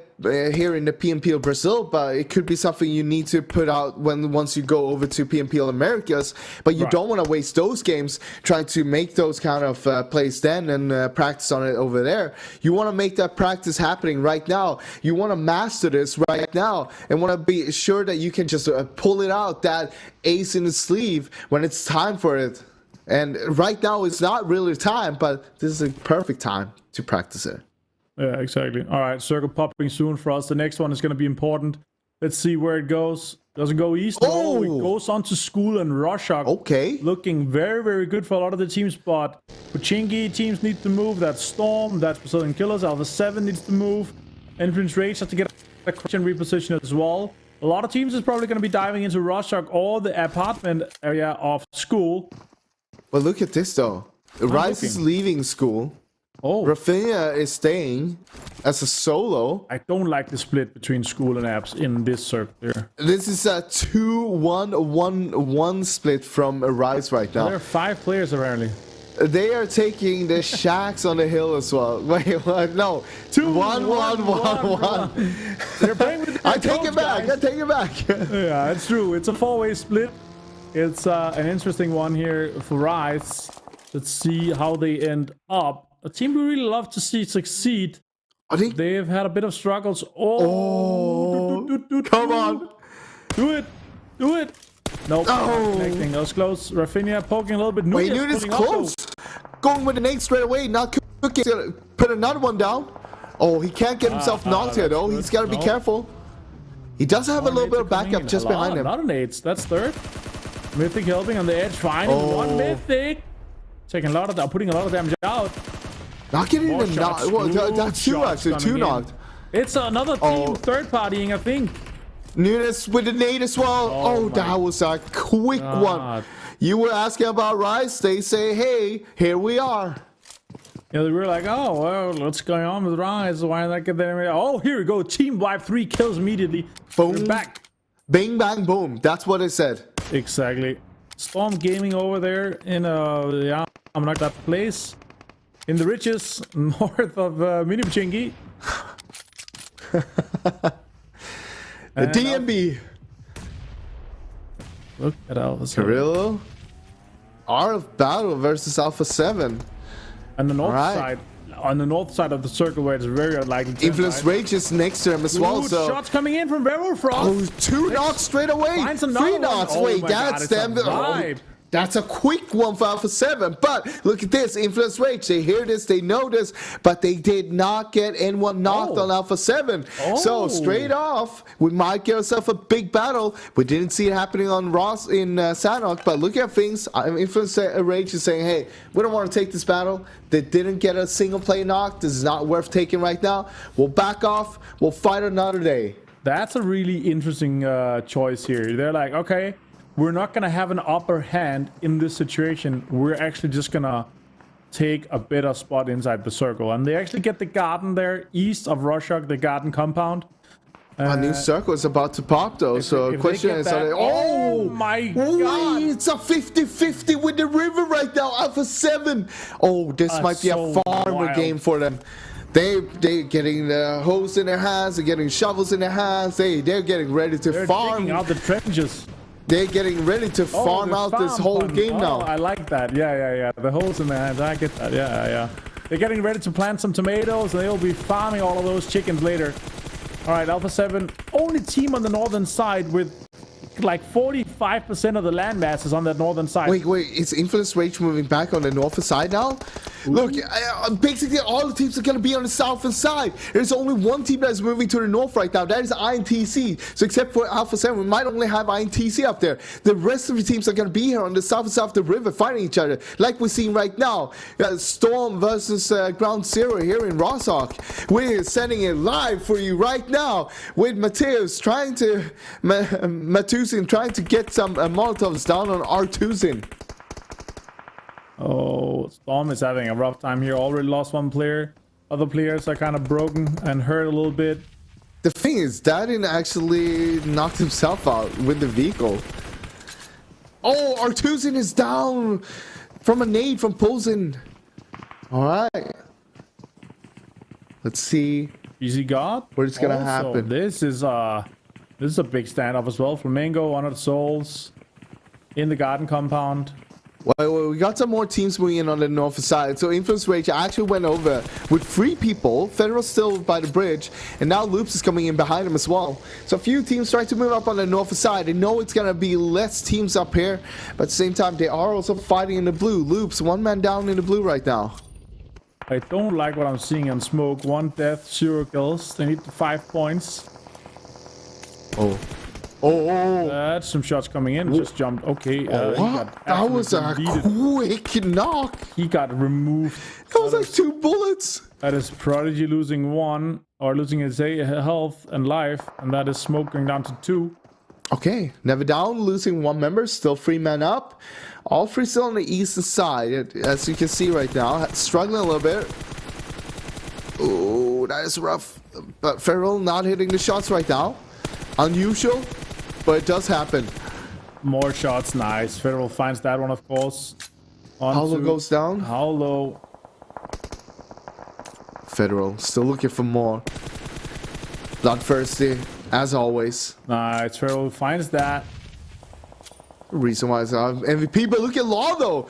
here in the PMPL Brazil, but it could be something you need to put out once you go over to PMPL Americas. But you don't want to waste those games trying to make those kind of plays then and practice on it over there. You want to make that practice happening right now. You want to master this right now and want to be sure that you can just pull it out, that ace in the sleeve when it's time for it. And right now it's not really time, but this is a perfect time to practice it. Yeah, exactly. All right, circle popping soon for us. The next one is going to be important. Let's see where it goes. Doesn't go east. Oh, no, it goes on to School and Rorschach. Okay. Looking very, very good for a lot of the teams, but Pochinki teams need to move. That's Storm. That's Brazilian Killers. Alpha 7 needs to move. Influence Rage has to get a question reposition as well. A lot of teams is probably going to be diving into Rorschach or the apartment area of School. But look at this, though. Rise is leaving School. Oh. Rafinha is staying as a solo. I don't like the split between School and Apps in this circle here. This is a 2-1-1-1 split from Rise right now. There are 5 players apparently. They are taking the shacks on the hill as well. Wait, what? No. 2-1-1-1-1. They're playing with I take it back. I take it back. Yeah, it's true. It's a 4-way split. It's an interesting one here for Rise. Let's see how they end up. A team we really love to see succeed. I think they've had a bit of struggles. Come on. Do it. Do it. Nope. Oh. Connecting. That was close. Rafinha poking a little bit. Wait, Nunes close. Going with an 8 straight away. Not cooking. Put another one down. Oh, he can't get himself knocked here, though. He's got to be careful. He does have a little bit of backup just behind him. Not an 8. That's third. Mythic helping on the edge. Finding one Mythic. Taking a lot of putting a lot of damage out. Not getting even knocked. Well, that's 2 actually. 2 knocked. It's another team third partying, I think. Nunes with the nade as well. Oh, that was a quick one. You were asking about Rise. They say, hey, here we are. Yeah, they were like, oh, well, what's going on with Rise? Why did I get that? Oh, here we go. Team wipe, 3 kills immediately. Boom. They're back. Bing, bang, boom. That's what it said. Exactly. Storm Gaming over there in I'm not that place. In the riches north of Mini Pochinki. The DMB. Look at Alpha 7. Carrillo. Art of Battle versus Alpha 7. And the north side. On the north side of the circle where it's very unlikely to Influence Rage is next to him as well. So shots coming in from Werewolf Frost. Oh, 2 knocks straight away. 3 knocks. Wait, that's them. That's a quick one for Alpha 7. But look at this. Influence Rage. They hear this. They know this. But they did not get anyone knocked on Alpha 7. So straight off, we might get ourselves a big battle. We didn't see it happening on Ross in Sanok. But look at things. Influence Rage is saying, hey, we don't want to take this battle. They didn't get a single play knock. This is not worth taking right now. We'll back off. We'll fight another day. That's a really interesting choice here. They're like, okay, we're not going to have an upper hand in this situation. We're actually just going to take a better spot inside the circle. And they actually get the garden there east of Rorschach, the garden compound. A new circle is about to pop, though. So the question is, oh my God. It's a 50-50 with the river right now. Alpha 7. Oh, this might be a farmer game for them. They're getting the hose in their hands. They're getting shovels in their hands. They're getting ready to farm. They're digging out the trenches. They're getting ready to farm out this whole game now. I like that. Yeah. The holes in their hands. I get that. Yeah. They're getting ready to plant some tomatoes, and they'll be farming all of those chickens later. All right, Alpha 7, only team on the northern side with like 45% of the land masses on that northern side. Wait, is Influence Rage moving back on the northern side now? Look, basically all the teams are going to be on the southern side. There's only one team that's moving to the north right now. That is INTC. So except for Alpha 7, we might only have INTC up there. The rest of the teams are going to be here on the south and south of the river fighting each other. Like we're seeing right now. Storm versus Ground Zero here in Rostock. We're sending it live for you right now with Mateus trying to get some Molotovs down on Artuzin. Oh, Storm is having a rough time here. Already lost one player. Other players are kind of broken and hurt a little bit. The thing is, Dadin actually knocked himself out with the vehicle. Oh, Artuzin is down from a nade from Posen. All right. Let's see. Easy God. What is gonna happen? This is a big standoff as well. Flamingo, 100 souls in the garden compound. Well, we got some more teams moving in on the north side. So Influence Rage actually went over with 3 people. Federal still by the bridge. And now Loops is coming in behind him as well. So a few teams trying to move up on the north side. They know it's going to be less teams up here. But at the same time, they are also fighting in the blue. Loops, 1 man down in the blue right now. I don't like what I'm seeing on Smoke. 1 death, 0 kills. They need 5 points. Oh. That's some shots coming in. Just jumped. Okay. That was a quick knock. He got removed. That was like 2 bullets. That is Prodigy losing 1 or losing his health and life. And that is Smoke going down to 2. Okay. Never down, losing 1 member. Still 3 men up. All 3 still on the eastern side. As you can see right now. Struggling a little bit. Oh, that is rough. But Feral not hitting the shots right now. Unusual. But it does happen. More shots, nice. Federal finds that one, of course. Hollow goes down. Hollow. Federal still looking for more. Bloodthirsty, as always. Nice. Federal finds that. Reason why it's MVP, but look at Law though.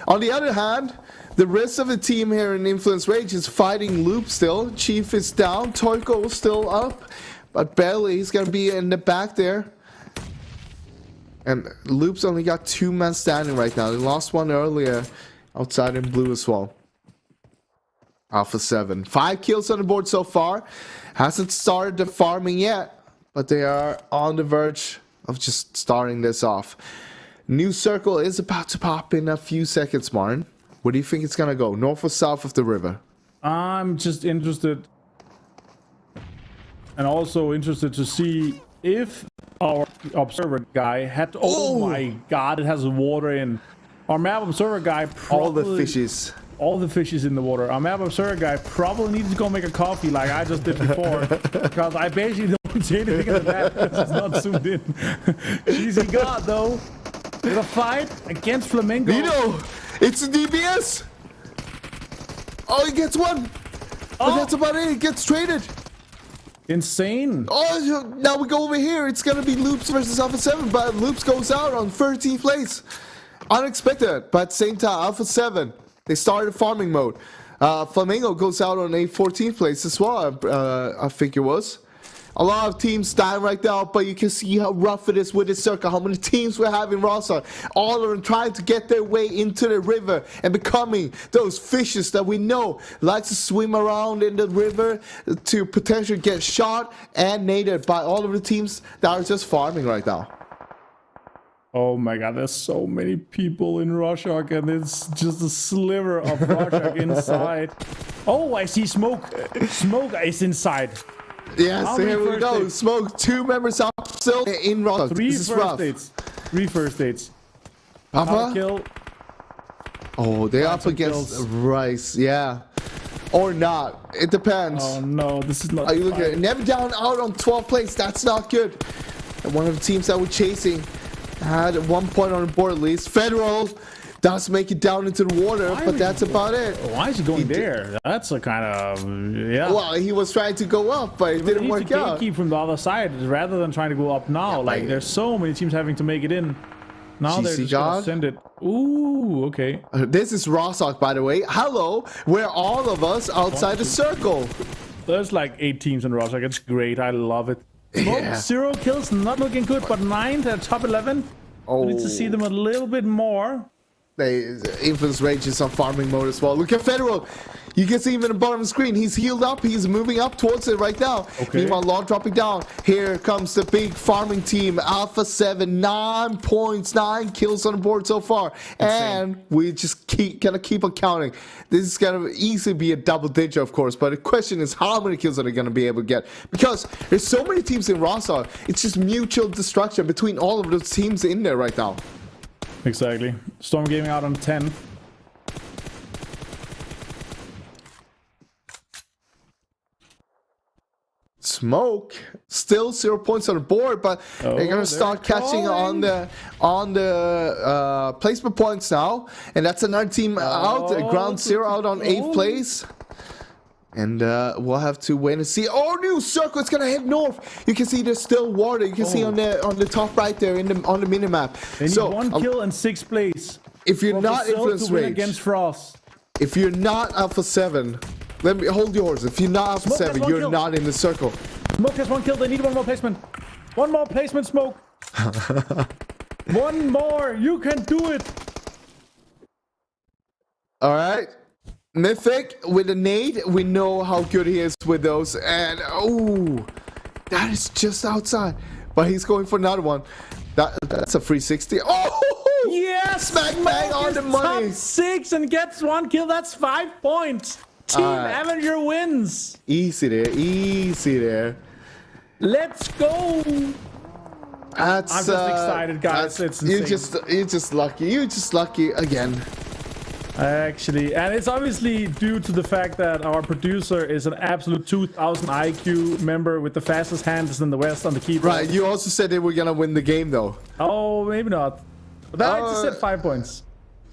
On the other hand, the rest of the team here in Influence Rage is fighting Loop still. Chief is down. Toiko still up, but barely. He's gonna be in the back there. And Loop's only got 2 men standing right now. They lost 1 earlier outside in blue as well. Alpha 7. 5 kills on the board so far. Hasn't started the farming yet, but they are on the verge of just starting this off. New circle is about to pop in a few seconds, Martin. Where do you think it's going to go? North or south of the river? I'm just interested. And also interested to see if our observer guy had oh my god, it has water in our map observer guy probably, all the fishes in the water. Our map observer guy probably needs to go make a coffee like I just did before because I basically don't see anything in the map because it's not zoomed in. Cheesy god though with a fight against Flamingo. Nino, it's a DBS. Oh, he gets 1, but that's about it. He gets traded. Insane. Oh, now we go over here. It's gonna be Loops versus Alpha 7, but Loops goes out on 13th place. Unexpected, but at the same time, Alpha 7, they started farming mode. Flamingo goes out on a 14th place as well, I think it was. A lot of teams dying right now, but you can see how rough it is with this circle, how many teams we have in Rostock. All of them trying to get their way into the river and becoming those fishes that we know like to swim around in the river to potentially get shot and naded by all of the teams that are just farming right now. Oh my god, there's so many people in Rostock and it's just a sliver of Rostock inside. Oh, I see Smoke. Smoke is inside. Yes, so here we go. Smoke, 2 members up still in Rostock. 3 first dates. 3 first dates. Papa? Kill. Oh, they're up against Rice, yeah. Or not. It depends. Oh no, this is not. Are you looking at it? Never down out on 12th place. That's not good. And one of the teams that we're chasing had 1 point on the board at least. Federal does make it down into the water, but that's about it. Why is he going there? That's a kind of, yeah. Well, he was trying to go up, but it didn't work out. Keep from the other side rather than trying to go up now. Yeah, like, there's so many teams having to make it in. Now they're just gonna send it. Ooh, okay. This is Rostock, by the way. Hello, we're all of us outside the circle. There's like 8 teams in Rostock. It's great. I love it. Smoke, 0 kills, not looking good, but 9 to top 11. Oh. I need to see them a little bit more. Influence Rage is on farming mode as well. Look at Federal. You can see him in the bottom of the screen. He's healed up. He's moving up towards it right now. Okay. Meanwhile, Law dropping down. Here comes the big farming team. Alpha 7, 9 points, 9 kills on the board so far. And we just gonna keep on counting. This is gonna easily be a double digit, of course. But the question is, how many kills are they gonna be able to get? Because there's so many teams in Rosa. It's just mutual destruction between all of those teams in there right now. Exactly. Storm Gaming out on 10. Smoke still 0 points on the board, but they're gonna start catching on the placement points now, and that's another team out. Ground Zero out on 8th place, and we'll have to wait and see. Oh, new circle! It's gonna head north. You can see there's still water. You can see on the top right there on the mini map. They need 1 kill in 6th place. If you're not Influence Rage against Frost, if you're not Alpha 7. Let me hold your horse. If you're not Alpha 7, you're not in the circle. Smoke has 1 kill. They need 1 more placement. 1 more placement, Smoke. 1 more. You can do it. All right. Mythic with a nade. We know how good he is with those. And, oh, that is just outside. But he's going for another one. That's a 360. Oh! Yes! Smack bang on the money. Top 6 and gets 1 kill. That's 5 points. Team Avenger wins. Easy there. Easy there. Let's go. I'm just excited, guys. It's insane. You're just lucky. You're just lucky again. Actually, and it's obviously due to the fact that our producer is an absolute 2000 IQ member with the fastest hands in the West on the keyboard. Right. You also said they were gonna win the game, though. Oh, maybe not. But I just said 5 points.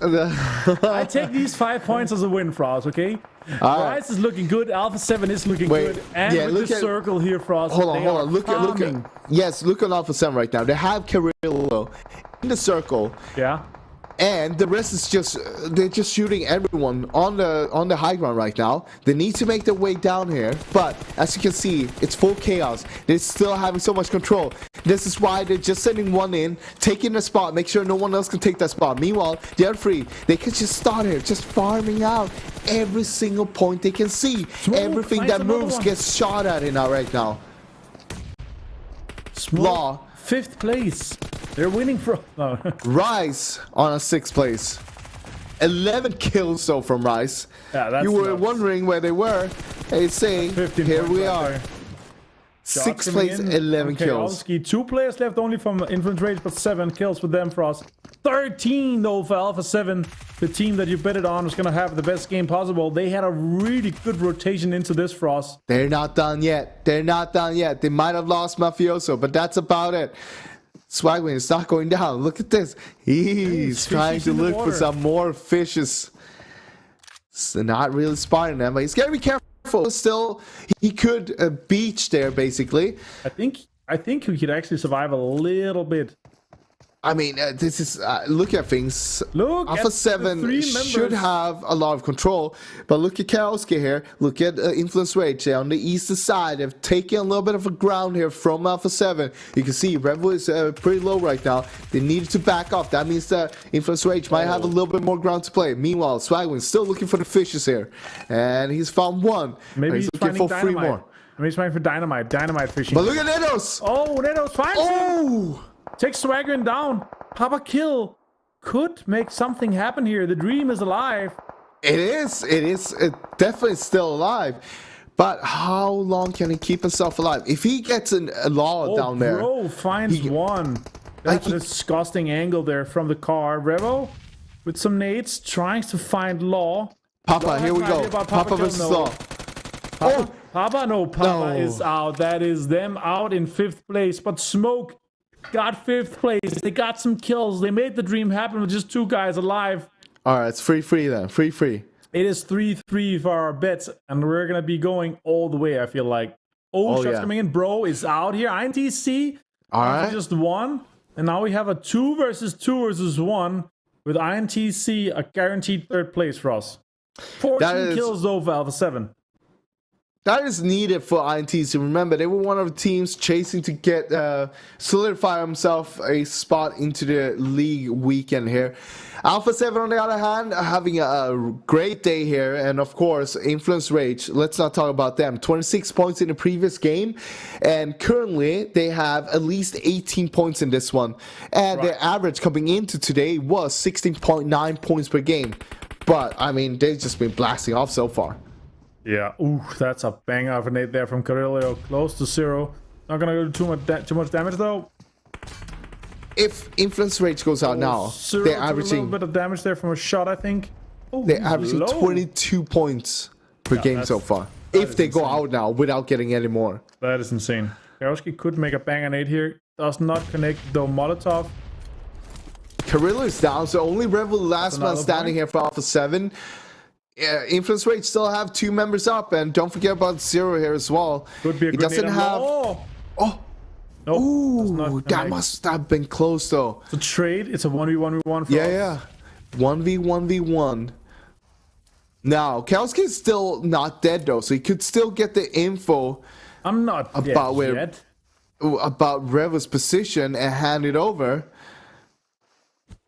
I take these 5 points as a win, Frost, okay? Rise is looking good, Alpha 7 is looking good, and with the circle here, Frost, hold on. Look at yes, look on Alpha 7 right now. They have Carrillo in the circle. Yeah. And the rest is they're just shooting everyone on the high ground right now. They need to make their way down here, but as you can see, it's full chaos. They're still having so much control. This is why they're just sending one in, taking the spot, make sure no one else can take that spot. Meanwhile, the other 3, they can just start here, just farming out every single point they can see. Everything that moves gets shot at it right now. Law. 5th place. They're winning from Rise on a 6th place. 11 kills though from Rise. Yeah, that's you were nuts. wondering where they were. They say here we are. 6th place, 11 kills. Obviously, 2 players left only from Influence Rage, but 7 kills with them, Frost. 13 though for Alpha 7. The team that you betted on was gonna have the best game possible. They had a really good rotation into this, Frost. They're not done yet. They're not done yet. They might have lost Mafioso, but that's about it. Swagwin is not going down. Look at this. He's trying to look for some more fishes. It's not really spotting them, but he's got to be careful. Still, he could beach there, basically. I think he could actually survive a little bit. I mean, this is look at things. Look, Alpha 7 should have a lot of control, but look at Karowski here. Look at Influence Rage there on the eastern side. They've taken a little bit of a ground here from Alpha 7. You can see Rebel is pretty low right now. They needed to back off. That means that Influence Rage might have a little bit more ground to play. Meanwhile, Swagwin's still looking for the fishes here, and he's found one. Maybe he's looking for 3 more. Maybe he's trying for dynamite fishing. But look at Nedos. Oh, Nedos finds him. Takes Swagwin down. Papa kill. Could make something happen here. The dream is alive. It is. It definitely still alive. But how long can he keep himself alive? If he gets a law down there. Bro finds one. That's a disgusting angle there from the car. Revo with some nades trying to find law. Papa, here we go. Papa versus law. Papa is out. That is them out in 5th place. But Smoke got 5th place. They got some kills. They made the dream happen with just 2 guys alive. All right, it's 3-3 then. 3-3. It is 3-3 for our bets, and we're gonna be going all the way. I feel like. Shots coming in. Bro is out here. INTC. All right. Just 1, and now we have a 2 versus 2 versus 1 with INTC a guaranteed 3rd place for us. 14 kills though for Alpha 7. That is needed for INTs. Remember, they were one of the teams chasing to get solidify himself a spot into the league weekend here. Alpha 7, on the other hand, having a great day here, and of course, Influence Rage. Let's not talk about them. 26 points in the previous game, and currently they have at least 18 points in this one. And their average coming into today was 16.9 points per game. But I mean, they've just been blasting off so far. Yeah, ooh, that's a banger of a nade there from Carrillo, close to 0. Not gonna do too much damage though. If Influence Rage goes out now, they're averaging a little bit of damage there from a shot, I think. Oh, they're averaging 22 points per game so far. If they go out now without getting any more. That is insane. Karowski could make a banger nade here. Does not connect though. Molotov. Carrillo is down, so only Rebel, last man standing here for Alpha 7. Influence Rage still have 2 members up, and don't forget about Zero here as well. Could be a he doesn't have. Nope, ooh, that must have been close though. It's a trade. It's a 1v1v1 for us. 1v1v1. Now, Kowski is still not dead though, so he could still get the info. I'm not about dead yet. About Revo's position and hand it over.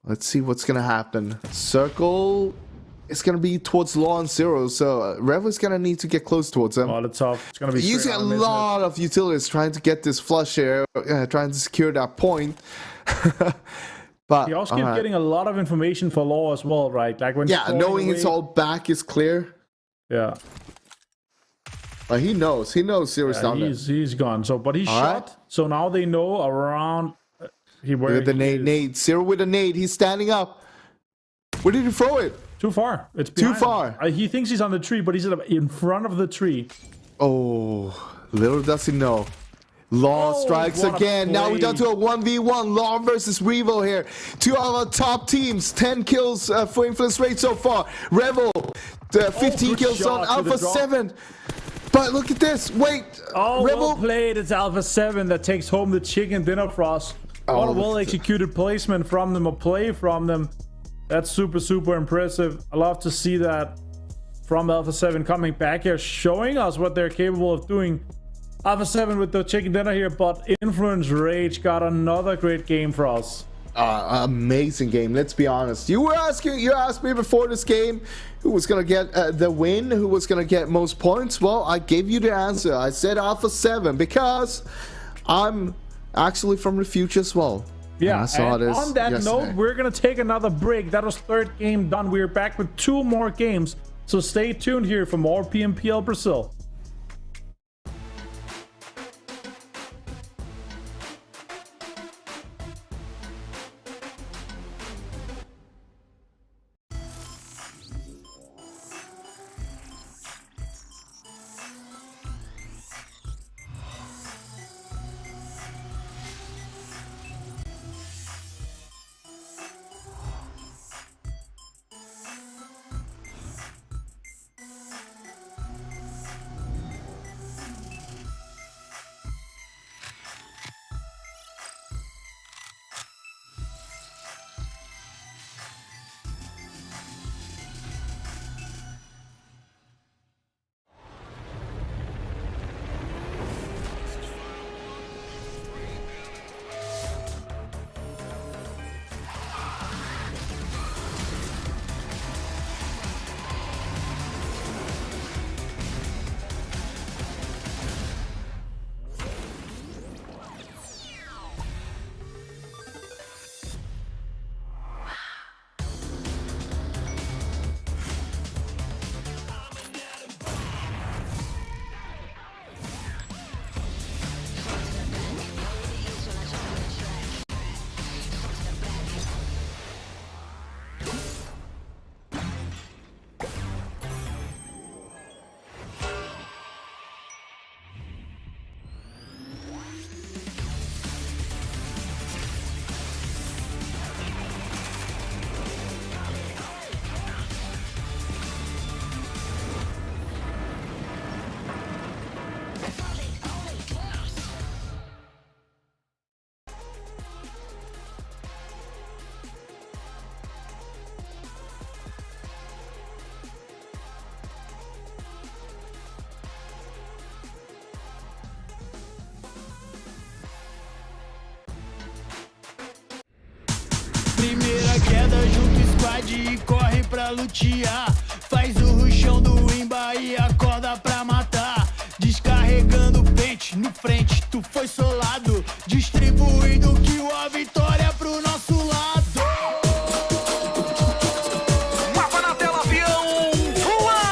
Let's see what's gonna happen. Circle. It's going to be towards Law and Zero, so Revo's going to need to get close towards him. Molotov. It's going to be using a lot of utilities trying to get this flush here, trying to secure that point. But he also keeps getting a lot of information for Law as well, right? Like when knowing his whole back is clear. Yeah. He knows Zero's down there. He's gone. So, but he's shot. So now they know around. With the nade. Zero with a nade. He's standing up. Where did he throw it? Too far. It's too far. He thinks he's on the tree, but he's in front of the tree. Oh, little does he know. Law strikes again. Now we're down to a 1v1. Law versus Revo here. 2 of our top teams. 10 kills for Influence Rate so far. Revo, 15 kills on Alpha 7. But look at this. Wait. Oh, Revo. Well played. It's Alpha 7 that takes home the chicken dinner for us. What a well-executed placement from them, a play from them. That's super, super impressive. I love to see that from Alpha 7 coming back here, showing us what they're capable of doing. Alpha 7 with the chicken dinner here, but Influence Rage got another great game for us. Amazing game, let's be honest. You asked me before this game who was gonna get the win, who was gonna get most points. Well, I gave you the answer. I said Alpha 7 because I'm actually from the future as well. Yeah, and on that note, we're going to take another break. That was 3rd game done. We're back with 2 more games. So stay tuned here for more PMPL Brazil. lutear. Faz o ruchão do imba e acorda pra matar. Descarregando pente no frente, tu foi solado. Distribuindo kill, a vitória pro nosso lado. Mapa na tela, avião voando!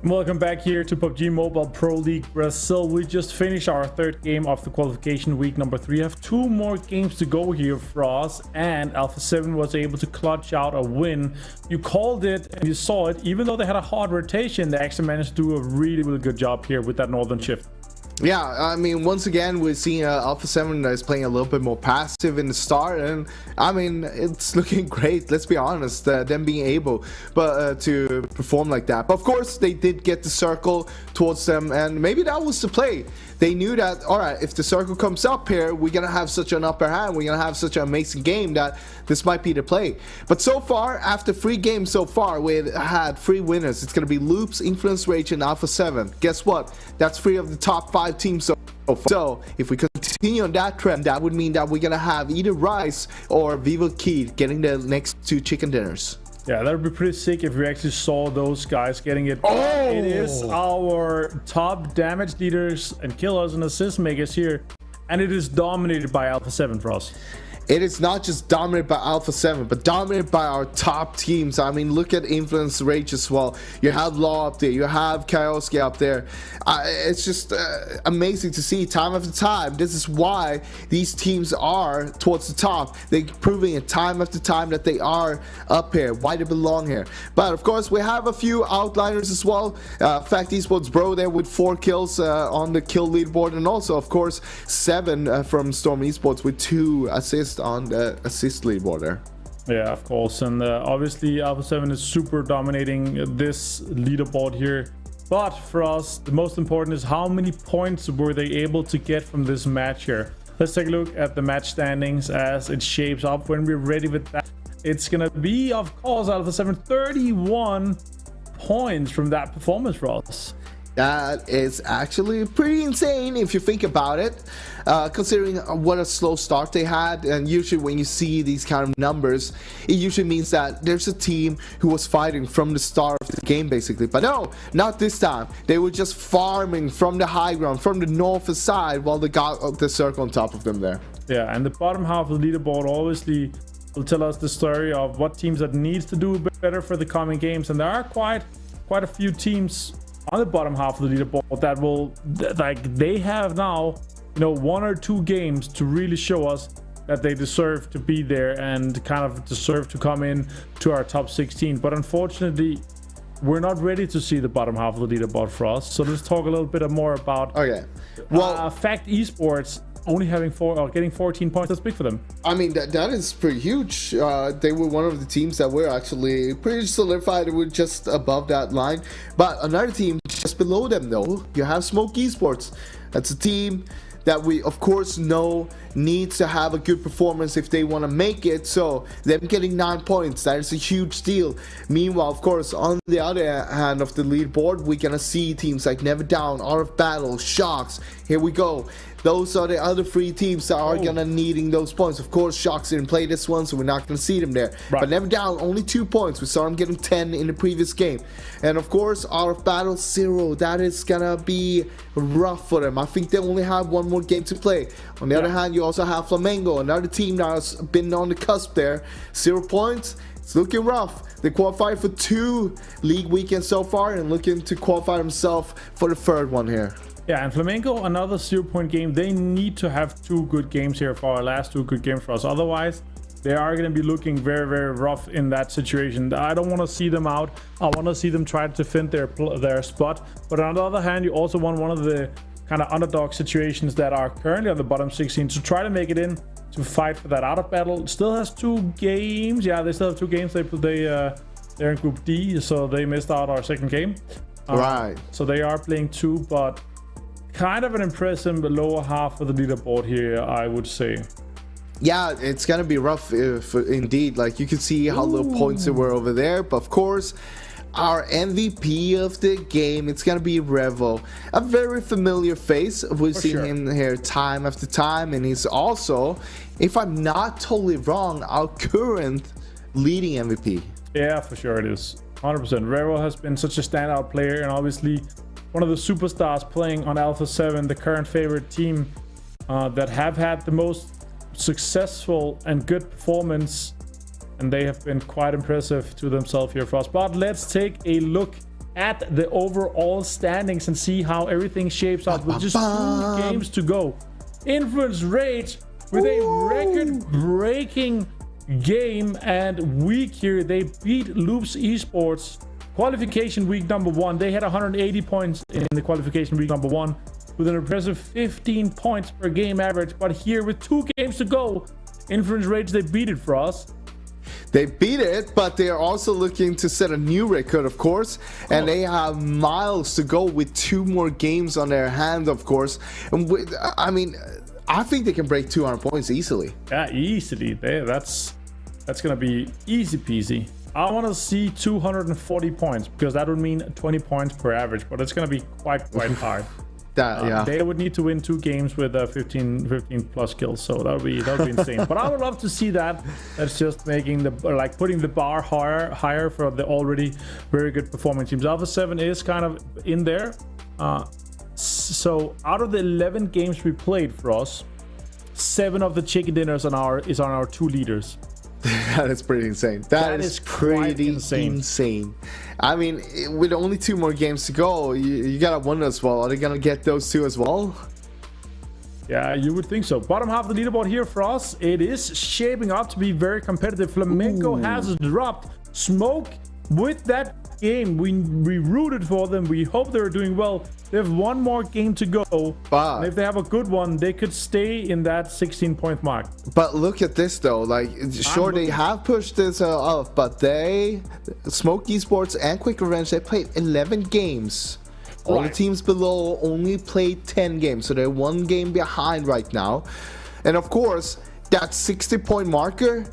Welcome back here to PUBG Mobile Pro League Brazil. We just finished our third game of the qualification week number 3. We have 2 more games to go here for us, and Alpha 7 was able to clutch out a win. You called it and you saw it. Even though they had a hard rotation, they actually managed to do a really good job here with that northern shift. Yeah, I mean, once again, we're seeing Alpha 7 is playing a little bit more passive in the start, and I mean, it's looking great, let's be honest, them being able to perform like that. But of course, they did get the circle towards them, and maybe that was the play. They knew that, all right, if the circle comes up here, we're going to have such an upper hand, we're going to have such an amazing game that this might be the play. But so far, after 3 games so far, we had 3 winners. It's going to be Loops, Influence Rage, and Alpha 7. Guess what? That's 3 of the top 5 teams so far. So if we continue on that trend, that would mean that we're going to have either Rice or Vivo Key getting the next 2 chicken dinners. Yeah, that would be pretty sick if we actually saw those guys getting it. Oh! It is our top damage leaders and killers and assist makers here, and it is dominated by Alpha 7 for us. It is not just dominated by Alpha 7, but dominated by our top teams. I mean, look at Influence Rage as well. You have Law up there. You have Kioski up there. It's just amazing to see time after time. This is why these teams are towards the top. They're proving it time after time that they are up here, why they belong here. But of course, we have a few outliners as well. Fact Esports Bro there with 4 kills on the kill leaderboard. And also, of course, 7 from Storm Esports with 2 assists on the assist leaderboard there. Yeah, of course, and obviously Alpha 7 is super dominating this leaderboard here. But for us, the most important is how many points were they able to get from this match here. Let's take a look at the match standings as it shapes up. When we're ready with that, it's gonna be, of course, Alpha 7 31 points from that performance for us. That is actually pretty insane if you think about it, considering what a slow start they had. And usually when you see these kind of numbers, it usually means that there's a team who was fighting from the start of the game basically. But no, not this time. They were just farming from the high ground, from the north side, while they got the circle on top of them there. Yeah, and the bottom half of the leaderboard obviously will tell us the story of what teams that needs to do better for the coming games. And there are quite a few teams on the bottom half of the leaderboard that will, like, they have now, you know, 1 or 2 games to really show us that they deserve to be there and kind of deserve to come in to our top 16. But unfortunately, we're not ready to see the bottom half of the leaderboard for us. So let's talk a little bit more about Fact Esports only having getting 14 points. That's big for them. I mean, that is pretty huge. They were one of the teams that were actually pretty solidified. They were just above that line. But another team just below them, though, you have Smoke Esports. That's a team that we of course know needs to have a good performance if they want to make it. So them getting 9 points, that is a huge deal. Meanwhile, of course, on the other hand of the leaderboard, we're gonna see teams like Never Down, Art of Battle, Shocks. Here we go. Those are the other 3 teams that are gonna needing those points. Of course, Shocks didn't play this one, so we're not gonna see them there. Right. But Never Down, only 2 points. We saw them getting 10 in the previous game. And of course, Art of Battle, 0. That is gonna be rough for them. I think they only have 1 more game to play. On the other hand, you also have Flamengo, another team that has been on the cusp there. 0 points. It's looking rough. They qualified for 2 league weekends so far and looking to qualify themselves for the 3rd one here. Yeah, and Flamengo, another 0-point game. They need to have 2 good games here for our last 2 good games for us. Otherwise, they are going to be looking very rough in that situation. I don't want to see them out. I want to see them try to defend their spot. But on the other hand, you also want one of the kind of underdog situations that are currently on the bottom 16 to try to make it in to fight for that out of battle. Still has 2 games. Yeah, they still have 2 games. They're in Group D, so they missed out our 2nd game. Right. So they are playing 2, but kind of an impressive lower half of the leaderboard here, I would say. Yeah, it's gonna be rough if indeed. Like, you can see how little points there were over there. But of course, our MVP of the game, it's gonna be Revo, a very familiar face. We've seen him here time after time, and he's also, if I'm not totally wrong, our current leading MVP. Yeah, for sure it is. 100%. Revo has been such a standout player, and obviously one of the superstars playing on Alpha 7, the current favorite team that have had the most successful and good performance, and they have been quite impressive to themselves here for us. But let's take a look at the overall standings and see how everything shapes out with just 2 games to go. Influence Rage with a record-breaking game and week here. They beat Loops Esports qualification week number 1. They had 180 points in the qualification week number 1 with an impressive 15 points per game average. But here with 2 games to go, Influence Rage, they beat it for us. They beat it, but they are also looking to set a new record, of course, and they have miles to go with 2 more games on their hand, of course. And I mean, I think they can break 200 points easily. Yeah, easily. That's gonna be easy peasy. I want to see 240 points, because that would mean 20 points per average, but it's gonna be quite hard. They would need to win 2 games with 15 plus kills, so that would be insane. But I would love to see that. That's just making putting the bar higher for the already very good performing teams. Alpha 7 is kind of in there. So out of the 11 games we played for us, 7 of the chicken dinners is on our 2 leaders. That is pretty insane. That is pretty insane. I mean, with only 2 more games to go, you gotta wonder as well. Are they gonna get those 2 as well? Yeah, you would think so. Bottom half of the leaderboard here for us, it is shaping up to be very competitive. Flamenco has dropped. Smoke with that game. We rooted for them. We hope they're doing well. They have 1 more game to go. And if they have a good one, they could stay in that 16-point mark. But look at this though. Like, sure, they have pushed this off, but Smoke Esports and Quick Revenge, they played 11 games. All the teams below only played 10 games, so they're 1 game behind right now. And of course, that 60-point marker,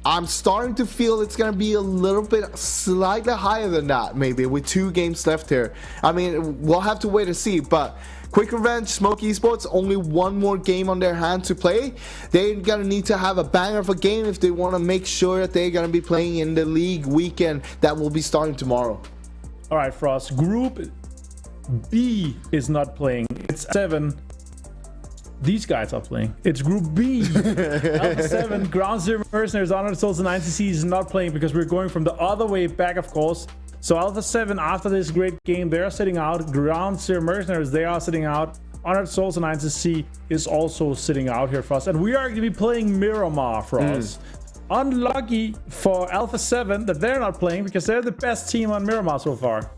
I'm starting to feel it's going to be a little bit slightly higher than that, maybe, with 2 games left here. I mean, we'll have to wait and see, but Quick Revenge, Smoke Esports, only 1 more game on their hand to play. They're going to need to have a banger of a game if they want to make sure that they're going to be playing in the league weekend that will be starting tomorrow. All right, Frost. Group B is not playing. It's 7. These guys are playing. It's Group B. Alpha 7, Ground Zero Mercenaries, Honored Souls, and 9cc is not playing because we're going from the other way back, of course. So Alpha 7, after this great game, they're sitting out. Ground Zero Mercenaries, they are sitting out. Honored Souls and 9cc is also sitting out here for us. And we are going to be playing Miramar for us. Unlucky for Alpha 7 that they're not playing because they're the best team on Miramar so far.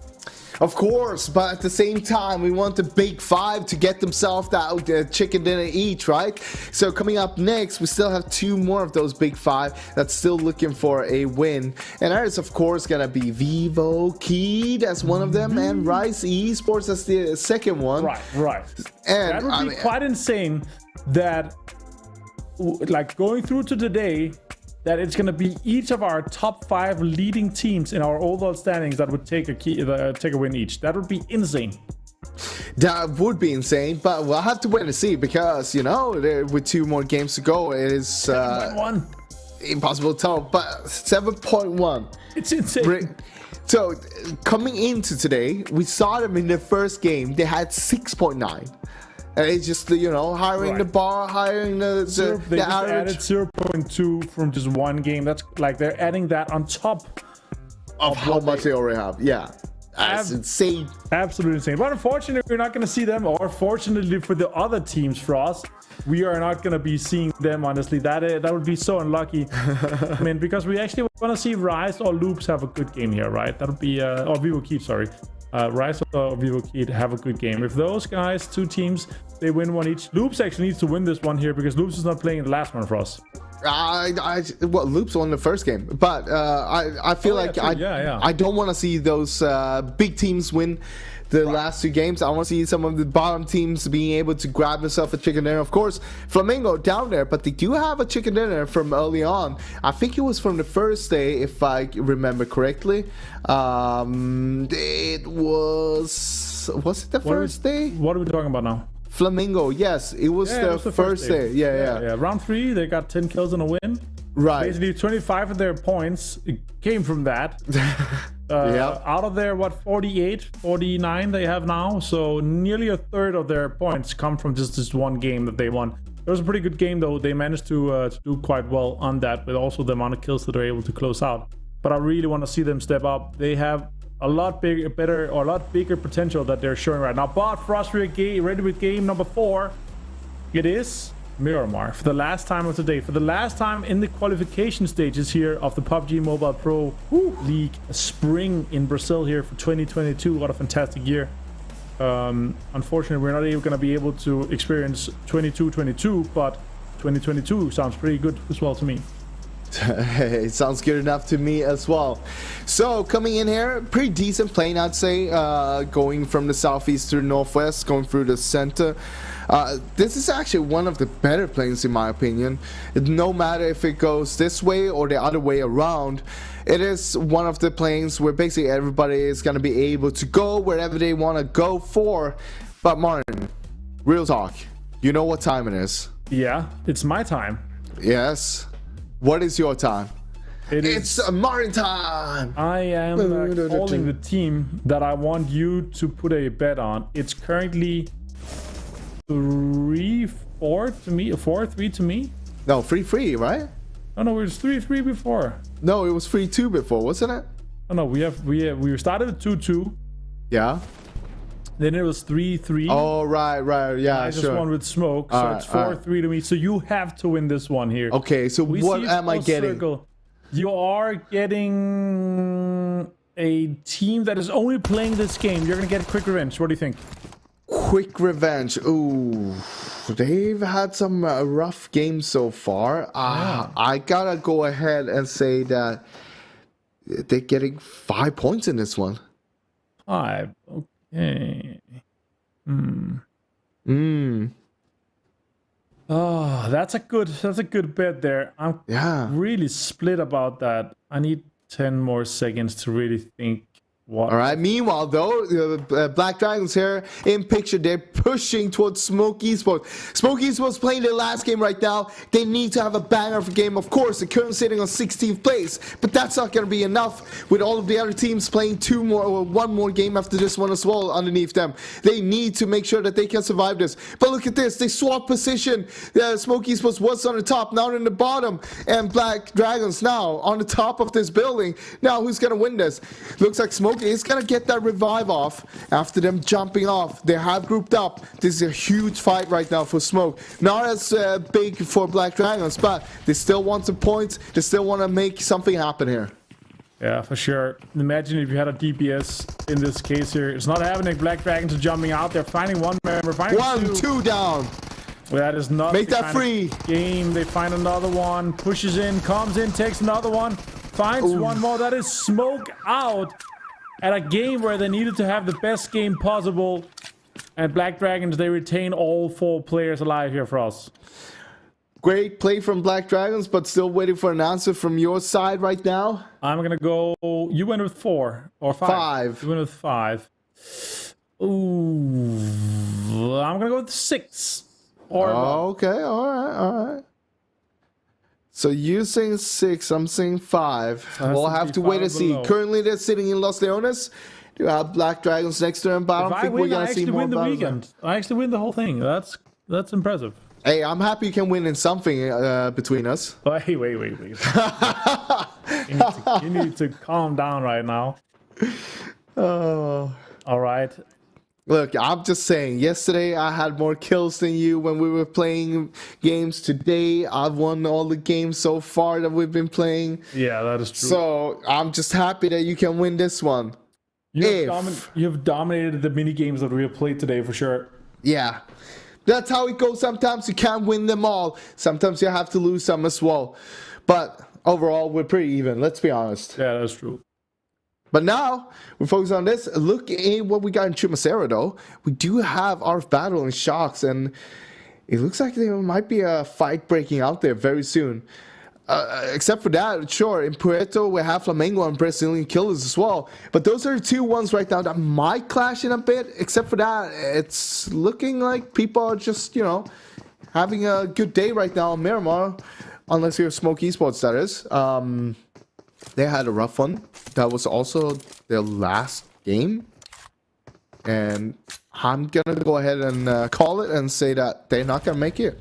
Of course, but at the same time, we want the big 5 to get themselves that chicken dinner each, right? So coming up next, we still have 2 more of those big 5 that's still looking for a win. And that is, of course, going to be Vivo Keyed as one of them, and Rise Esports as the second one. Right. And that would be quite insane that, like, going through to today, that it's going to be each of our top 5 leading teams in our overall standings that would take a win each. That would be insane. That would be insane, but we'll have to wait and see because, you know, with 2 more games to go, it is 7.1. Impossible to tell, but 7.1. It's insane. So coming into today, we saw them in the first game. They had 6.9. And it's just, you know, hiring the bar, hiring the they average. just added 0.2 from just 1 game. That's like they're adding that on top of how much they already have. Yeah, that's insane. Absolutely insane. But unfortunately, we're not going to see them. Or fortunately for the other teams, for us, we are not going to be seeing them. Honestly, that would be so unlucky. I mean, because we actually want to see Rise or Loops have a good game here, right? That would be or Vivo Keep, sorry. Rise or Vivo Kid have a good game. If those guys, 2 teams, they win 1 each. Loops actually needs to win this one here because Loops is not playing the last one for us. Well, Loops won the first game, but I feel I don't want to see those big teams win the last 2 games. I want to see some of the bottom teams being able to grab themselves a chicken dinner. Of course, Flamingo down there, but they do have a chicken dinner from early on. I think it was from the first day, if I remember correctly. It was it the first day? What are we talking about now? Flamingo, yes, it was the first day. Yeah. Round 3, they got 10 kills and a win. Right. Basically, 25 of their points came from that. Out of their 48, 49 they have now, so nearly a third of their points come from just this one game that they won. It was a pretty good game though. They managed to do quite well on that, with also the amount of kills that they're able to close out. But I really want to see them step up. They have a lot bigger potential that they're showing right now. But for us, we're ready with game number 4. It is Miramar for the last time of today, for the last time in the qualification stages here of the PUBG Mobile Pro League Spring in Brazil here for 2022. What a fantastic year. Unfortunately, we're not going to be able to experience 22-22, but 2022 sounds pretty good as well to me. It sounds good enough to me as well. So coming in here, pretty decent plane, I'd say, going from the southeast to the northwest, going through the center. This is actually one of the better planes in my opinion. No matter if it goes this way or the other way around, it is one of the planes where basically everybody is going to be able to go wherever they want to go for. But Martin, real talk, you know what time it is? Yeah, it's my time. Yes. What is your time? It's Martin time. I am calling the team that I want you to put a bet on. It's currently 3-4 to me, 4-3 to me. No, 3-3, right? Oh no, it was 3-3 before. No, it was 3-2 before, wasn't it? Oh no, we started at 2-2. Yeah. Then it was 3-3. Oh right, yeah, I just won with smoke, so it's 4-3 to me. So you have to win this one here. Okay, so what am I getting? Circle. You are getting a team that is only playing this game. You're gonna get quick revenge. What do you think? Quick revenge. Ooh, they've had some rough games so far. I gotta go ahead and say that they're getting 5 points in this one. 5. Okay. Oh, that's a good bet there. I'm really split about that. I need 10 more seconds to really think. What? All right. Meanwhile, though, Black Dragons here in picture. They're pushing towards Smoke Esports. Smoke Esports playing their last game right now. They need to have a banger of a game. Of course, they're currently sitting on 16th place, but that's not going to be enough with all of the other teams playing 2 more or 1 more game after this one as well underneath them. They need to make sure that they can survive this. But look at this. They swap position. Smoke Esports was on the top, now in the bottom, and Black Dragons now on the top of this building. Now, who's going to win this? Looks like Smoke is going to get that revive off after them jumping off. They have grouped up. This is a huge fight right now for Smoke. Not as big for Black Dragons, but they still want some points. They still want to make something happen here. Yeah, for sure. Imagine if you had a DPS in this case here. It's not happening. Black Dragons are jumping out. They're finding one member. Finding two down. Well, that is not make that free game. They find another one, pushes in, comes in, takes another one, finds one more. That is Smoke out at a game where they needed to have the best game possible. And Black Dragons, they retain all 4 players alive here for us. Great play from Black Dragons, but still waiting for an answer from your side right now. I'm gonna go. You went with 4 or 5. You went with 5. Ooh, I'm gonna go with 6. Okay, all right. So you're saying 6, I'm saying 5. So we'll have to wait and see. Currently, they're sitting in Los Leones. You have Black Dragons next to them, but I don't think we're gonna see more. I actually win the whole thing. That's impressive. Hey, I'm happy you can win in something between us. Wait. you need to calm down right now. Oh. All right. Look, I'm just saying, yesterday I had more kills than you when we were playing games. Today, I've won all the games so far that we've been playing. Yeah, that is true. So, I'm just happy that you can win this one. You've dominated the mini games that we have played today for sure. Yeah. That's how it goes. Sometimes you can't win them all. Sometimes you have to lose some as well. But overall, we're pretty even. Let's be honest. Yeah, that's true. But now we focus on this. Look at what we got in Chumacero, though. We do have our battle in Shocks, and it looks like there might be a fight breaking out there very soon. Except for that, sure, in Puerto we have Flamengo and Brazilian Killers as well. But those are the two ones right now that might clash in a bit. Except for that, it's looking like people are just, having a good day right now in Miramar. Unless you're Smoke Esports, that is. They had a rough one. That was also their last game. And I'm going to go ahead and call it and say that they're not going to make it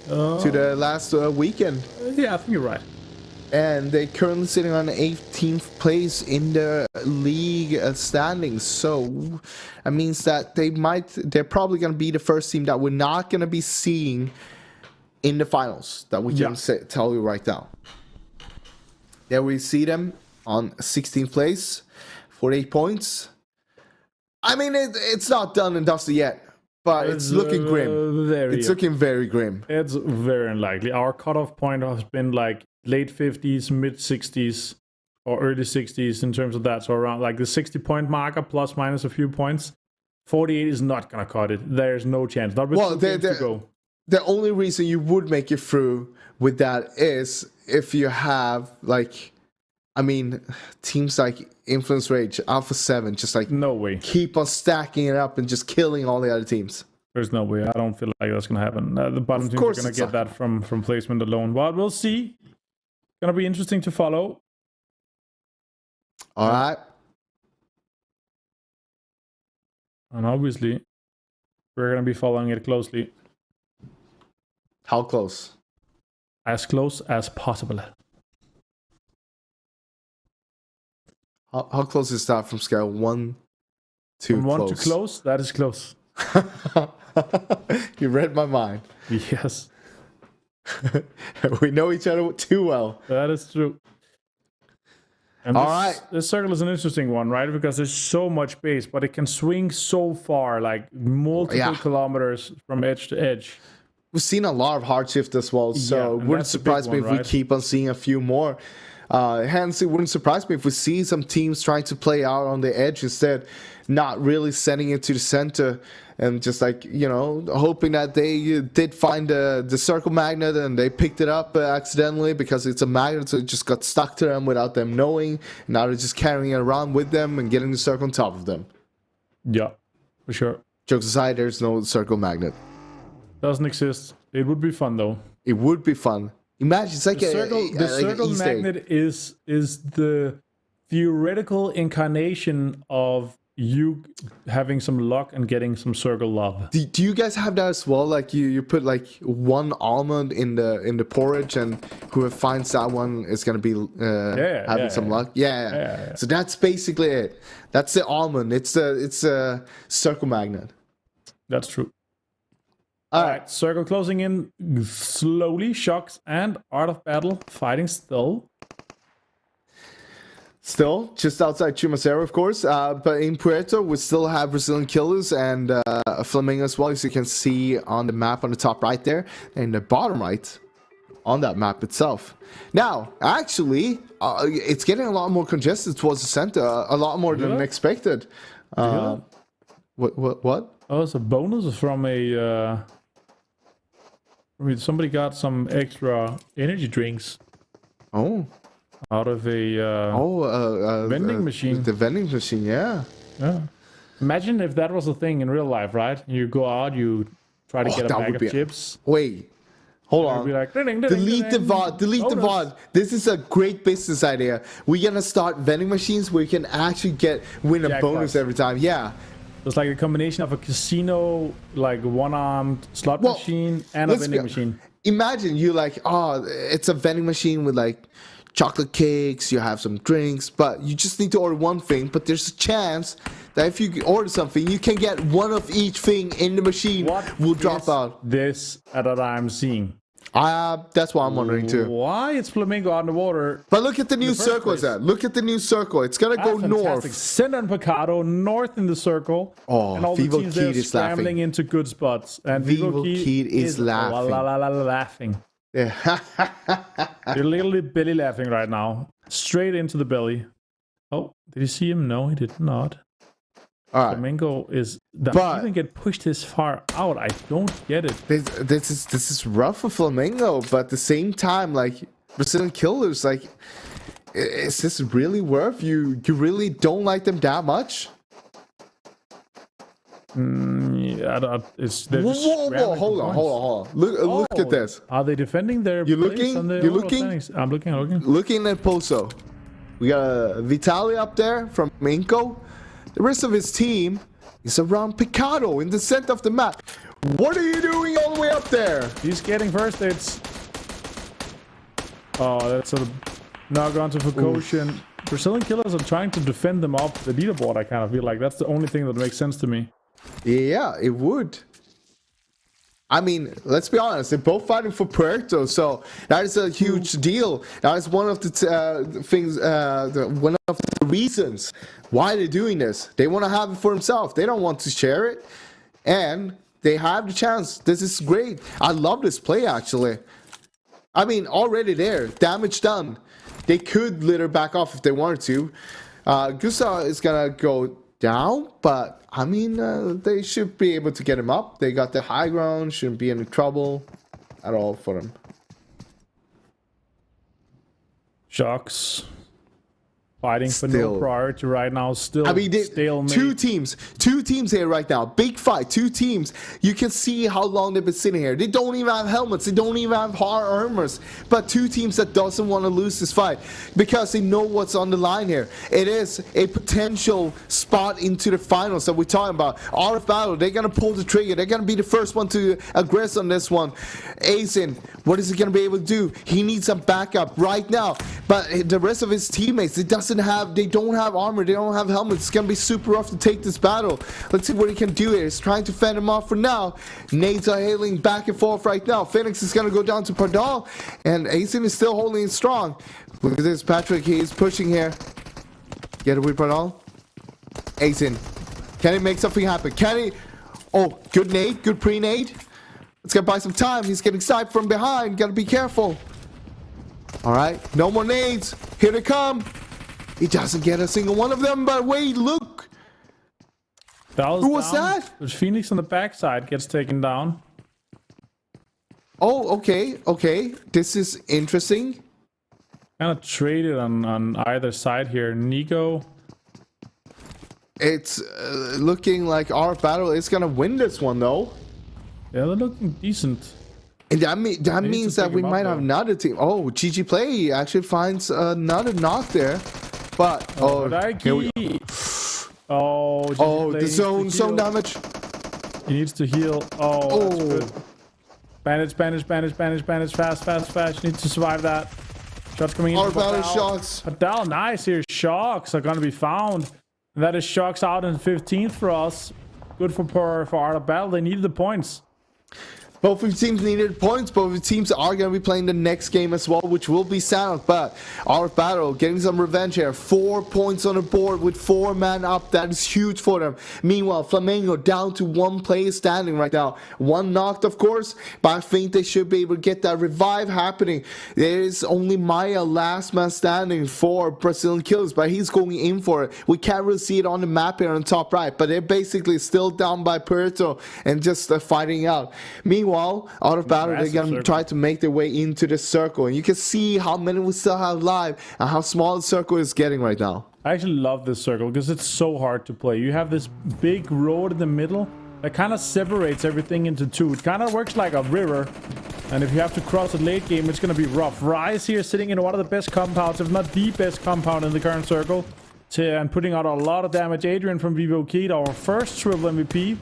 to the last weekend. Yeah, I think you're right. And they're currently sitting on 18th place in the league standings. So that means that they're probably going to be the first team that we're not going to be seeing in the finals. That we can tell you right now. There we see them on 16th place, 48 points. I mean, it's not done and dusted yet, but it's looking grim. It's looking very grim. It's very unlikely. Our cutoff point has been like late 50s, mid 60s, or early 60s in terms of that. So around like the 60-point marker, plus minus a few points. 48 is not going to cut it. There's no chance. Not with 2 games to go. The only reason you would make it through with that is if you have teams like Influence Rage, Alpha 7, just like no way, keep on stacking it up and just killing all the other teams. There's no way. I don't feel like that's gonna happen. The bottom teams are gonna get that from placement alone. But we'll see. Gonna be interesting to follow. All right. And obviously, we're gonna be following it closely. How close? As close as possible. How close is that from scale 1 to from close? 1 to close? That is close. You read my mind. Yes. We know each other too well. That is true. And this circle is an interesting one, right? Because there's so much base, but it can swing so far, like multiple kilometers from edge to edge. We've seen a lot of hard shift as well, so it wouldn't surprise me if we keep on seeing a few more. Hence, it wouldn't surprise me if we see some teams trying to play out on the edge instead, not really sending it to the center and just hoping that they did find the circle magnet and they picked it up accidentally because it's a magnet, so it just got stuck to them without them knowing. Now they're just carrying it around with them and getting the circle on top of them. Yeah, for sure. Jokes aside, there's no circle magnet. Doesn't exist. It would be fun though. It would be fun. Imagine it's like the circle magnet is the theoretical incarnation of you having some luck and getting some circle love. Do you guys have that as well? Like you put like one almond in the porridge, and whoever finds that one is gonna be having some luck. Yeah. So that's basically it. That's the almond. It's a circle magnet. That's true. All right, circle closing in slowly. Shocks and Art of Battle fighting still. Still, just outside Chumacero, of course. But in Puerto, we still have Brazilian Killers and Flamengo as well, as you can see on the map on the top right there. And the bottom right on that map itself. Now, actually, it's getting a lot more congested towards the center. A lot more than expected. What? Oh, it's a bonus from a... somebody got some extra energy drinks. Oh. Out of a vending machine. The vending machine, yeah. Imagine if that was a thing in real life, right? You go out, you try to get a bag of chips. Wait. Hold on. Be like, delete the VOD. Delete the VOD. This is a great business idea. We're going to start vending machines where you can actually win a bonus every time. Yeah. It's like a combination of a casino, like one-armed slot machine and a vending machine. Imagine you it's a vending machine with like chocolate cakes, you have some drinks, but you just need to order one thing. But there's a chance that if you order something, you can get one of each thing in the machine will drop out. This that I'm seeing. That's what I'm wondering too. Why it's Flamingo out in the water? But look at the new circle. Look at the new circle. It's gonna go north. Send and Picado north in the circle. Oh, and all Vivo the teams Keed is scrambling laughing. into good spots. And Vivo Keed is laughing. Laughing. Yeah. You're literally belly laughing right now. Straight into the belly. Oh, did you see him? No, he did not. All right. Flamingo is But- even get pushed this far out. I don't get it. This is rough for Flamingo, but at the same time, like Brazilian killers, like, is this really worth? You really don't like them that much? Yeah, it's they're just Whoa, scrambling hold for on, points. hold on. Look Oh, at this. Are they defending their You place looking? on the You overall looking? standings? I'm looking. Looking at Pozo, we got Vitali up there from Minko. The rest of his team is around Picado in the center of the map. What are you doing all the way up there? He's getting first hits. Oh, that's a knock onto Fukoshin. Brazilian killers are trying to defend them off the leaderboard. I kind of feel like that's the only thing that makes sense to me. Yeah, it would. I mean, let's be honest, they're both fighting for Puerto, so that is a huge deal. That is one of the things, one of the reasons why they're doing this. They want to have it for themselves. They don't want to share it, and they have the chance. This is great. I love this play, actually. I mean, already there, damage done. They could litter back off if they wanted to. Gusa is gonna go down, but I mean, they should be able to get him up. They got the high ground, shouldn't be any trouble at all for them. Shocks. Fighting for Still. no priority right now. Still, I mean, stalemate. two teams here right now. Big fight, two teams. You can see how long they've been sitting here. They don't even have helmets. They don't even have hard armors. But two teams that doesn't want to lose this fight because they know what's on the line here. It is a potential spot into the finals that we're talking about. RF Battle, they're going to pull the trigger. They're going to be the first one to aggress on this one. Aizen, what is he going to be able to do? He needs some backup right now. But the rest of his teammates, they don't have armor, they don't have helmets. It's gonna be super rough to take this battle. Let's see what he can do here. He's trying to fend him off for now. Nades are hailing back and forth right now. Phoenix is gonna go down to Pardal, and Aizen is still holding it strong. Look at this, Patrick, he is pushing here. Get away, Pardal. Aizen, can he make something happen? Can he? Oh, good nade, good pre-nade. It's gonna buy some time. He's getting sniped from behind. Gotta be careful. Alright, no more nades. Here they come. He doesn't get a single one of them, but wait, look. Who was that? There's Phoenix on the backside gets taken down. Oh, okay. This is interesting. Kind of traded on either side here. Nico. It's looking like our battle is gonna win this one, though. Yeah, they're looking decent. And that means that we might have another team. Oh, GG Play actually finds another knock there. But here we go. Oh, The zone damage. He needs to heal. Oh, that's good. Bandage, fast. You need to survive that. Shots coming in. Our battle shocks. Padal, nice here. Shocks are gonna be found. And that is Shocks out in 15th for us. Good for Art of Battle. They needed the points. Both of the teams needed points. Both of the teams are going to be playing the next game as well, which will be sound. But our battle getting some revenge here. 4 points on the board with 4 men up. That is huge for them. Meanwhile, Flamengo down to 1 player standing right now. 1 knocked, of course, but I think they should be able to get that revive happening. There is only Maya last man standing for Brazilian Killers, but he's going in for it. We can't really see it on the map here on the top right, but they're basically still down by Puerto and just fighting out. Meanwhile, out of battle, they're gonna try to make their way into the circle, and you can see how many we still have live and how small the circle is getting right now. I actually love this circle because it's so hard to play. You have this big road in the middle that kind of separates everything into 2. It kind of works like a river, and if you have to cross it late game, it's going to be rough. Rise here sitting in one of the best compounds, if not the best compound in the current circle, and putting out a lot of damage. Adrian from Vivo Keed, our first triple MVP,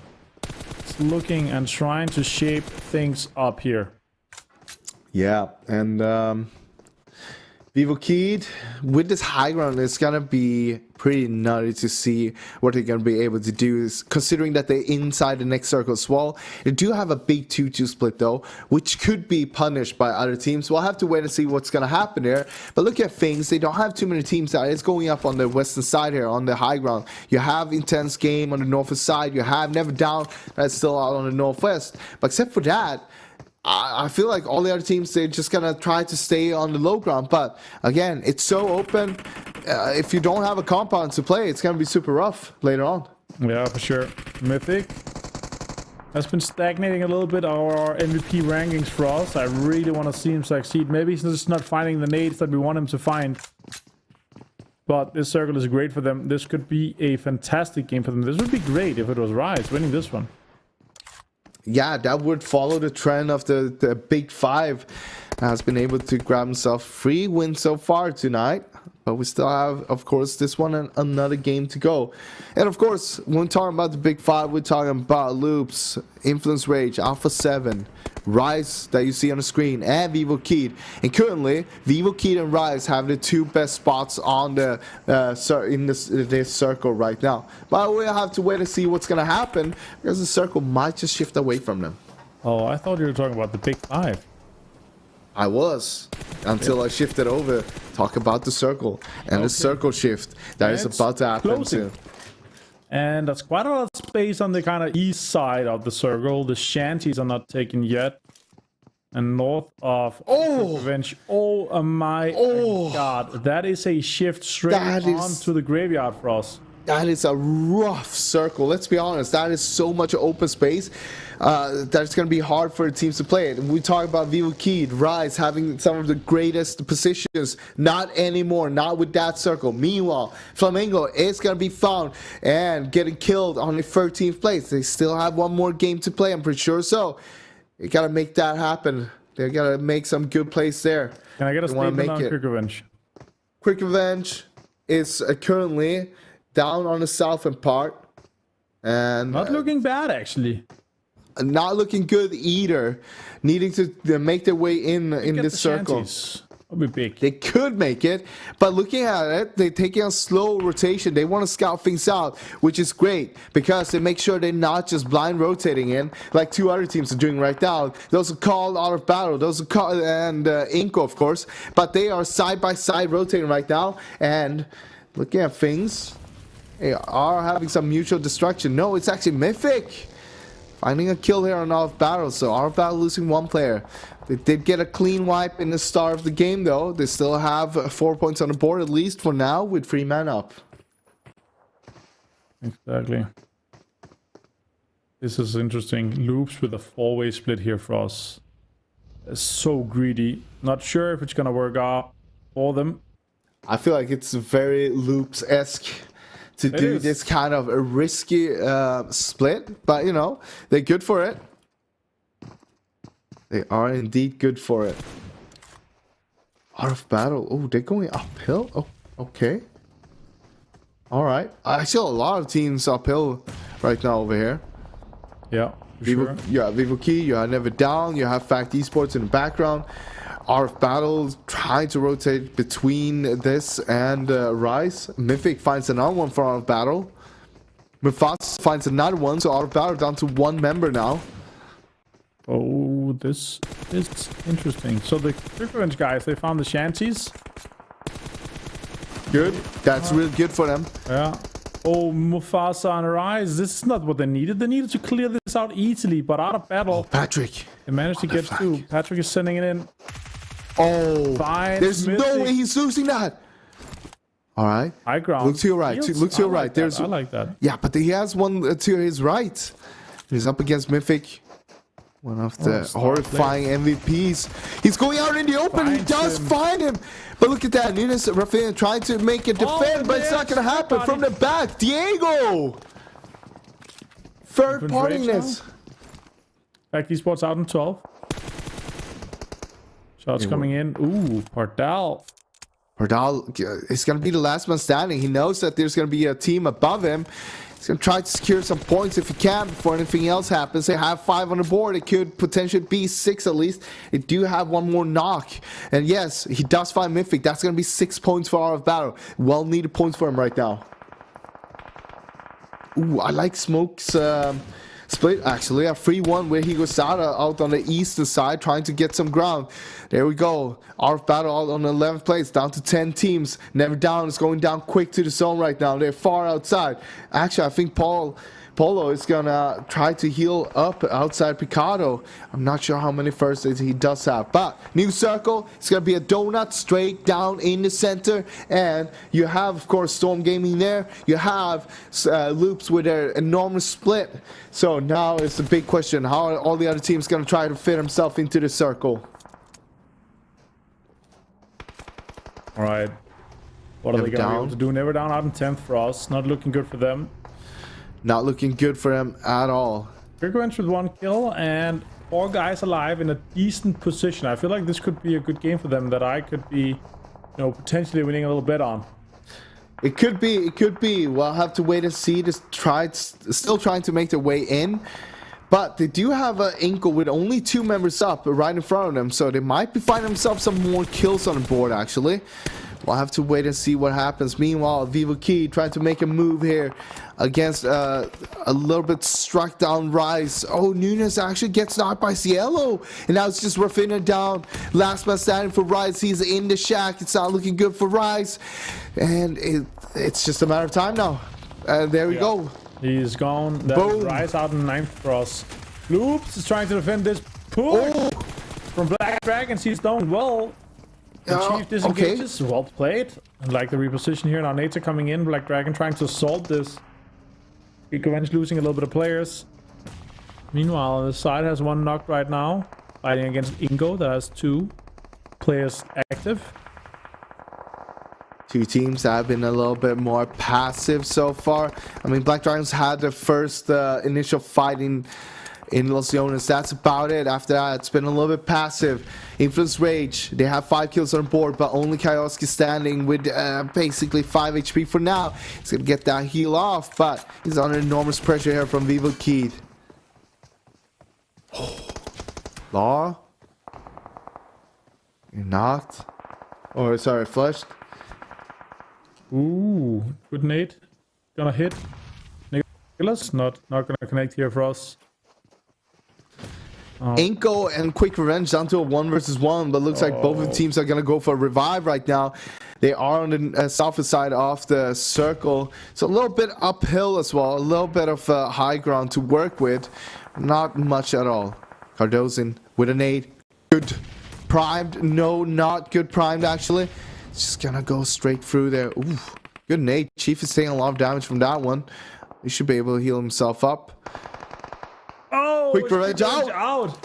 is looking and trying to shape things up here. Yeah, and Vivo Keed with this high ground, it's gonna be pretty nutty to see what they're gonna be able to do, is considering that they're inside the next circle as well. They do have a big 2-2 split though, which could be punished by other teams. We'll have to wait and see what's gonna happen there. But look at things, they don't have too many teams that is going up on the western side here on the high ground. You have Intense Game on the northwest side, you have Never Down that's still out on the northwest. But except for that, I feel like all the other teams, they're just gonna try to stay on the low ground. But again, it's so open. if you don't have a compound to play, it's going to be super rough later on. Yeah, for sure. Mythic has been stagnating a little bit our MVP rankings for us. I really want to see him succeed. Maybe he's just not finding the nades that we want him to find. But this circle is great for them. This could be a fantastic game for them. This would be great if it was Rise winning this one. Yeah, that would follow the trend of the Big Five. Has been able to grab himself 3 wins so far tonight. But we still have, of course, this one and another game to go. And of course, when we're talking about the Big Five, we're talking about Loops, Influence Rage, Alpha 7, Rise that you see on the screen, and Vivo Kid. And currently, Vivo Kid and Rise have the 2 best spots on the in this circle right now. But we'll have to wait and see what's going to happen, because the circle might just shift away from them. Oh, I thought you were talking about the Big Five. I was, until I shifted over. Talk about the circle and the circle shift that is about to happen soon. And that's quite a lot of space on the kind of east side of the circle. The shanties are not taken yet. And north of Revenge. Oh my god. That is a shift straight on to the graveyard for us. That is a rough circle. Let's be honest. That is so much open space that it's going to be hard for the teams to play it. We talk about Vivo Kid, Rise having some of the greatest positions. Not anymore. Not with that circle. Meanwhile, Flamingo is going to be found and getting killed on the 13th place. They still have one more game to play, I'm pretty sure. So, you got to make that happen. They got to make some good plays there. Can I get a statement on Quick Revenge? Quick Revenge is currently down on the southern part, and not looking bad, actually. Not looking good either. Needing to make their way in this circle. That'll be big. They could make it, but looking at it, they're taking a slow rotation. They want to scout things out, which is great because they make sure they're not just blind rotating in like 2 other teams are doing right now. Those are called out of battle. Those are called, and Inco, of course, but they are side by side rotating right now and looking at things. They are having some mutual destruction. No, it's actually Mythic finding a kill here on Off Battle. So Off Battle losing 1 player. They did get a clean wipe in the start of the game, though. They still have 4 points on the board, at least for now, with 3 men up. Exactly. This is interesting. Loops with a 4-way split here for us. They're so greedy. Not sure if it's going to work out for them. I feel like it's very Loops-esque to do this kind of a risky split, but you know, they're good for it. They are indeed good for it. Out of battle. Oh, they're going uphill? Oh, okay. Alright. I see a lot of teams uphill right now over here. Yeah, Vivo, sure. You have Vivo Key, you have Never Down, you have Fact Esports in the background. Art of Battle trying to rotate between this and Rise. Mythic finds another one for Art of Battle. Mufasa finds another one, so Art of Battle down to 1 member now. Oh, this is interesting. So the Quick Revenge guys, they found the shanties. Good. That's really good for them. Yeah. Oh, Mufasa and Rise. This is not what they needed. They needed to clear this out easily, but Out of Battle. Oh, Patrick. They managed to get 2. Patrick is sending it in. Oh, there's Mythic. no way he's losing that. All right. High ground. Look to your right. Look to your right. Like There's. I like that. Yeah, but he has one to his right. He's up against Mythic. One of the horrifying MVPs. He's going out in the open. He does find him. But look at that. Nunes Rafinha trying to make a defend, but it's not going to happen. From the back, Diego. Third partiness. Back Esports out in 12. Shots coming in. Ooh, Pardal. Pardal is going to be the last man standing. He knows that there's going to be a team above him. He's going to try to secure some points if he can before anything else happens. They have 5 on the board. It could potentially be 6 at least. They do have 1 more knock. And yes, he does find Mythic. That's going to be 6 points for Art of Battle. Well needed points for him right now. Ooh, I like Smoke's split actually. A 3-1 where he goes out on the eastern side trying to get some ground. There we go. Art of Battle out on the 11th place, down to 10 teams. Never Down is going down quick to the zone right now. They're far outside. Actually, I think Paul Polo is gonna try to heal up outside Picado. I'm not sure how many first aids he does have, but new circle. It's gonna be a donut straight down in the center, and you have, of course, Storm Gaming there. You have Loops with their enormous split. So now it's the big question: how are all the other teams gonna try to fit himself into the circle? All right. What are they gonna be able to do? Never down out in 10th for us. Not looking good for them. Not looking good for them at all. Kirkwrench with 1 kill and 4 guys alive in a decent position. I feel like this could be a good game for them that I could be, you know, potentially winning a little bit on. It could be. It could be. We'll have to wait and see. Still trying to make their way in. But they do have an Inkle with only 2 members up right in front of them. So they might be finding themselves some more kills on the board, actually. We'll have to wait and see what happens. Meanwhile, Vivo Key trying to make a move here against a little bit struck down Rise. Oh, Nunes actually gets knocked by Cielo. And now it's just Rafinha down. Last man standing for Rise. He's in the shack. It's not looking good for Rise. And it's just a matter of time now. There we go. He's gone. That's Rise out in 9th for us. Loops is trying to defend this push from Black Dragons. He's done well. Chief disengages. Okay. Well played. I like the reposition here. Now Nature coming in. Black Dragon trying to assault this. Kirkwrench losing a little bit of players. Meanwhile, the side has 1 knocked right now. Fighting against Ingo that has 2 players active. 2 teams that have been a little bit more passive so far. I mean, Black Dragons had the first initial fighting in Los Leones. That's about it. After that, it's been a little bit passive. Influence Rage, they have 5 kills on board, but only Kioski standing with basically 5 HP for now. He's gonna get that heal off, but he's under enormous pressure here from Vivo Key. Law? You're knocked? Or sorry, flushed? Ooh, good nade. Gonna hit. Nicholas, not gonna connect here for us. Inko and Quick Revenge down to a 1 versus 1, but looks like both of the teams are gonna go for a revive right now. They are on the south side of the circle, so a little bit uphill as well, a little bit of high ground to work with, not much at all. Cardozin with a nade, good primed, no, not good primed actually. It's just gonna go straight through there. Ooh, good nade. Chief is taking a lot of damage from that one. He should be able to heal himself up. Oh, Quick Revenge out.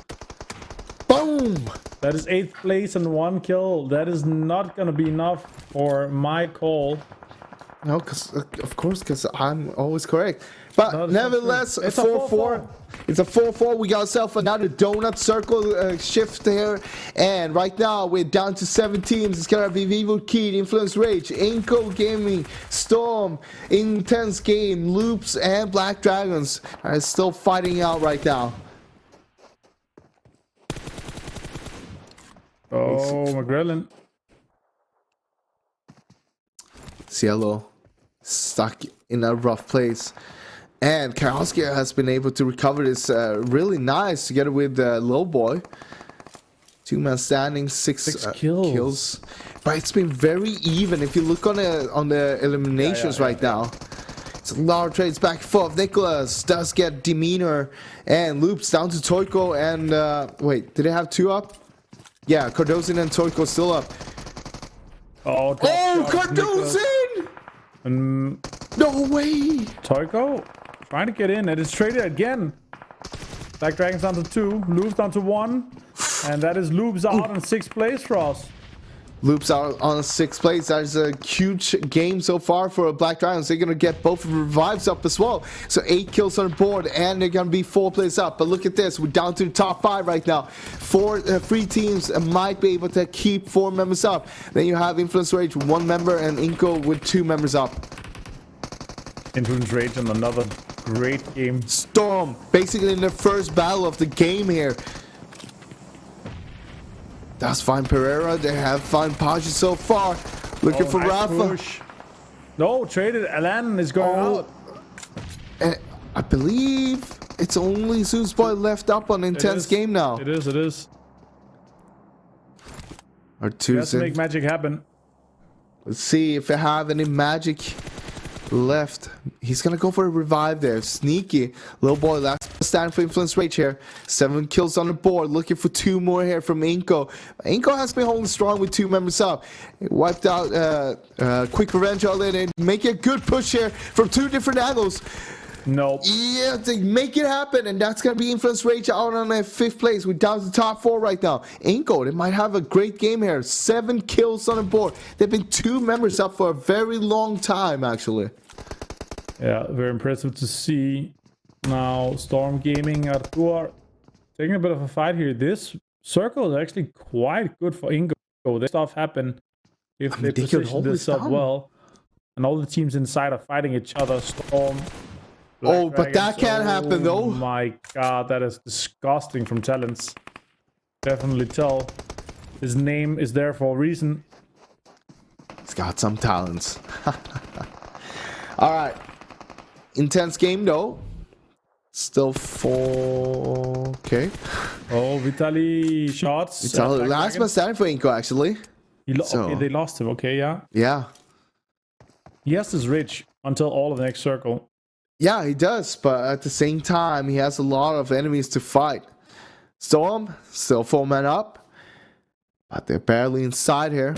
Boom. That is 8th place and 1 kill. That is not gonna be enough for my call. No, of course, because I'm always correct. But no, nevertheless, it's 4-4. It's a 4-4. We got ourselves another donut circle shift here. And right now, we're down to 7 teams. It's going to be Vivo Key, Influence Rage, Inco Gaming, Storm, Intense Game, Loops, and Black Dragons are still fighting out right now. Oh, McGrellin. Cielo stuck in a rough place. And Karowski has been able to recover this really nice together with Lowboy. 2-man standing, 6 kills. But it's been very even if you look on the eliminations right now. It's a lot of trades back and forth. Nicholas does get Demeanor and Loops down to Toiko and wait, did they have 2 up? Yeah, Cardozin and Toiko still up. Oh, Cardozin! No way! Toiko trying to get in. It is traded again. Black Dragons down to 2. Loops down to 1. And that is Loops out in 6th place for us. Loops out on 6th place. That is a huge game so far for Black Dragons. They're going to get both revives up as well. So 8 kills on the board and they're going to be 4 plays up. But look at this. We're down to the top 5 right now. 3 teams might be able to keep 4 members up. Then you have Influence Rage with 1 member and Inko with 2 members up. Influence Rage and another great game. Storm basically in the first battle of the game here. That's fine Pereira. They have fine Paji so far. Looking for nice Rafa. Push. No, traded. Alan is going out. And I believe it's only Zeus Boy left up on Intense Game now. It is. Or two. Let's make magic happen. Let's see if they have any magic left. He's gonna go for a revive there. Sneaky little boy. Last stand for influence rage here. 7 kills on the board. Looking for 2 more here from Inko. Inko has been holding strong with 2 members up. Wiped out quick revenge all in and make a good push here from 2 different angles. Nope. Yeah, they make it happen, and that's gonna be influence rage out on that 5th place. We're down to the top 4 right now. Inko, they might have a great game here. 7 kills on the board. They've been 2 members up for a very long time, actually. Yeah, very impressive to see. Now, Storm Gaming Artur taking a bit of a fight here. This circle is actually quite good for Inko. This stuff happen if they position this up well. And all the teams inside are fighting each other. Storm. Black but that can't happen though. Oh my god, that is disgusting from Talents. Definitely tell. His name is there for a reason. He's got some talents. Alright. Intense game though. Still 4. Okay. Oh, Vitaly shots. Vitaly, last man standing for Inko actually. Okay, they lost him. Okay, yeah. Yeah. He has this ridge until all of the next circle. Yeah, he does, but at the same time, he has a lot of enemies to fight. Storm, still 4 men up, but they're barely inside here.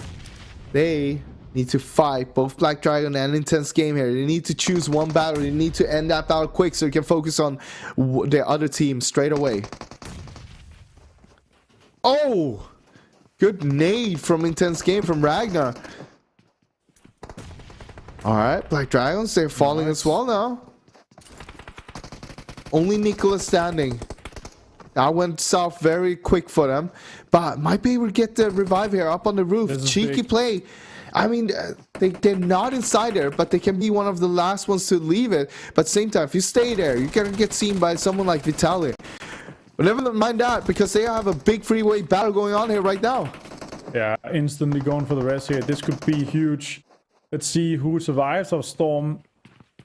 They need to fight both Black Dragon and Intense Game here. They need to choose one battle. They need to end that battle quick so they can focus on their other team straight away. Oh! Good nade from Intense Game from Ragnar. Alright, Black Dragons, they're falling as well now. Only Nicholas standing. That went south very quick for them. But might be able to get the revive here up on the roof. Cheeky play. I mean, they're not inside there, but they can be one of the last ones to leave it. But same time, if you stay there, you're going to get seen by someone like Vitaly. But never mind that, because they have a big freeway battle going on here right now. Yeah, instantly going for the rest here. This could be huge. Let's see who survives of Storm.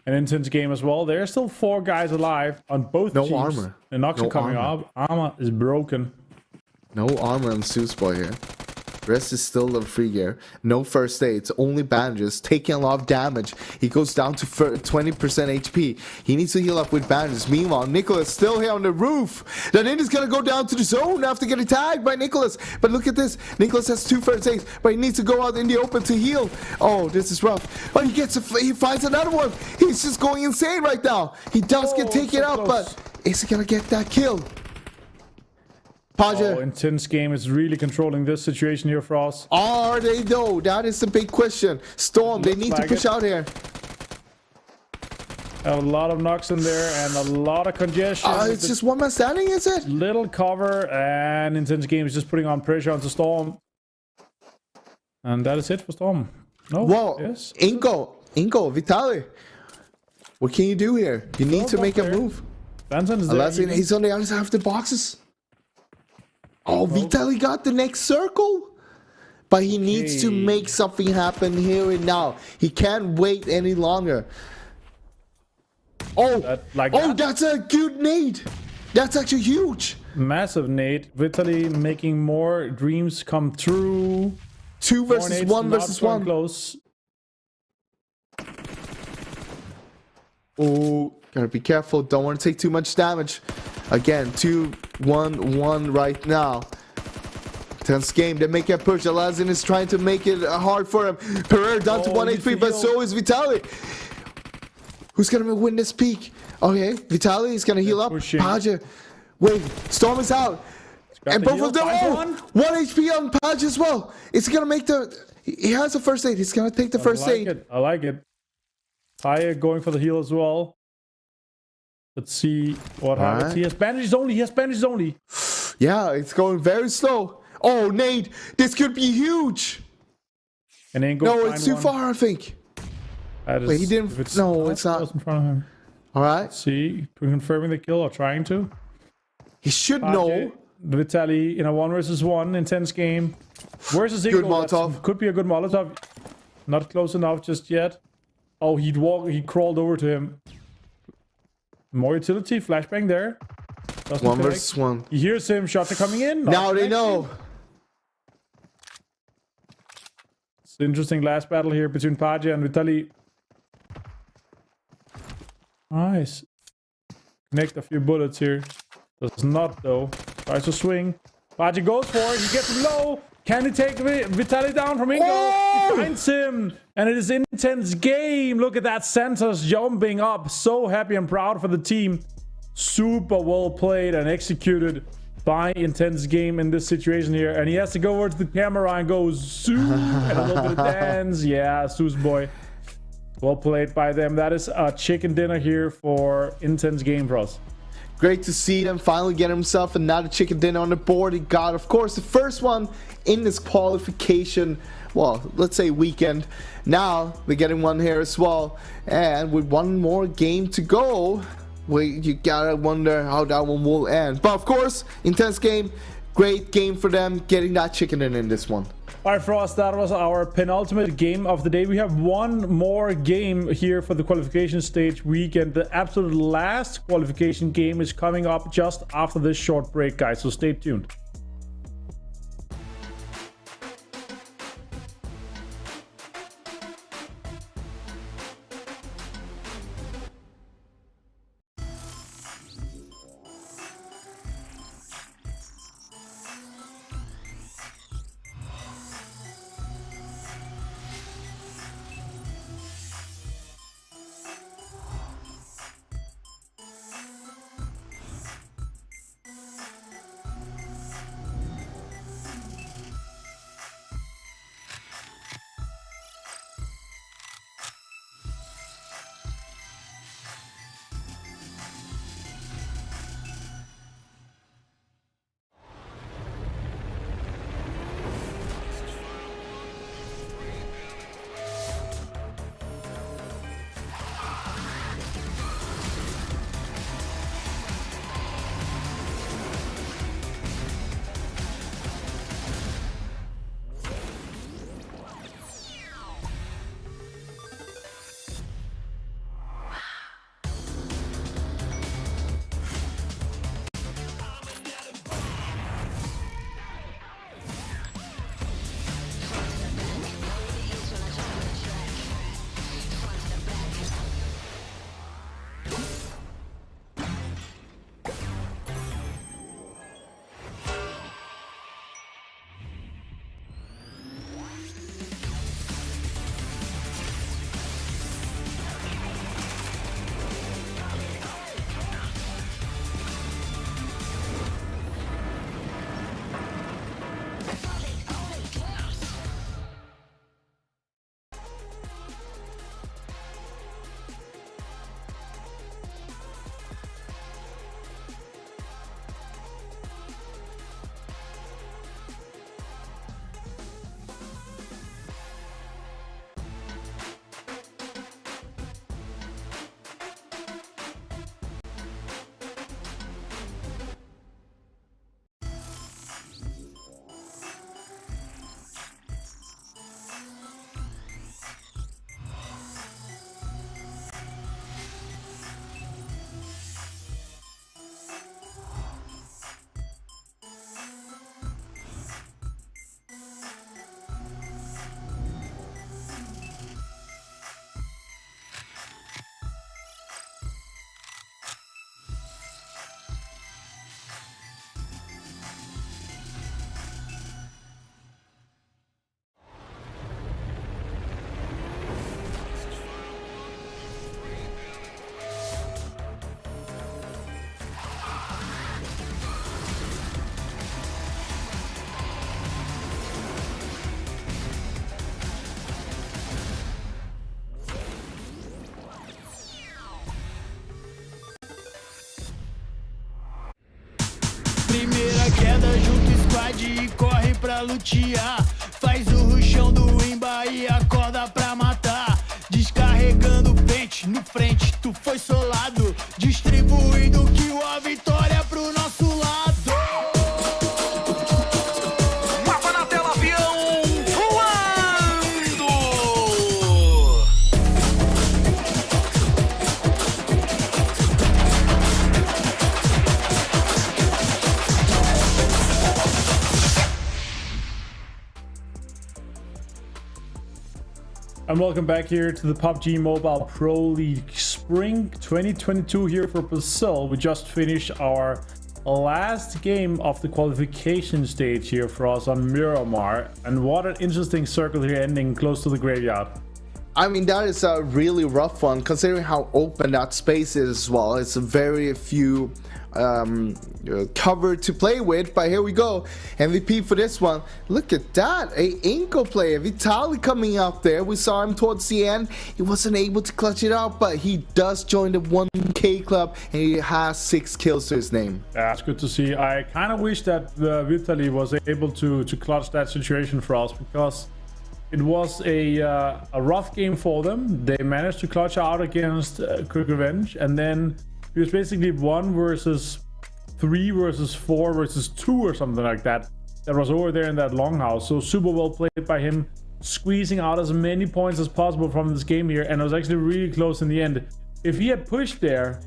An intense game as well. There are still 4 guys alive on both teams. No armor. And Nox coming up. Armor is broken. No armor on Zeus Boy here. Rest is still level 3 gear. No first aids, only bandages, taking a lot of damage. He goes down to 20% HP. He needs to heal up with bandages. Meanwhile, Nicholas still here on the roof. Then it is going to go down to the zone after getting tagged by Nicholas. But look at this. Nicholas has 2 first aids, but he needs to go out in the open to heal. Oh, this is rough. But he finds another one. He's just going insane right now. He does get taken out, but is he going to get that kill? Oh, Intense Game is really controlling this situation here for us. Are they though? That is the big question. Storm, they need to push out here. A lot of knocks in there and a lot of congestion. It's just 1 man standing, is it? Little cover, and Intense Game is just putting on pressure onto Storm. And that is it for Storm. No. Whoa. Yes. Inko, Vitaly. What can you do here? You need to make a move. Benson is there. He's on the other side of the boxes. Oh, Vitaly got the next circle. But he needs to make something happen here and now. He can't wait any longer. Oh, that's a good nade. That's actually huge. Massive nade. Vitaly making more dreams come true. 2 versus 1 versus 1. Close. Oh, gotta be careful. Don't want to take too much damage. Again, 2-1-1 right now. Tense game. They make a push. Alazin is trying to make it hard for him. Pereira down to 1 HP, but so is Vitaly. Who's gonna win this peak? Okay, Vitaly is gonna heal up. Paja. Wait, Storm is out. And both of them, 1 HP on Paj as well. Is he gonna make the... He has a first aid. He's gonna take the first aid. I like it. Paya going for the heal as well. Let's see what happens. He has bandages only. Yeah, it's going very slow. Oh, Nate, this could be huge. And then no, it's too far, I think. Wait, he didn't. No, it's not. In front of him. All right. Let's see, confirming the kill or trying to. He should know. Vitaly in a 1 versus 1 intense game. Where's the good Molotov? Could be a good Molotov. Not close enough just yet. Oh, he crawled over to him. More utility, flashbang there. 1 versus 1. He hears him, shots are coming in. Now they know. It's an interesting last battle here between Paja and Vitaly. Nice. Connect a few bullets here. Does not though. Tries to swing. PUBG goes for it. He gets low. Can he take Vitaly down from Ingo? Oh! He finds him. And it is an intense game. Look at that. Santos jumping up. So happy and proud for the team. Super well played and executed by Intense Game in this situation here. And he has to go over to the camera and go zoom and a little bit of dance. Yeah, Zeus boy. Well played by them. That is a chicken dinner here for Intense Game for us. Great to see them finally get himself another chicken dinner on the board. He got, of course, the first one in this qualification, well, let's say weekend. Now they're getting one here as well. And with one more game to go, you gotta wonder how that one will end. But of course, Intense Game, great game for them, getting that chicken dinner in this one. All right, for us, that was our penultimate game of the day. We have one more game here for the qualification stage weekend. The absolute last qualification game is coming up just after this short break, guys, so stay tuned. Primeira queda, junto squad e corre pra lutear. Faz o rushão do imba e acorda pra matar. Descarregando pente no frente, tu foi solado. Distribuindo o kill, a vitória pro nosso lado. Mapa na tela, avião voando! And welcome back here to the PUBG Mobile Pro League spring 2022 here for Brazil. We just finished our last game of the qualification stage here for us on Miramar. And what an interesting circle here, ending close to the graveyard. I mean, that is a really rough one, considering how open that space is as well. It's a very few cover to play with, but here we go. MVP for this one. Look at that, a Inco player, Vitaly coming up there. We saw him towards the end. He wasn't able to clutch it out, but he does join the 1K club, and he has 6 kills to his name. That's good to see. I kind of wish that Vitaly was able to clutch that situation for us, because it was a rough game for them. They managed to clutch out against Quick Revenge, and then it was basically 1 versus 3 versus 4 versus 2 or something like that. That was over there in that longhouse. So super well played by him, squeezing out as many points as possible from this game here, and it was actually really close in the end. If he had pushed there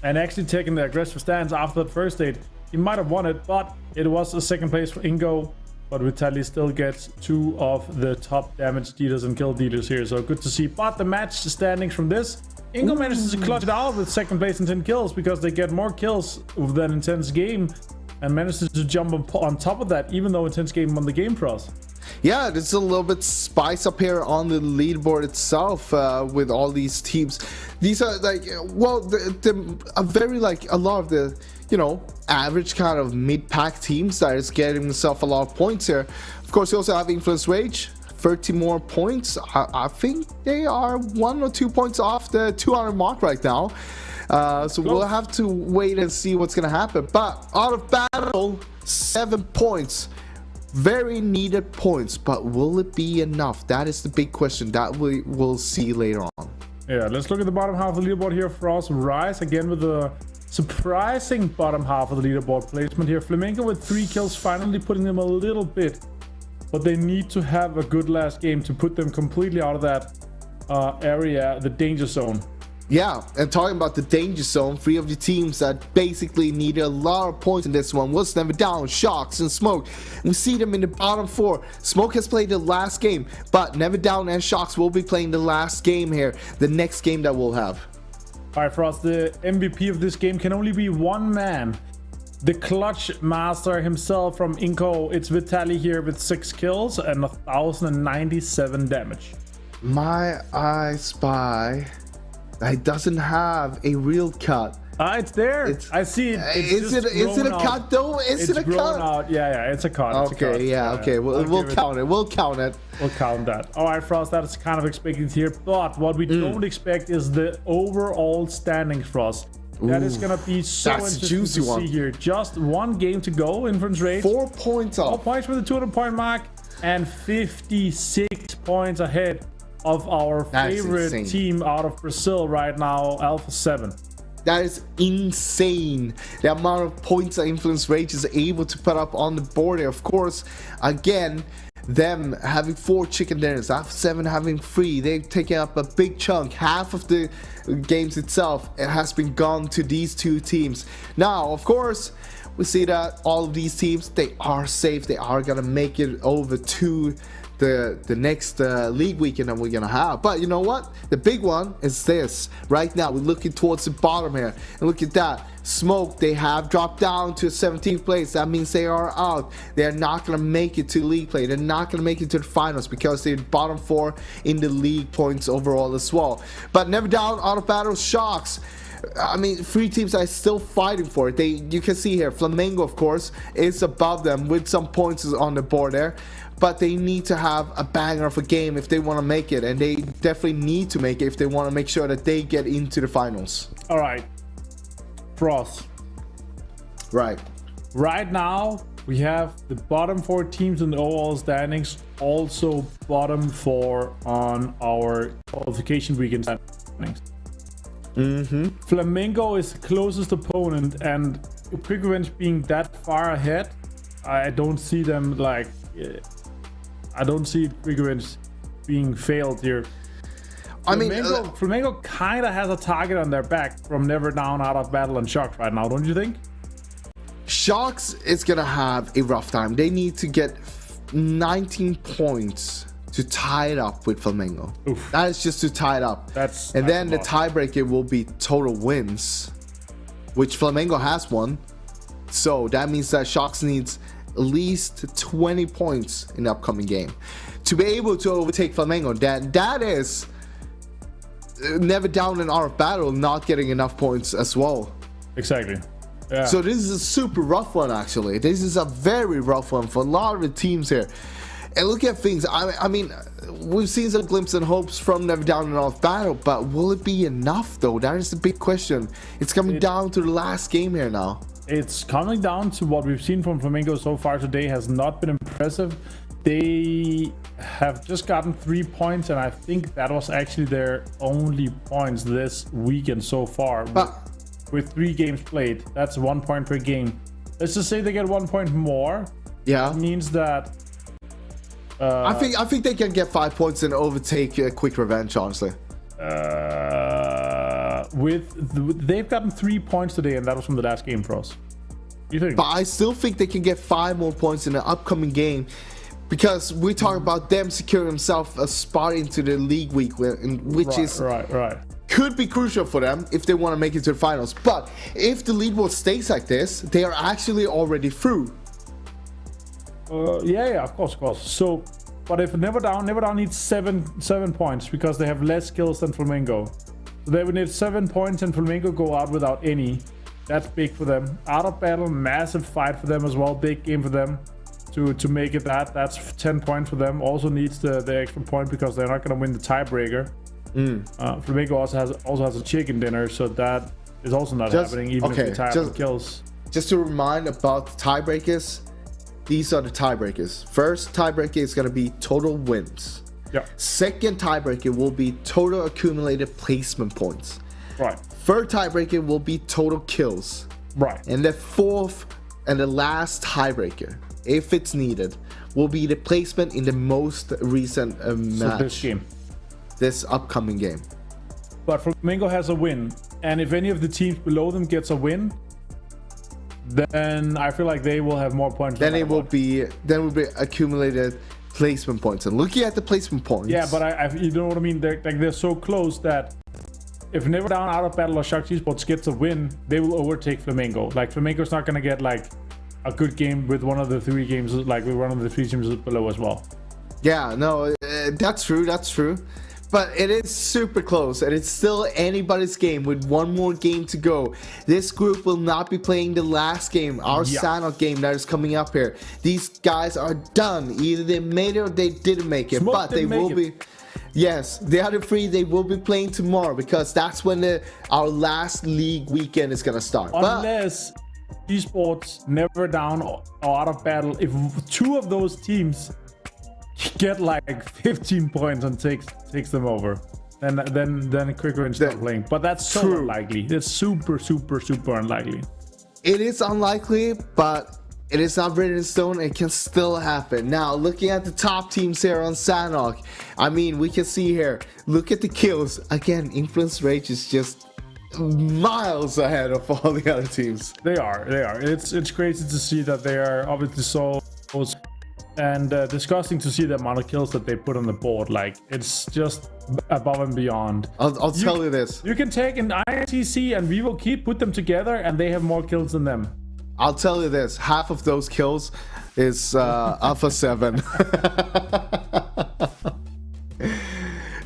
and actually taken the aggressive stance after that first stage, he might have won it, but it was a second place for Ingo. But Vitaly still gets 2 of the top damage dealers and kill dealers here, so good to see. But the match standings from this, Ingo manages to clutch it out with second place and 10 kills, because they get more kills than Intense Game, and manages to jump on top of that, even though Intense Game won the game for us. Yeah, there's a little bit spice up here on the leaderboard itself with all these teams. These are like, well, a very like a lot of the, you know, average kind of mid-pack teams that is getting themselves a lot of points here. Of course, you also have Influence Rage, 30 more points. I think they are 1 or 2 points off the 200 mark right now. So we'll have to wait and see what's gonna happen. But out of battle, 7 points. Very needed points, but will it be enough? That is the big question that we will see later on. Yeah, let's look at the bottom half of the leaderboard here for us. Rise again with a surprising bottom half of the leaderboard placement here. Flamengo with 3 kills, finally putting them a little bit, but they need to have a good last game to put them completely out of that area, the danger zone. Yeah, and talking about the danger zone, 3 of the teams that basically needed a lot of points in this one was Never Down, Shocks, and Smoke. We see them in the bottom 4. Smoke has played the last game, but Never Down and Shocks will be playing the last game here, the next game that we'll have. All right, for us, the MVP of this game can only be one man. The clutch master himself from Inco. It's Vitaly here with 6 kills and 1,097 damage. My I Spy. It doesn't have a real cut. It's there. I see it. Is it a cut though? Is it a cut? Out. Yeah, it's a cut. Okay, okay. We'll count it. We'll count it. We'll count that. All right, Frost, that is kind of expected here. But what we don't expect is the overall standings, Frost. That is going to be so interesting to see here. Just 1 game to go, Influence Rage. 4 points off. 4 points for the 200-point mark, and 56 points ahead of our favorite team out of Brazil right now, Alpha 7. That is insane. The amount of points that Influence Rage is able to put up on the board here. Of course, again, them having 4 chicken dinners, Alpha 7 having 3. They've taken up a big chunk. Half of the games itself, it has been gone to these 2 teams. Now, of course, we see that all of these teams, they are safe. They are going to make it over to the next league weekend that we're gonna have. But you know what, the big one is this right now. We're looking towards the bottom here, and look at that. Smoke, they have dropped down to 17th place. That means they are out. They're not gonna make it to league play. They're not gonna make it to the finals because they're bottom 4 in the league points overall as well. But Never Down, out of battle, Shocks, I mean, 3 teams are still fighting for it. You can see here, Flamengo, of course, is above them with some points on the board there. But they need to have a banger of a game if they want to make it. And they definitely need to make it if they want to make sure that they get into the finals. All right. Frost. Right. Right now, we have the bottom 4 teams in the overall standings. Also bottom 4 on our qualification weekend standings. Flamengo is the closest opponent, and Quick Revenge being that far ahead, I don't see them like... I don't see Quick Revenge being failed here. Flamengo kind of has a target on their back from Never Down, Out of Battle, and Shocks right now, don't you think? Shocks is gonna have a rough time. They need to get 19 points to tie it up with Flamengo. Oof. That is just to tie it up. And then the tiebreaker will be total wins, which Flamengo has won. So that means that Sharks needs at least 20 points in the upcoming game to be able to overtake Flamengo. That is never down and out of battle, not getting enough points as well. Exactly. Yeah. So this is a super rough one, actually. This is a very rough one for a lot of the teams here. And look at things. I mean, we've seen some glimpses and hopes from Never Down and Off Battle, but will it be enough, though? That is the big question. It's coming down to the last game here now. It's coming down to what we've seen from Flamengo so far today has not been impressive. They have just gotten 3 points, and I think that was actually their only points this weekend so far. With 3 games played, that's 1 point per game. Let's just say they get 1 point more. Yeah, it means that I think they can get 5 points and overtake Quick Revenge, honestly. They've gotten 3 points today, and that was from the last game for us. You think? But I still think they can get 5 more points in the upcoming game, because we talk about them securing themselves a spot into the league week, which is could be crucial for them if they want to make it to the finals. But if the lead world stays like this, they are actually already through. Yeah, of course. So, but if Never Down needs seven points because they have less kills than Flamengo. So they would need 7 points, and Flamengo go out without any. That's big for them. Out of battle, massive fight for them as well. Big game for them to make it that. That's 10 points for them. Also needs the extra point because they're not going to win the tiebreaker. Flamengo also has a chicken dinner, so that is also not happening even if they tie up kills. Just to remind about the tiebreakers, these are the tiebreakers. First tiebreaker is going to be total wins. Yeah. Second tiebreaker will be total accumulated placement points. Right. Third tiebreaker will be total kills. Right. And the fourth and the last tiebreaker, if it's needed, will be the placement in the most recent match. So this upcoming game. But Flamengo has a win, and if any of the teams below them gets a win, then I feel like they will have more points. Then it will be accumulated placement points. And looking at the placement points, yeah, but you know what I mean. They're so close that if Never Down, Out of Battle, or Sharks Esports gets a win, they will overtake Flamengo. Like Flamengo's not gonna get like a good game with one of the 3 games, like with one of the 3 teams below as well. Yeah, no, that's true. But it is super close, and it's still anybody's game with 1 more game to go. This group will not be playing the last game, our Sanok game that is coming up here. These guys are done. Either they made it or they didn't make it. But they will be. Yes, the other 3 they will be playing tomorrow, because that's when our last league weekend is gonna start. Unless Esports, Never Down, or Out of Battle, if 2 of those teams get like 15 points and takes them over, then Quick Revenge start playing. But that's so unlikely. It's super unlikely. It is unlikely, but it is not written in stone. It can still happen. Now, looking at the top teams here on Sanok, I mean, we can see here, look at the kills. Again, Influence Rage is just miles ahead of all the other teams. They are. It's crazy to see that they are obviously so close. And disgusting to see the amount of kills that they put on the board. Like, it's just above and beyond. I'll tell you this. You can take an INTC and we will put them together, and they have more kills than them. I'll tell you this. Half of those kills is Alpha 7.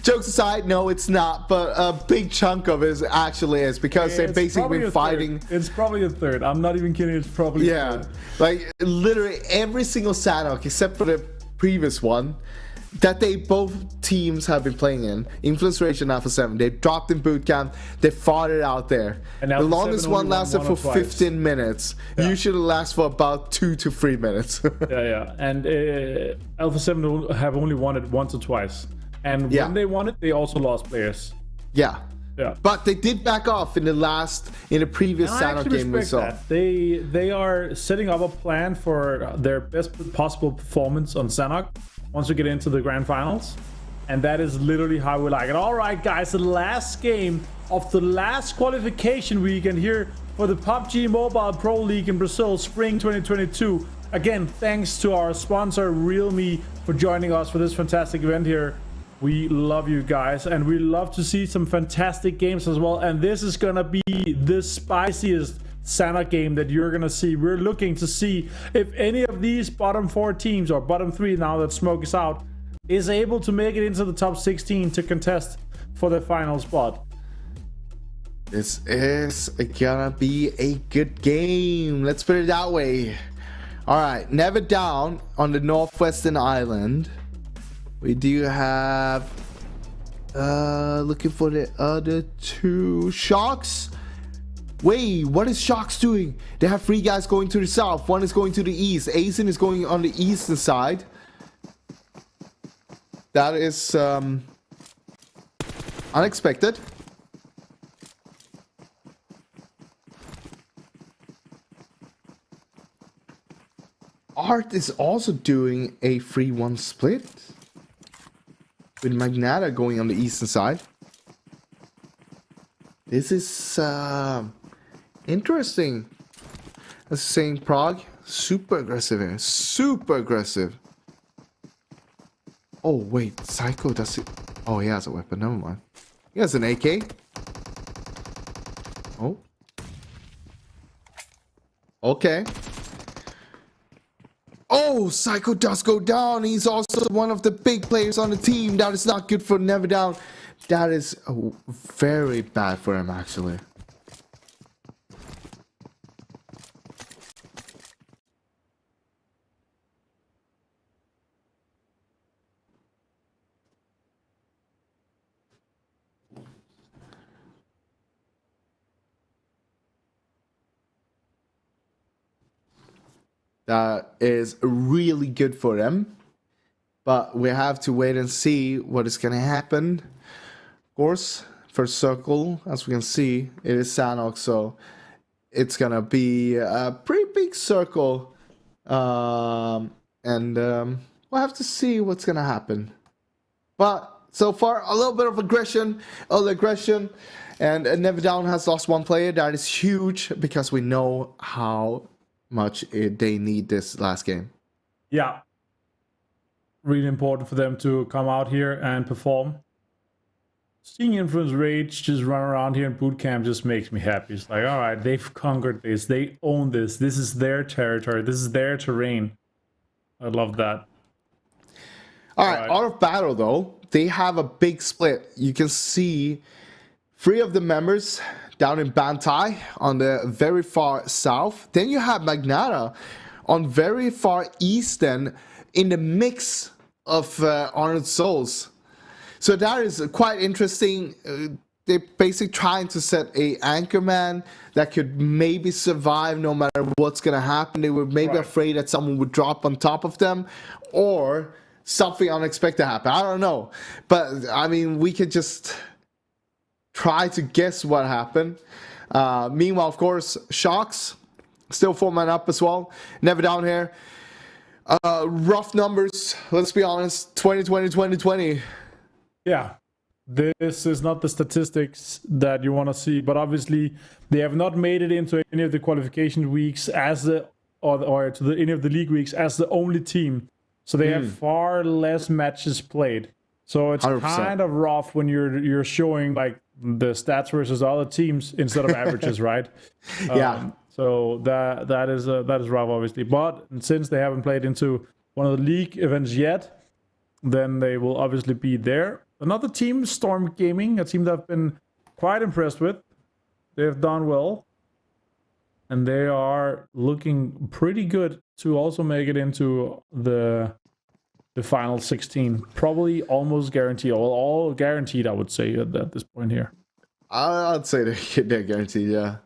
Jokes aside, no, it's not. But a big chunk of it actually is, because they've basically been fighting. It's probably a third. I'm not even kidding. It's probably a third. Like literally every single Sanok except for the previous one that both teams have been playing in, Influence Rage and Alpha 7. They dropped in boot camp. They fought it out there. And the longest one lasted for 15 minutes. Usually lasts for about 2 to 3 minutes. yeah. And Alpha 7 have only won it once or twice. And when they won it, they also lost players. Yeah. But they did back off in the previous Sanok game we saw. They are setting up a plan for their best possible performance on Sanok once we get into the grand finals. And that is literally how we like it. All right, guys, the last game of the last qualification weekend here for the PUBG Mobile Pro League in Brazil, Spring 2022. again, thanks to our sponsor, Realme, for joining us for this fantastic event here. We love you guys, and we love to see some fantastic games as well. And this is gonna be the spiciest Santa game that you're gonna see. We're looking to see if any of these bottom 4 teams, or bottom 3 now that Smoke is out, is able to make it into the top 16 to contest for the final spot. This is gonna be a good game. Let's put it that way. All right, Never Down on the Northwestern Island. We do have looking for the other 2 Sharks. Wait, what is Sharks doing? They have 3 guys going to the south. 1 is going to the east. Asen is going on the eastern side. That is unexpected. Art is also doing a 3-1 split, with Magnata going on the eastern side. This is interesting. That's saying Prague, super aggressive here. Super aggressive. Oh wait, Psycho does it. Oh, he has a weapon, never mind. He has an AK. Oh. Okay. Oh, Psycho does go down. He's also one of the big players on the team. That is not good for Never Down. That is very bad for him, actually. That is really good for them. But we have to wait and see what is going to happen. Of course, first circle, as we can see, it is Sanox, so it's going to be a pretty big circle. We'll have to see what's going to happen. But so far, a little bit of aggression. And Never Down has lost 1 player. That is huge, because we know how much they need this last game. Yeah. Really important for them to come out here and perform. Seeing Influence Rage just run around here in boot camp just makes me happy. It's like, all right, they've conquered this. They own this. This is their territory. This is their terrain. I love that. All right, out of battle, though, they have a big split. You can see 3 of the members down in Bantai on the very far south. Then you have Magnata on very far eastern in the mix of Honored Souls. So that is quite interesting. They're basically trying to set a anchorman that could maybe survive no matter what's going to happen. They were maybe afraid that someone would drop on top of them, or something unexpected happen. I don't know. But, I mean, we could just try to guess what happened. Meanwhile, of course, Sharks still 4-man up as well. Never Down here. Rough numbers, let's be honest. 2020. Yeah. This is not the statistics that you want to see, but obviously they have not made it into any of the qualification weeks as any of the league weeks as the only team. So they have far less matches played. So it's 100%. Kind of rough when you're showing like the stats versus other teams instead of averages, right? Yeah. So that is rough, obviously. But since they haven't played into one of the league events yet, then they will obviously be there. Another team, Storm Gaming, a team that I've been quite impressed with. They've done well, and they are looking pretty good to also make it into the final 16. Probably almost guaranteed, all guaranteed, I would say, at this point here. I'd say they're guaranteed, yeah.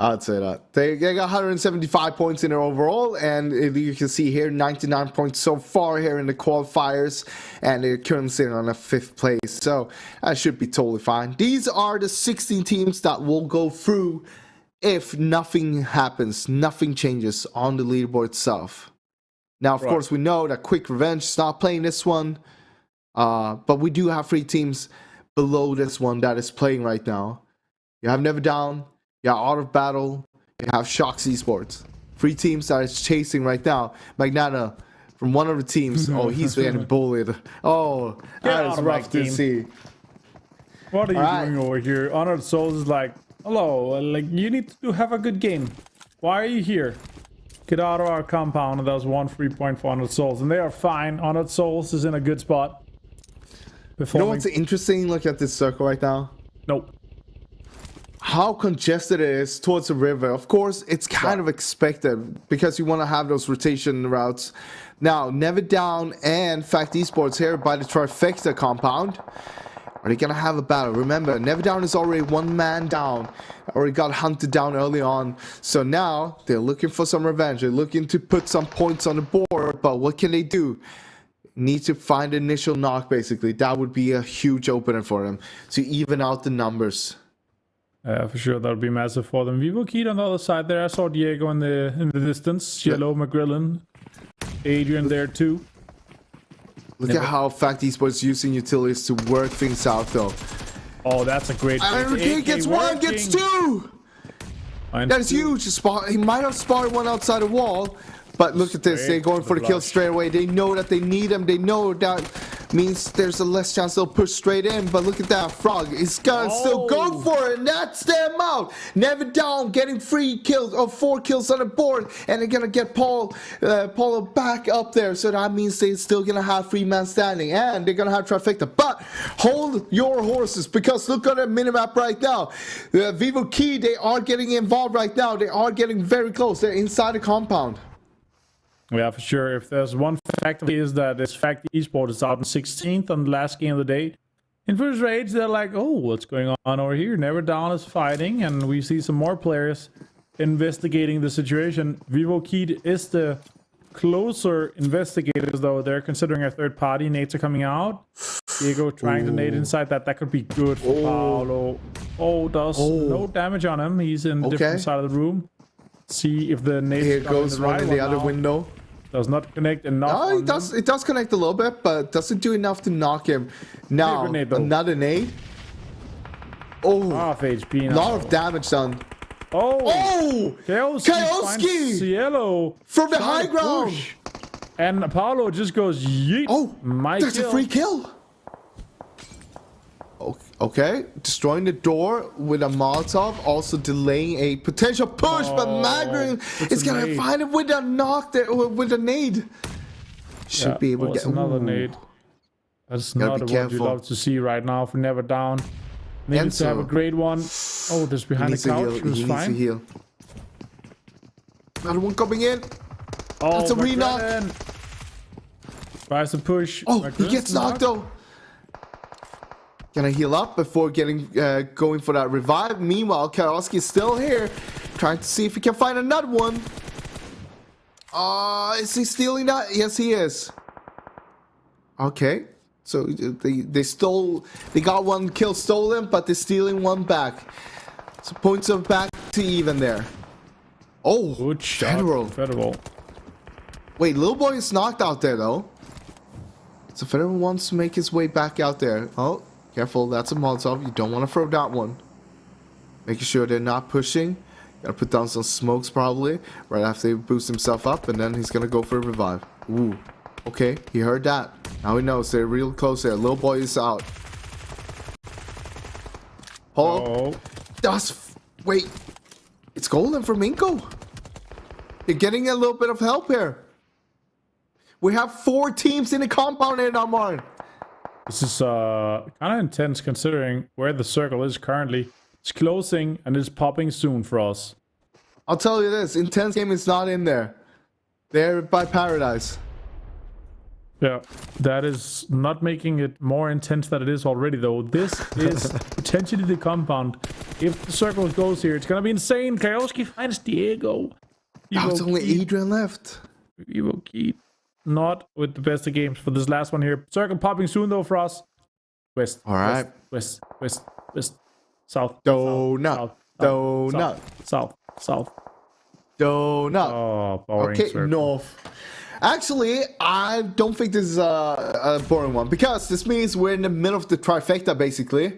I'd say that. They got 175 points in there overall, and you can see here 99 points so far here in the qualifiers, and they're currently sitting on a 5th place, so that should be totally fine. These are the 16 teams that will go through if nothing happens, nothing changes on the leaderboard itself. Now, of course, we know that Quick Revenge is not playing this one, but we do have 3 teams below this one that is playing right now. You have Never Down, you have Out of Battle, you have Shocks Esports. Three teams that are chasing right now. Magnana from one of the teams. Oh, he's getting bullied. Oh, that is rough to see. What are you doing over here? Honored Souls is like, hello, like you need to have a good game. Why are you here? Get out of our compound. And that was one free point for Honored Souls. And they are fine. Honored Souls is in a good spot. You know what's interesting? Look at this circle right now. Nope. How congested it is towards the river. Of course, it's kind of expected because you want to have those rotation routes. Now, Never Down and Fact Esports here by the Trifecta compound. Are they going to have a battle? Remember, Never Down is already one man down. Already got hunted down early on. So now they're looking for some revenge. They're looking to put some points on the board. But what can they do? Need to find initial knock, basically. That would be a huge opener for them to even out the numbers. For sure, that would be massive for them. Vivo Keat on the other side there. I saw Diego in the distance. Yellow McGrillen. Adrian there too. Look at how Fact Esports using utilities to work things out, though. Oh, that's a great. He gets one, gets two. That is huge. He might have spotted one outside the wall, but look at this. They're going for the kill straight away. They know that they need him. They know that means there's a less chance they'll push straight in. But look at that. Frog is gonna still go for it, and that's them out. Never Down getting 3 kills or 4 kills on the board, and they're gonna get Paulo back up there. So that means they're still gonna have 3 man standing, and they're gonna have Trifecta. But hold your horses, because look at the minimap right now. Vivo Key, they are getting involved right now. They are getting very close. They're inside the compound. Yeah, for sure. If there's one fact is that this Fact Esports is out in 16th on the last game of the day. In first rage, they're like, oh, what's going on over here? Never Down is fighting, and we see some more players investigating the situation. Vivo Keat is the closer investigators, though. They're considering a third party. Nades are coming out. Diego trying to nade inside that. That could be good for Paulo. Oh, does no damage on him. He's in a different side of the room. See if the nade. Here goes one in the other window. Does not connect enough. Oh, it does connect a little bit, but doesn't do enough to knock him. Now, another nade. Oh, half HP now. A lot of damage done. Oh! Kaoski! Cielo! From the high ground! Push. And Paulo just goes, yeet. Oh, that's a free kill. Okay, destroying the door with a Molotov, also delaying a potential push, but Magrin is going to find it with a knock there, with a nade. Should be able to get another nade. That's not what you love to see right now for Never Down. Needs to have a great one. Oh, just behind the couch. He needs to heal. Another one coming in. Oh, that's a re-knock. Tries to push. Oh, he gets knocked though. Gonna heal up before getting going for that revive. Meanwhile, Kaoski is still here, trying to see if he can find another one. Is he stealing that? Yes, he is. Okay, so they got one kill stolen, but they're stealing one back. So points are back to even there. Oh, good shot. Federal. Wait, little boy is knocked out there though. So Federal wants to make his way back out there. Oh. Careful, that's a Molotov. You don't want to throw that one. Making sure they're not pushing. Gotta put down some smokes probably. Right after he boosts himself up. And then he's gonna go for a revive. Ooh. Okay, he heard that. Now he knows they're real close there. Little boy is out. Oh. Wait. It's golden for Minko. You're getting a little bit of help here. We have 4 teams in the compound here, Narmar. This is kind of intense considering where the circle is currently. It's closing and it's popping soon for us. I'll tell you this, Intense Game is not in there. They're by Paradise. Yeah, that is not making it more intense than it is already though. This is potentially the compound. If the circle goes here, it's gonna be insane. Kaoski finds Diego. It's only Adrian left. Vivo Keat. Not with the best of games for this last one here. Circle popping soon though for us. West. All right. West. South. Donut. South. Donut. Oh, boring. Okay, circle. North. Actually, I don't think this is a boring one because this means we're in the middle of the trifecta basically.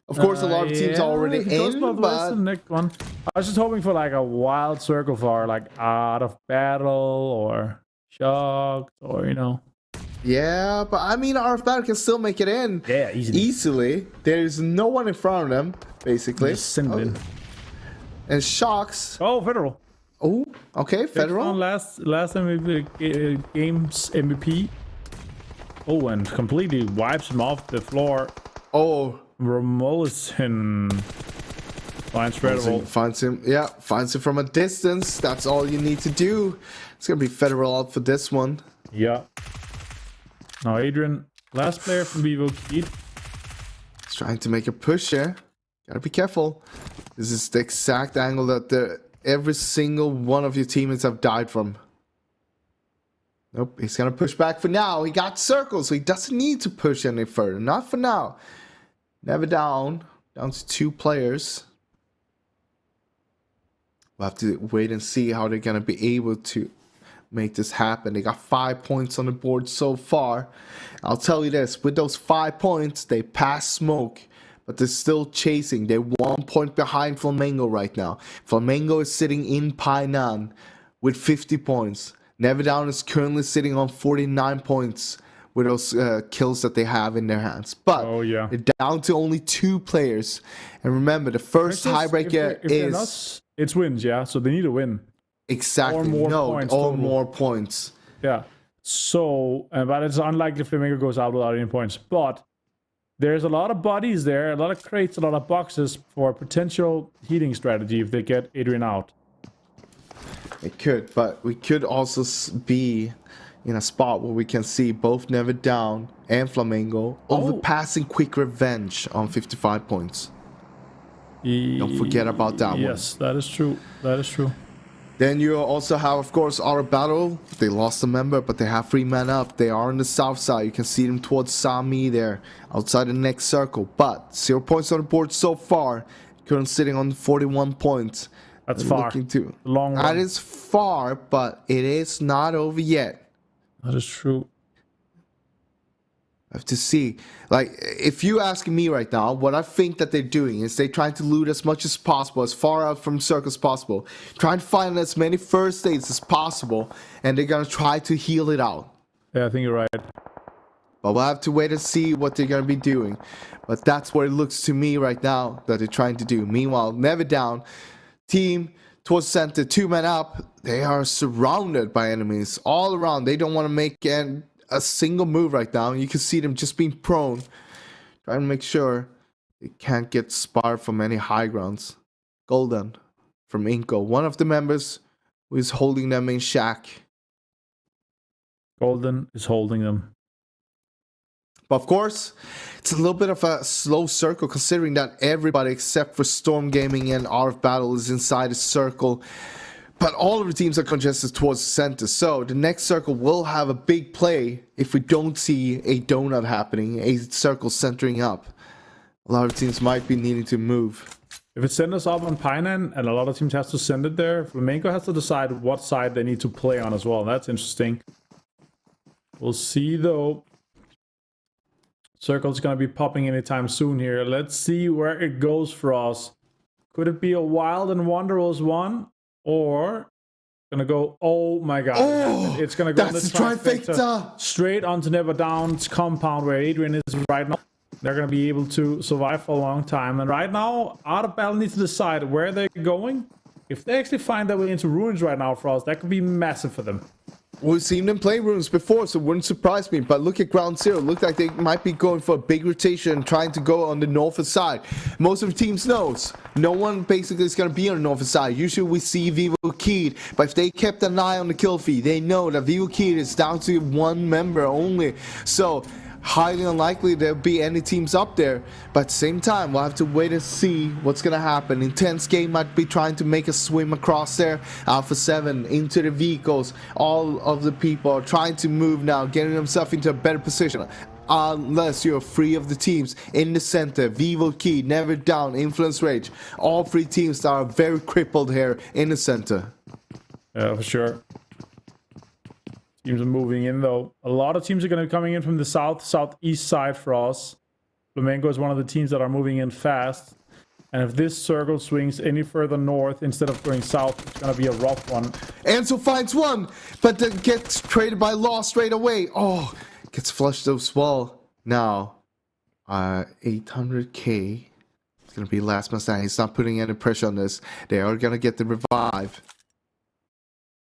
Of course, a lot of teams are already it goes in, both ways but to the next one. I was just hoping for like a wild circle for like out of battle or shocked or yeah, but I mean, our battle can still make it in. Yeah, easily. There's no one in front of them, basically. Just send it in. And shocks. Oh, federal. Oh, okay, federal. Last MVP, game's MVP. Oh, and completely wipes him off the floor. Oh, Romolison finds federal. Finds him from a distance. That's all you need to do. It's gonna be federal out for this one. Yeah. Now Adrian, last player from Vivo Kid. He's trying to make a push here. Gotta be careful. This is the exact angle that every single one of your teammates have died from. Nope, he's gonna push back for now. He got circles, so he doesn't need to push any further. Not for now. Never down. Down to 2 players. We'll have to wait and see how they're gonna be able to make this happen. They got 5 points on the board so far. I'll tell you this, with those 5 points, they pass Smoke, but they're still chasing. They're 1 point behind Flamengo right now. Flamengo is sitting in Painan with 50 points. Never Down is currently sitting on 49 points with those kills that they have in their hands. But they're down to only 2 players. And remember, the first tiebreaker is... It's wins, yeah? So they need to win. Exactly. More points. Yeah. So, but it's unlikely Flamengo goes out without any points. But there's a lot of bodies there, a lot of crates, a lot of boxes for potential heating strategy if they get Adrian out. It could, but we could also be in a spot where we can see both Never Down and Flamengo overpassing Quick Revenge on 55 points. Don't forget about that one. Yes, that is true. That is true. Then you also have, of course, our battle. They lost a member, but they have 3 men up. They are on the south side. You can see them towards Sami there, outside the next circle. But 0 points on the board so far. Currently sitting on 41 points. That's far. Long run. That is far, but it is not over yet. That is true. I have to see. Like, if you ask me right now, what I think that they're doing is they're trying to loot as much as possible, as far out from circle as possible. Trying to find as many first aids as possible, and they're going to try to heal it out. Yeah, I think you're right. But we'll have to wait and see what they're going to be doing. But that's what it looks to me right now that they're trying to do. Meanwhile, Never Down, team towards center, 2 men up. They are surrounded by enemies all around. They don't want to make a single move right now. You can see them just being prone, trying to make sure they can't get spotted from any high grounds. Golden from Inco, one of the members who is holding them in shack. Golden is holding them. But of course, it's a little bit of a slow circle considering that everybody except for Storm Gaming and Art of Battle is inside the circle. But all of the teams are congested towards the center. So the next circle will have a big play if we don't see a donut happening, a circle centering up. A lot of teams might be needing to move. If it centers up on Painan and a lot of teams have to send it there, Flamengo has to decide what side they need to play on as well. That's interesting. We'll see though. Circle's going to be popping anytime soon here. Let's see where it goes for us. Could it be a Wild and Wondrous one? Or gonna go, oh my god, it's gonna go on the trifecta straight onto Never Down's compound where Adrian is right now. They're gonna be able to survive for a long time. And right now, Art of Battle needs to decide where they're going. If they actually find their way into Ruins right now for us, that could be massive for them. We've seen them play Ruins before, so it wouldn't surprise me. But look at Ground Zero. Look like they might be going for a big rotation, trying to go on the northern side. Most of the teams knows. No one basically is going to be on the northern side. Usually we see Vivo Kid, but if they kept an eye on the kill feed, they know that Vivo Kid is down to 1 member only. So highly unlikely there'll be any teams up there, but at the same time we'll have to wait and see what's gonna happen. Intense Game might be trying to make a swim across there. Alpha 7 into the vehicles. All of the people are trying to move now, getting themselves into a better position. Unless you're 3 of the teams in the center, Vivo Key, Never Down, Influence Rage, all 3 teams that are very crippled here in the center. Yeah, for sure. Teams are moving in though. A lot of teams are going to be coming in from the southeast side for us. Flamengo is one of the teams that are moving in fast. And if this circle swings any further north instead of going south, it's going to be a rough one. Ansel finds one, but then gets traded by Law straight away. Oh, gets flushed as well. Now, 800k. It's going to be last man standing. He's not putting any pressure on this. They are going to get the revive.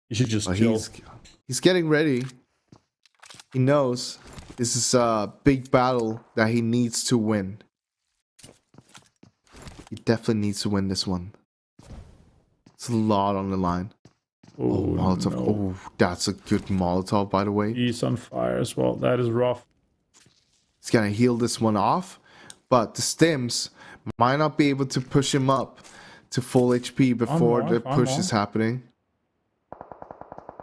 You should just chill. He's getting ready. He knows this is a big battle that he needs to win. He definitely needs to win this one. It's a lot on the line. Oh, Molotov. No. Oh, that's a good Molotov, by the way. He's on fire as well. That is rough. He's gonna heal this one off, but the stims might not be able to push him up to full HP before the push is happening.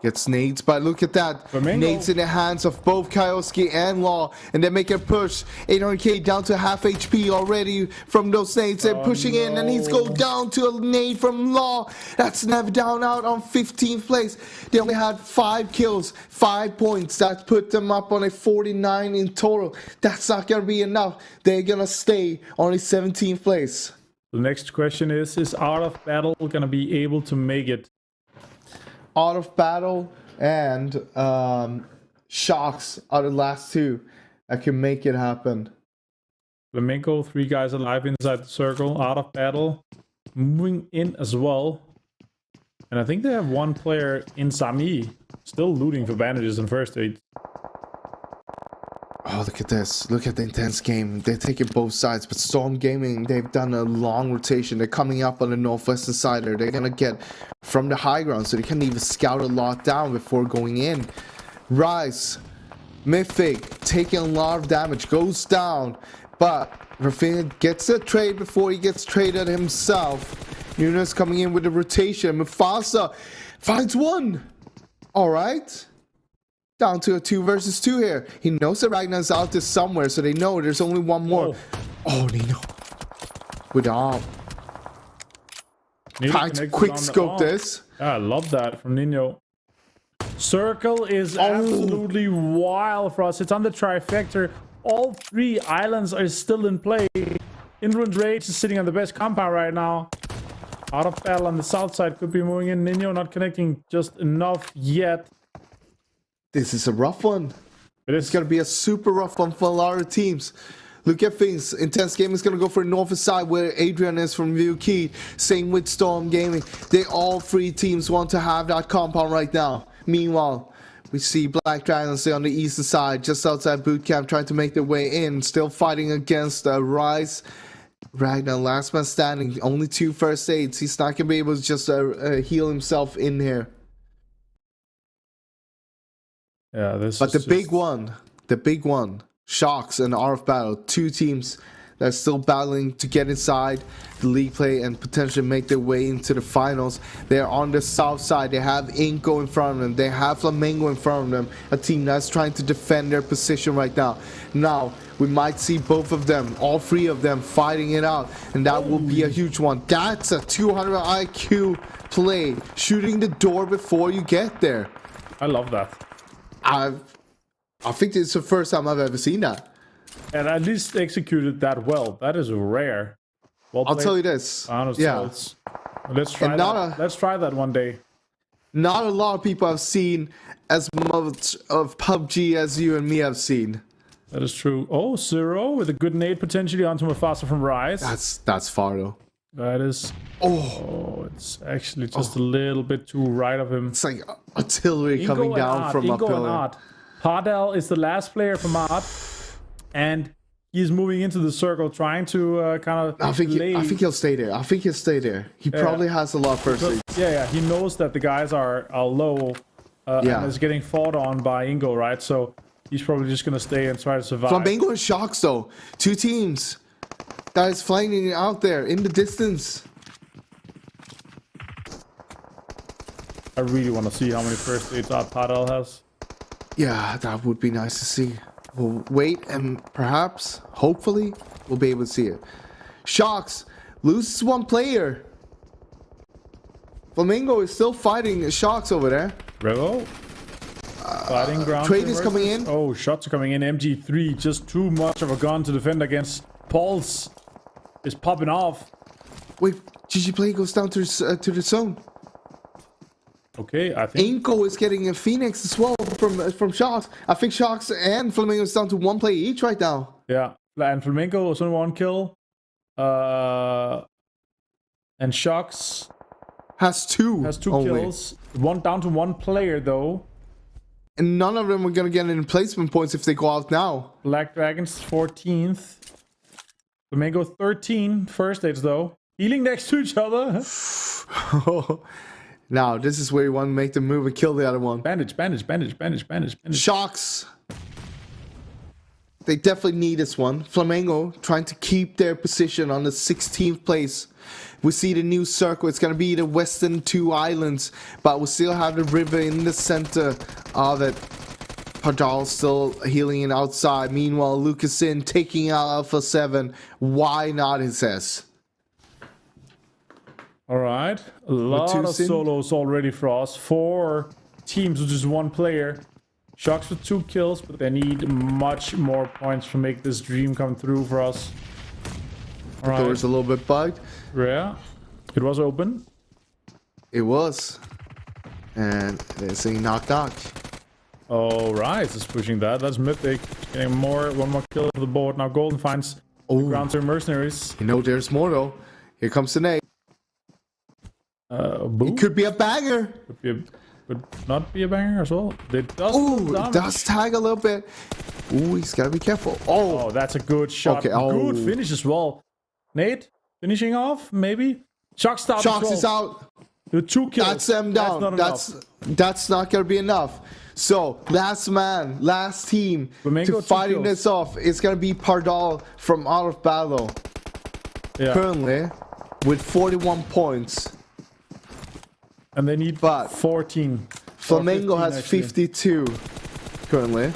Gets nades, but look at that. Flamengo. Nades in the hands of both Kioski and Law, and they make a push. 800k down to half HP already from those nades. They're pushing in, and he's go down to a nade from Law. That's never down out on 15th place. They only had 5 kills, 5 points. That put them up on a 49 in total. That's not gonna be enough. They're gonna stay on a 17th place. The next question is Art of Battle gonna be able to make it? Out of Battle and Shocks are the last two that can make it happen. Flamengo, 3 guys alive inside the circle. Out of Battle moving in as well. And I think they have 1 player in Sami still looting for bandages and first aid. Oh, look at this. Look at the intense game. They're taking both sides. But Storm Gaming, they've done a long rotation. They're coming up on the northwestern side there. They're going to get from the high ground, so they can even scout a lot down before going in. Rise, Mythic, taking a lot of damage, goes down. But Rafinha gets a trade before he gets traded himself. Nunes coming in with the rotation. Mufasa finds one. All right. Down to a 2 versus 2 here. He knows that Ragnar's out there somewhere, so they know there's only one more. Oh, Nino. With arm. Trying to quick scope this. Yeah, I love that from Nino. Circle is absolutely wild for us. It's on the trifecta. All 3 islands are still in play. Inruined Rage is sitting on the best compound right now. Out of Battle on the south side could be moving in. Nino not connecting just enough yet. This is a rough one. It's going to be a super rough one for a lot of teams. Look at things. Intense Gaming is going to go for the north side where Adrian is from VUK. Same with Storm Gaming. All 3 teams want to have that compound right now. Meanwhile, we see Black Dragons on the eastern side, just outside boot camp, trying to make their way in. Still fighting against Rise. Ragnar, last man standing. Only 2 first aids. He's not going to be able to just heal himself in here. Yeah, but the big one, Shocks and RF Battle, 2 teams that are still battling to get inside the league play and potentially make their way into the finals. They're on the south side. They have Inco in front of them. They have Flamengo in front of them. A team that's trying to defend their position right now. Now, we might see both of them, all 3 of them, fighting it out. And that will be a huge one. That's a 200 IQ play. Shooting the door before you get there. I love that. I think it's the first time I've ever seen that. And at least executed that well. That is rare. Well I'll tell you this. Yeah. Let's try that. Let's try that one day. Not a lot of people have seen as much of PUBG as you and me have seen. That is true. Oh, Zero with a good nade potentially onto Mufasa from Rise. That's far though. That is. Oh, it's actually just a little bit too right of him. It's like artillery coming down from a pillar. Pardel is the last player from Art, and he's moving into the circle, trying to kind of. I think he'll stay there. He probably has a lot of first aids. Yeah. He knows that the guys are low, and is getting fought on by Ingo, right? So he's probably just gonna stay and try to survive. Flamengo and Shocks though, 2 teams that is flying out there in the distance. I really want to see how many first aids Pardel has. Yeah, that would be nice to see. We'll wait and perhaps, hopefully, we'll be able to see it. Shocks loses 1 player. Flamengo is still fighting Shocks over there. Revo. Fighting ground. Trade is coming in. Oh, shots are coming in. MG3, just too much of a gun to defend against Pulse is popping off. Wait, GG Play goes down to the zone. Okay, I think Inko is getting a Phoenix as well from Sharks. I think Sharks and Flamingo is down to 1 play each right now. yeah, and Flamenco was on 1 kill. And Shocks Has two only. kills. One down to 1 player though. And none of them are gonna get any placement points if they go out now. Black Dragons 14th. Flamengo 13. First stage though. Healing next to each other. Now, this is where you want to make the move and kill the other one. Bandage. Sharks. They definitely need this one. Flamengo trying to keep their position on the 16th place. We see the new circle. It's going to be the western 2 islands, but we still have the river in the center of it. Pardal still healing it outside. Meanwhile, Lucas in taking out Alpha 7. Why not, he says. All right. A lot of Matusin. solos already for us. 4 teams with just 1 player. Shocks with 2 kills, but they need much more points to make this dream come through for us. All right. Door's a little bit bugged. Yeah. It was open. It was. And they're saying knock knock. Oh, Rise is pushing that. That's mythic. Getting one more kill of the board. Now Golden finds ground to mercenaries. You know there's more though. Here comes the nade. Boo. It could be a banger. Could not be a banger as well. It does. Ooh, it does tag a little bit. Ooh, he's gotta be careful. Oh, that's a good shot. Okay, Good finish as well. Nate, finishing off, maybe? Shocks out. Sharks is out. With 2 kills. That's them down. That's not gonna be enough. So, last man, last team Flamengo, to fighting this off is gonna be Pardal from Out of Battle. Yeah. Currently, with 41 points. And they need But 14. Flamengo has actually. 52 currently.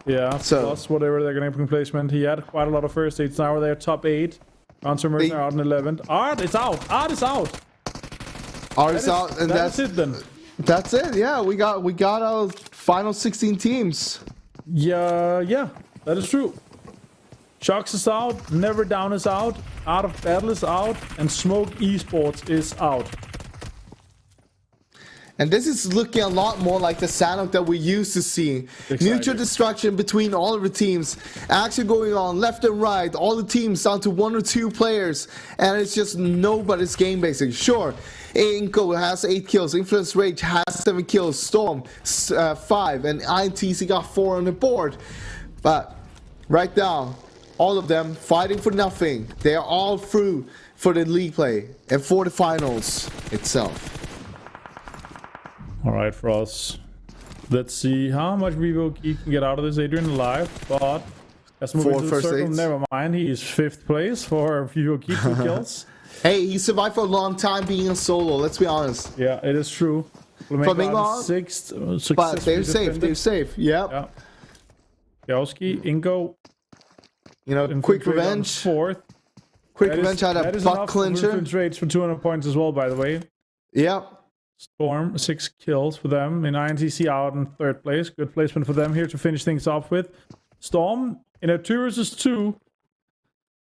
Yeah, So- plus whatever they're going to put placement. He had quite a lot of first aids. Now they're top 8. Answer Mercer out in 11th. Art, it's out. Art is out. Ours out, and That's it then. That's it. Yeah, we got our final 16 teams. Yeah, that is true. Shocks is out. Never Down is out. Out of Battle is out. And Smoke Esports is out. And this is looking a lot more like the Sanok that we used to see. Exactly. Mutual destruction between all of the teams. Action going on left and right. All the teams down to 1 or 2 players. And it's just nobody's game basically. Sure, Inko has 8 kills. Influence Rage has 7 kills. Storm 5. And INTC got 4 on the board. But right now, all of them fighting for nothing. They are all through for the league play and for the finals itself. All right, for us. Let's see how much Vivo Key can get out of this. Adrian alive, but that's moving to the first circle. aids. Never mind. He is 5th place for Vivo Key, 2 kills. Hey, he survived for a long time being a solo, let's be honest. Yeah, it is true. Flamingo on 6th. But they're safe, they're safe. Yep. Yeah. Kowski, Ingo. You know, quick revenge. 4th. Quick revenge had a butt clincher. Rates for 200 points as well, by the way. Yep. Storm, 6 kills for them. In INTC out in 3rd place. Good placement for them here to finish things off with. Storm in a 2 versus 2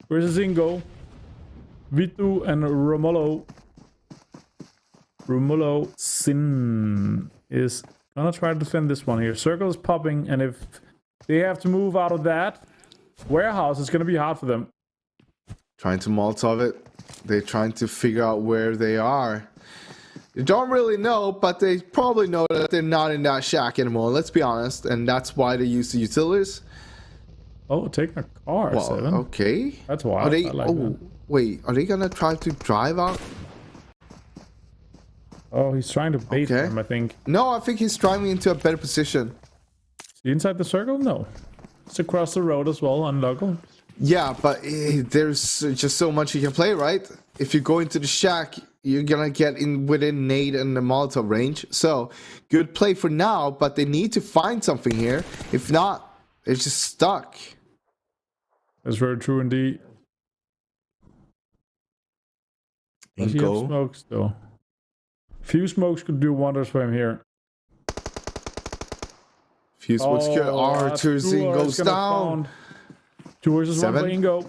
versus Ingo. Vitu and Romulo. Romulo Sin is gonna try to defend this one here. Circle is popping, and if they have to move out of that warehouse, it's gonna be hard for them. Trying to Molotov it. They're trying to figure out where they are. They don't really know, but they probably know that they're not in that shack anymore, let's be honest. And that's why they use the utilities. Oh, taking a car, Well, 7. okay. That's wild. Are they, I like that. wait, are they gonna try to drive out? Oh, he's trying to bait Okay. them, I think. No, I think he's driving into a better position. Is he inside the circle? No. It's across the road as well, on local. Yeah, but there's just so much you can play, right? If you go into the shack, you're gonna get in within nade and the Molotov range. So, good play for now, but they need to find something here. If not, they're just stuck. That's very true indeed. Does he have Inko. smokes though? Few smokes could do wonders for him here. Fuse works good. that's R2 Duar goes is gonna down. found 2 versus 1 for Ingo.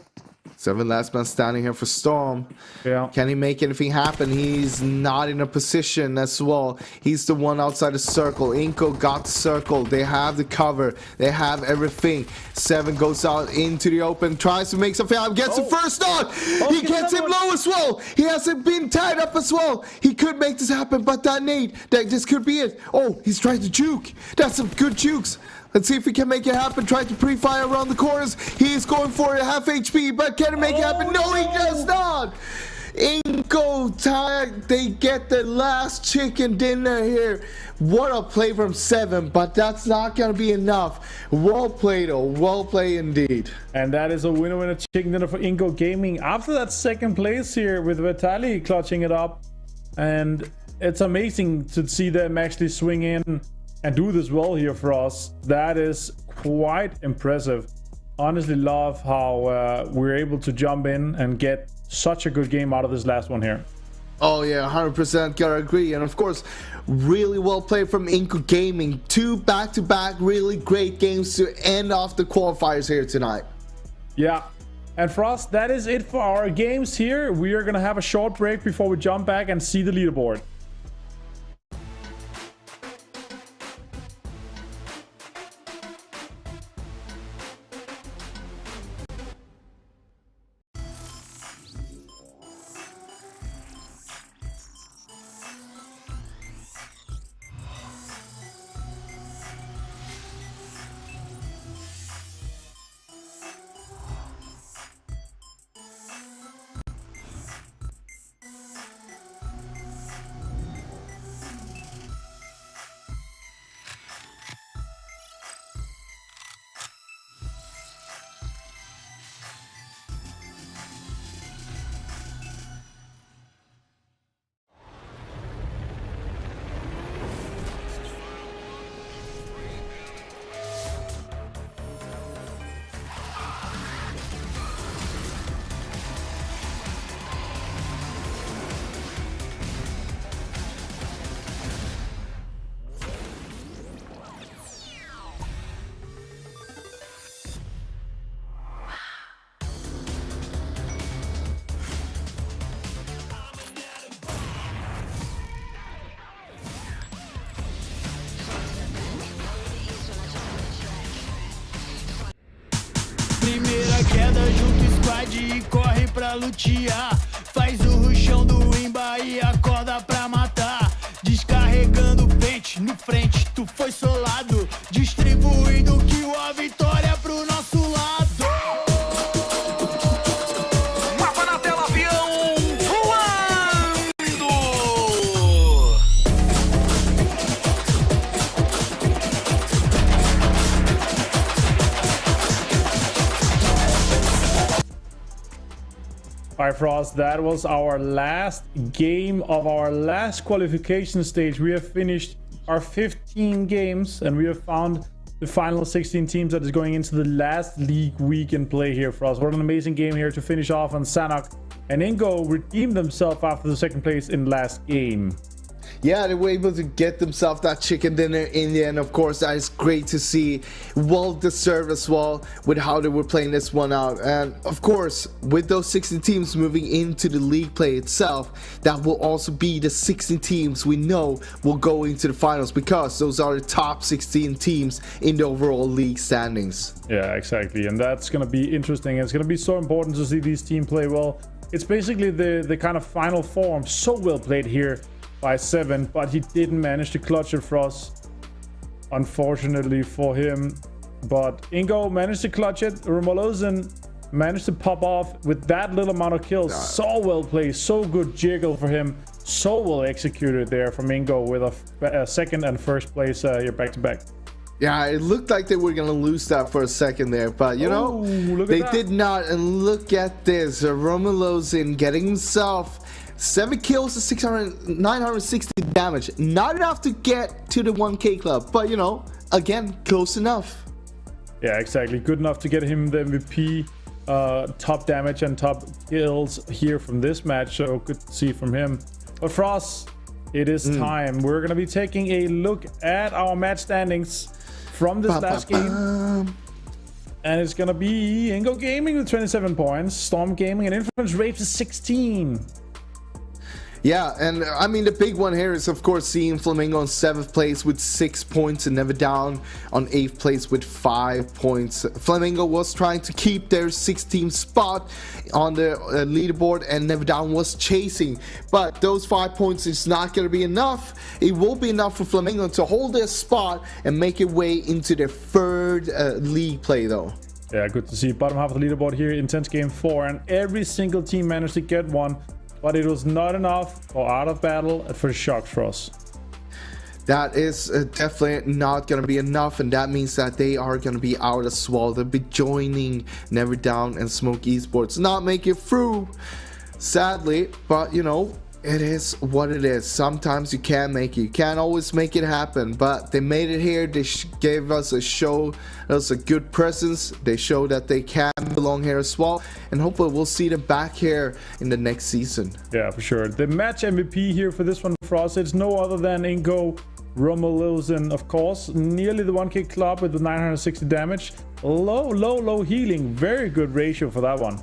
7 last man standing here for Storm. Yeah. Can he make anything happen? He's not in a position as well. He's the one outside the circle. Inko got the circle. They have the cover. They have everything. 7 goes out into the open, tries to make something happen, gets the first knock. He gets him low as well. He hasn't been tied up as well. He could make this happen, but that nade, this could be it. Oh, he's trying to juke. That's some good jukes. Let's see if he can make it happen. Try to pre-fire around the corners. He is going for a half HP, but can he make it happen? No, he does not. Inko tag. They get the last chicken dinner here. What a play from 7, but that's not going to be enough. Well played, though. Well played indeed. And that is a winner chicken dinner for Inko Gaming. After that second place here with Vitali clutching it up. And it's amazing to see them actually swing in and do this well here for us. That is quite impressive. Honestly love how we're able to jump in and get such a good game out of this last one here. Oh yeah, 100% gotta agree. And of course, really well played from Inko Gaming. 2 back-to-back really great games to end off the qualifiers here tonight. Yeah, and for us, that is it for our games here. We are gonna have a short break before we jump back and see the leaderboard. Primeira queda, junto squad e corre pra lutear. Faz o ruchão do imba e acorda pra matar. Descarregando pente no frente, tu foi solado. Distribuindo kill, a vitória pro nosso lado. Mapa na tela, avião voando. Alright, Frost, that was our last game of our last qualification stage. We have finished our 15 games and we have found the final 16 teams that is going into the last league weekend play here for us. What an amazing game here to finish off on Sanok. And Ingo redeemed themselves after the second place in last game. Yeah, they were able to get themselves that chicken dinner in the end. Of course, that is great to see. Well deserved as well with how they were playing this one out. And of course, with those 16 teams moving into the league play itself, that will also be the 16 teams we know will go into the finals, because those are the top 16 teams in the overall league standings. Yeah, exactly. And that's going to be interesting. It's going to be so important to see these teams play well. It's basically the kind of final form. So well played here by 7, but he didn't manage to clutch it for us, unfortunately for him. But Ingo managed to clutch it. Rumalozen managed to pop off with that little amount of kills. So well played, so good jiggle for him, so well executed there from Ingo with a second and first place here back to back. Yeah, it looked like they were gonna lose that for a second there, but you know, they did not. And look at this, Rumalozen getting himself 7 kills to 960 damage. Not enough to get to the 1K club, but you know, again, close enough. Yeah, exactly. Good enough to get him the MVP, top damage and top kills here from this match. So good to see from him. But for us, it is time. We're going to be taking a look at our match standings from this last game. And it's gonna be Ingo Gaming with 27 points, Storm Gaming and Influence Raves is 16. Yeah, and I mean the big one here is of course seeing Flamingo on 7th place with 6 points and Never Down on 8th place with 5 points. Flamingo was trying to keep their 16th spot on the leaderboard and Never Down was chasing, but those 5 points is not going to be enough. It will be enough for Flamingo to hold their spot and make it way into their 3rd league play though. Yeah, good to see. Bottom half of the leaderboard here, Intense Game 4, and every single team managed to get one. But it was not enough for Out of Battle for Shock Frost. That is definitely not going to be enough, and that means that they are going to be out as well. They'll be joining Never Down and Smoke Esports. Not make it through, sadly, but you know, it is what it is. Sometimes you can't make it. You can't always make it happen, but they made it here. They gave us a show, us a good presence. They show that they can belong here as well, and hopefully we'll see them back here in the next season. Yeah, for sure. The match MVP here for this one for us, it's no other than Ingo Romuluzin, of course. Nearly the 1k club with the 960 damage. Low healing. Very good ratio for that one.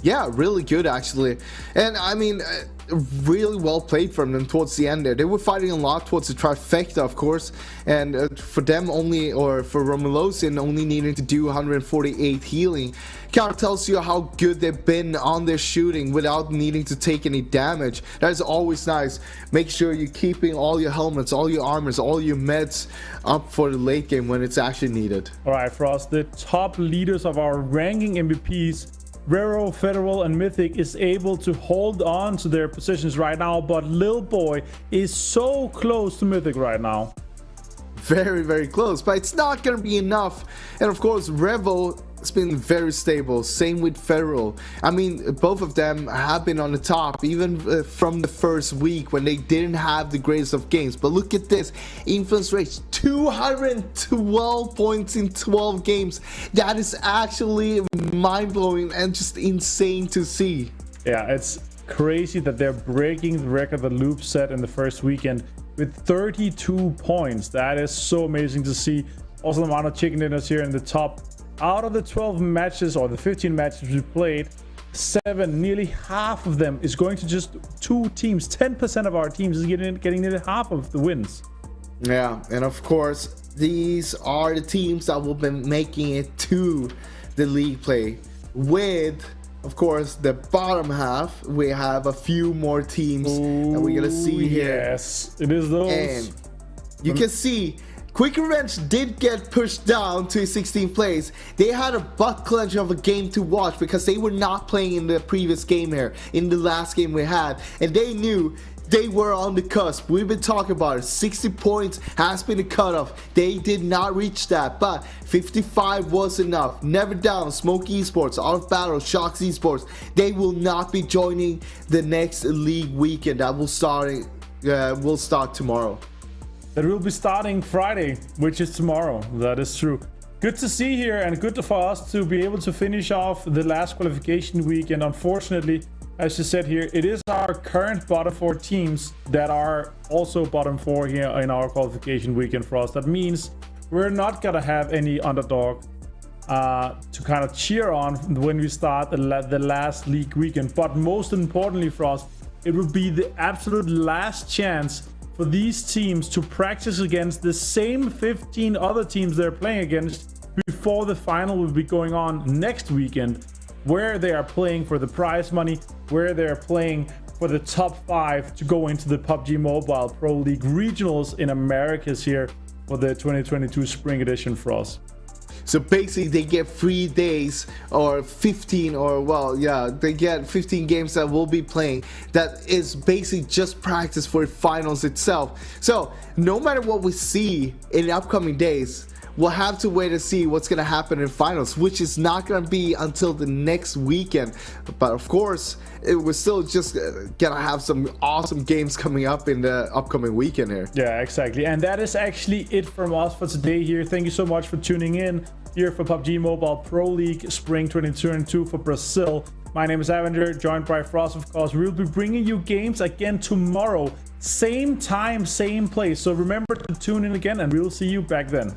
Yeah, really good actually. And I mean, really well played from them towards the end there. They were fighting a lot towards the trifecta, of course, and for them only, or for Romuluzin only needing to do 148 healing, kind of tells you how good they've been on their shooting without needing to take any damage. That is always nice. Make sure you're keeping all your helmets, all your armors, all your meds up for the late game when it's actually needed. All right, Frost, the top leaders of our ranking MVPs, Raro, Federal, and Mythic, is able to hold on to their positions right now, but Lil Boy is so close to Mythic right now. Very, very close, but it's not going to be enough. And of course, Revo has been very stable. Same with Federal. I mean, both of them have been on the top, even from the first week when they didn't have the greatest of games. But look at this. Influence rate, 212 points in 12 games. That is actually mind-blowing and just insane to see. Yeah, it's crazy that they're breaking the record that Loop set in the first weekend with 32 points. That is so amazing to see. Also, the amount of chicken dinners here in the top. Out of the 12 matches or the 15 matches we played, 7, nearly half of them is going to just 2 teams. 10% of our teams is getting nearly half of the wins. Yeah, and of course, these are the teams that will be making it to the league play. With, of course, the bottom half, we have a few more teams that we're gonna see here. Yes, it is those. And you can see Quick Revenge did get pushed down to 16th place. They had a butt clench of a game to watch because they were not playing in the previous game here, in the last game we had, and they knew they were on the cusp. We've been talking about it. 60 points has been the cutoff. They did not reach that, but 55 was enough. Never Down, Smoke Esports, Out of Battle, Shocks Esports, they will not be joining the next league weekend that will start tomorrow. That will be starting Friday, which is tomorrow. That is true. Good to see here, and good for us to be able to finish off the last qualification week. And unfortunately, as you said here, it is our current bottom 4 teams that are also bottom 4 here in our qualification weekend for us. That means we're not gonna have any underdog to kind of cheer on when we start the last league weekend. But most importantly for us, it will be the absolute last chance for these teams to practice against the same 15 other teams they're playing against before the final will be going on next weekend, where they are playing for the prize money, where they're playing for the top 5 to go into the PUBG Mobile Pro League Regionals in Americas here for the 2022 Spring Edition for us. So basically they get 3 days or 15, or well, yeah, they get 15 games that we'll be playing. That is basically just practice for the finals itself. So no matter what we see in the upcoming days, we'll have to wait and see what's going to happen in finals, which is not going to be until the next weekend. But of course, we're still just gonna have some awesome games coming up in the upcoming weekend here. Yeah, exactly. And that is actually it from us for today here. Thank you so much for tuning in here for PUBG Mobile Pro League Spring 2022 for Brazil. My name is Avenger, joined by Frost, of course. We'll be bringing you games again tomorrow. Same time, same place. So remember to tune in again, and we'll see you back then.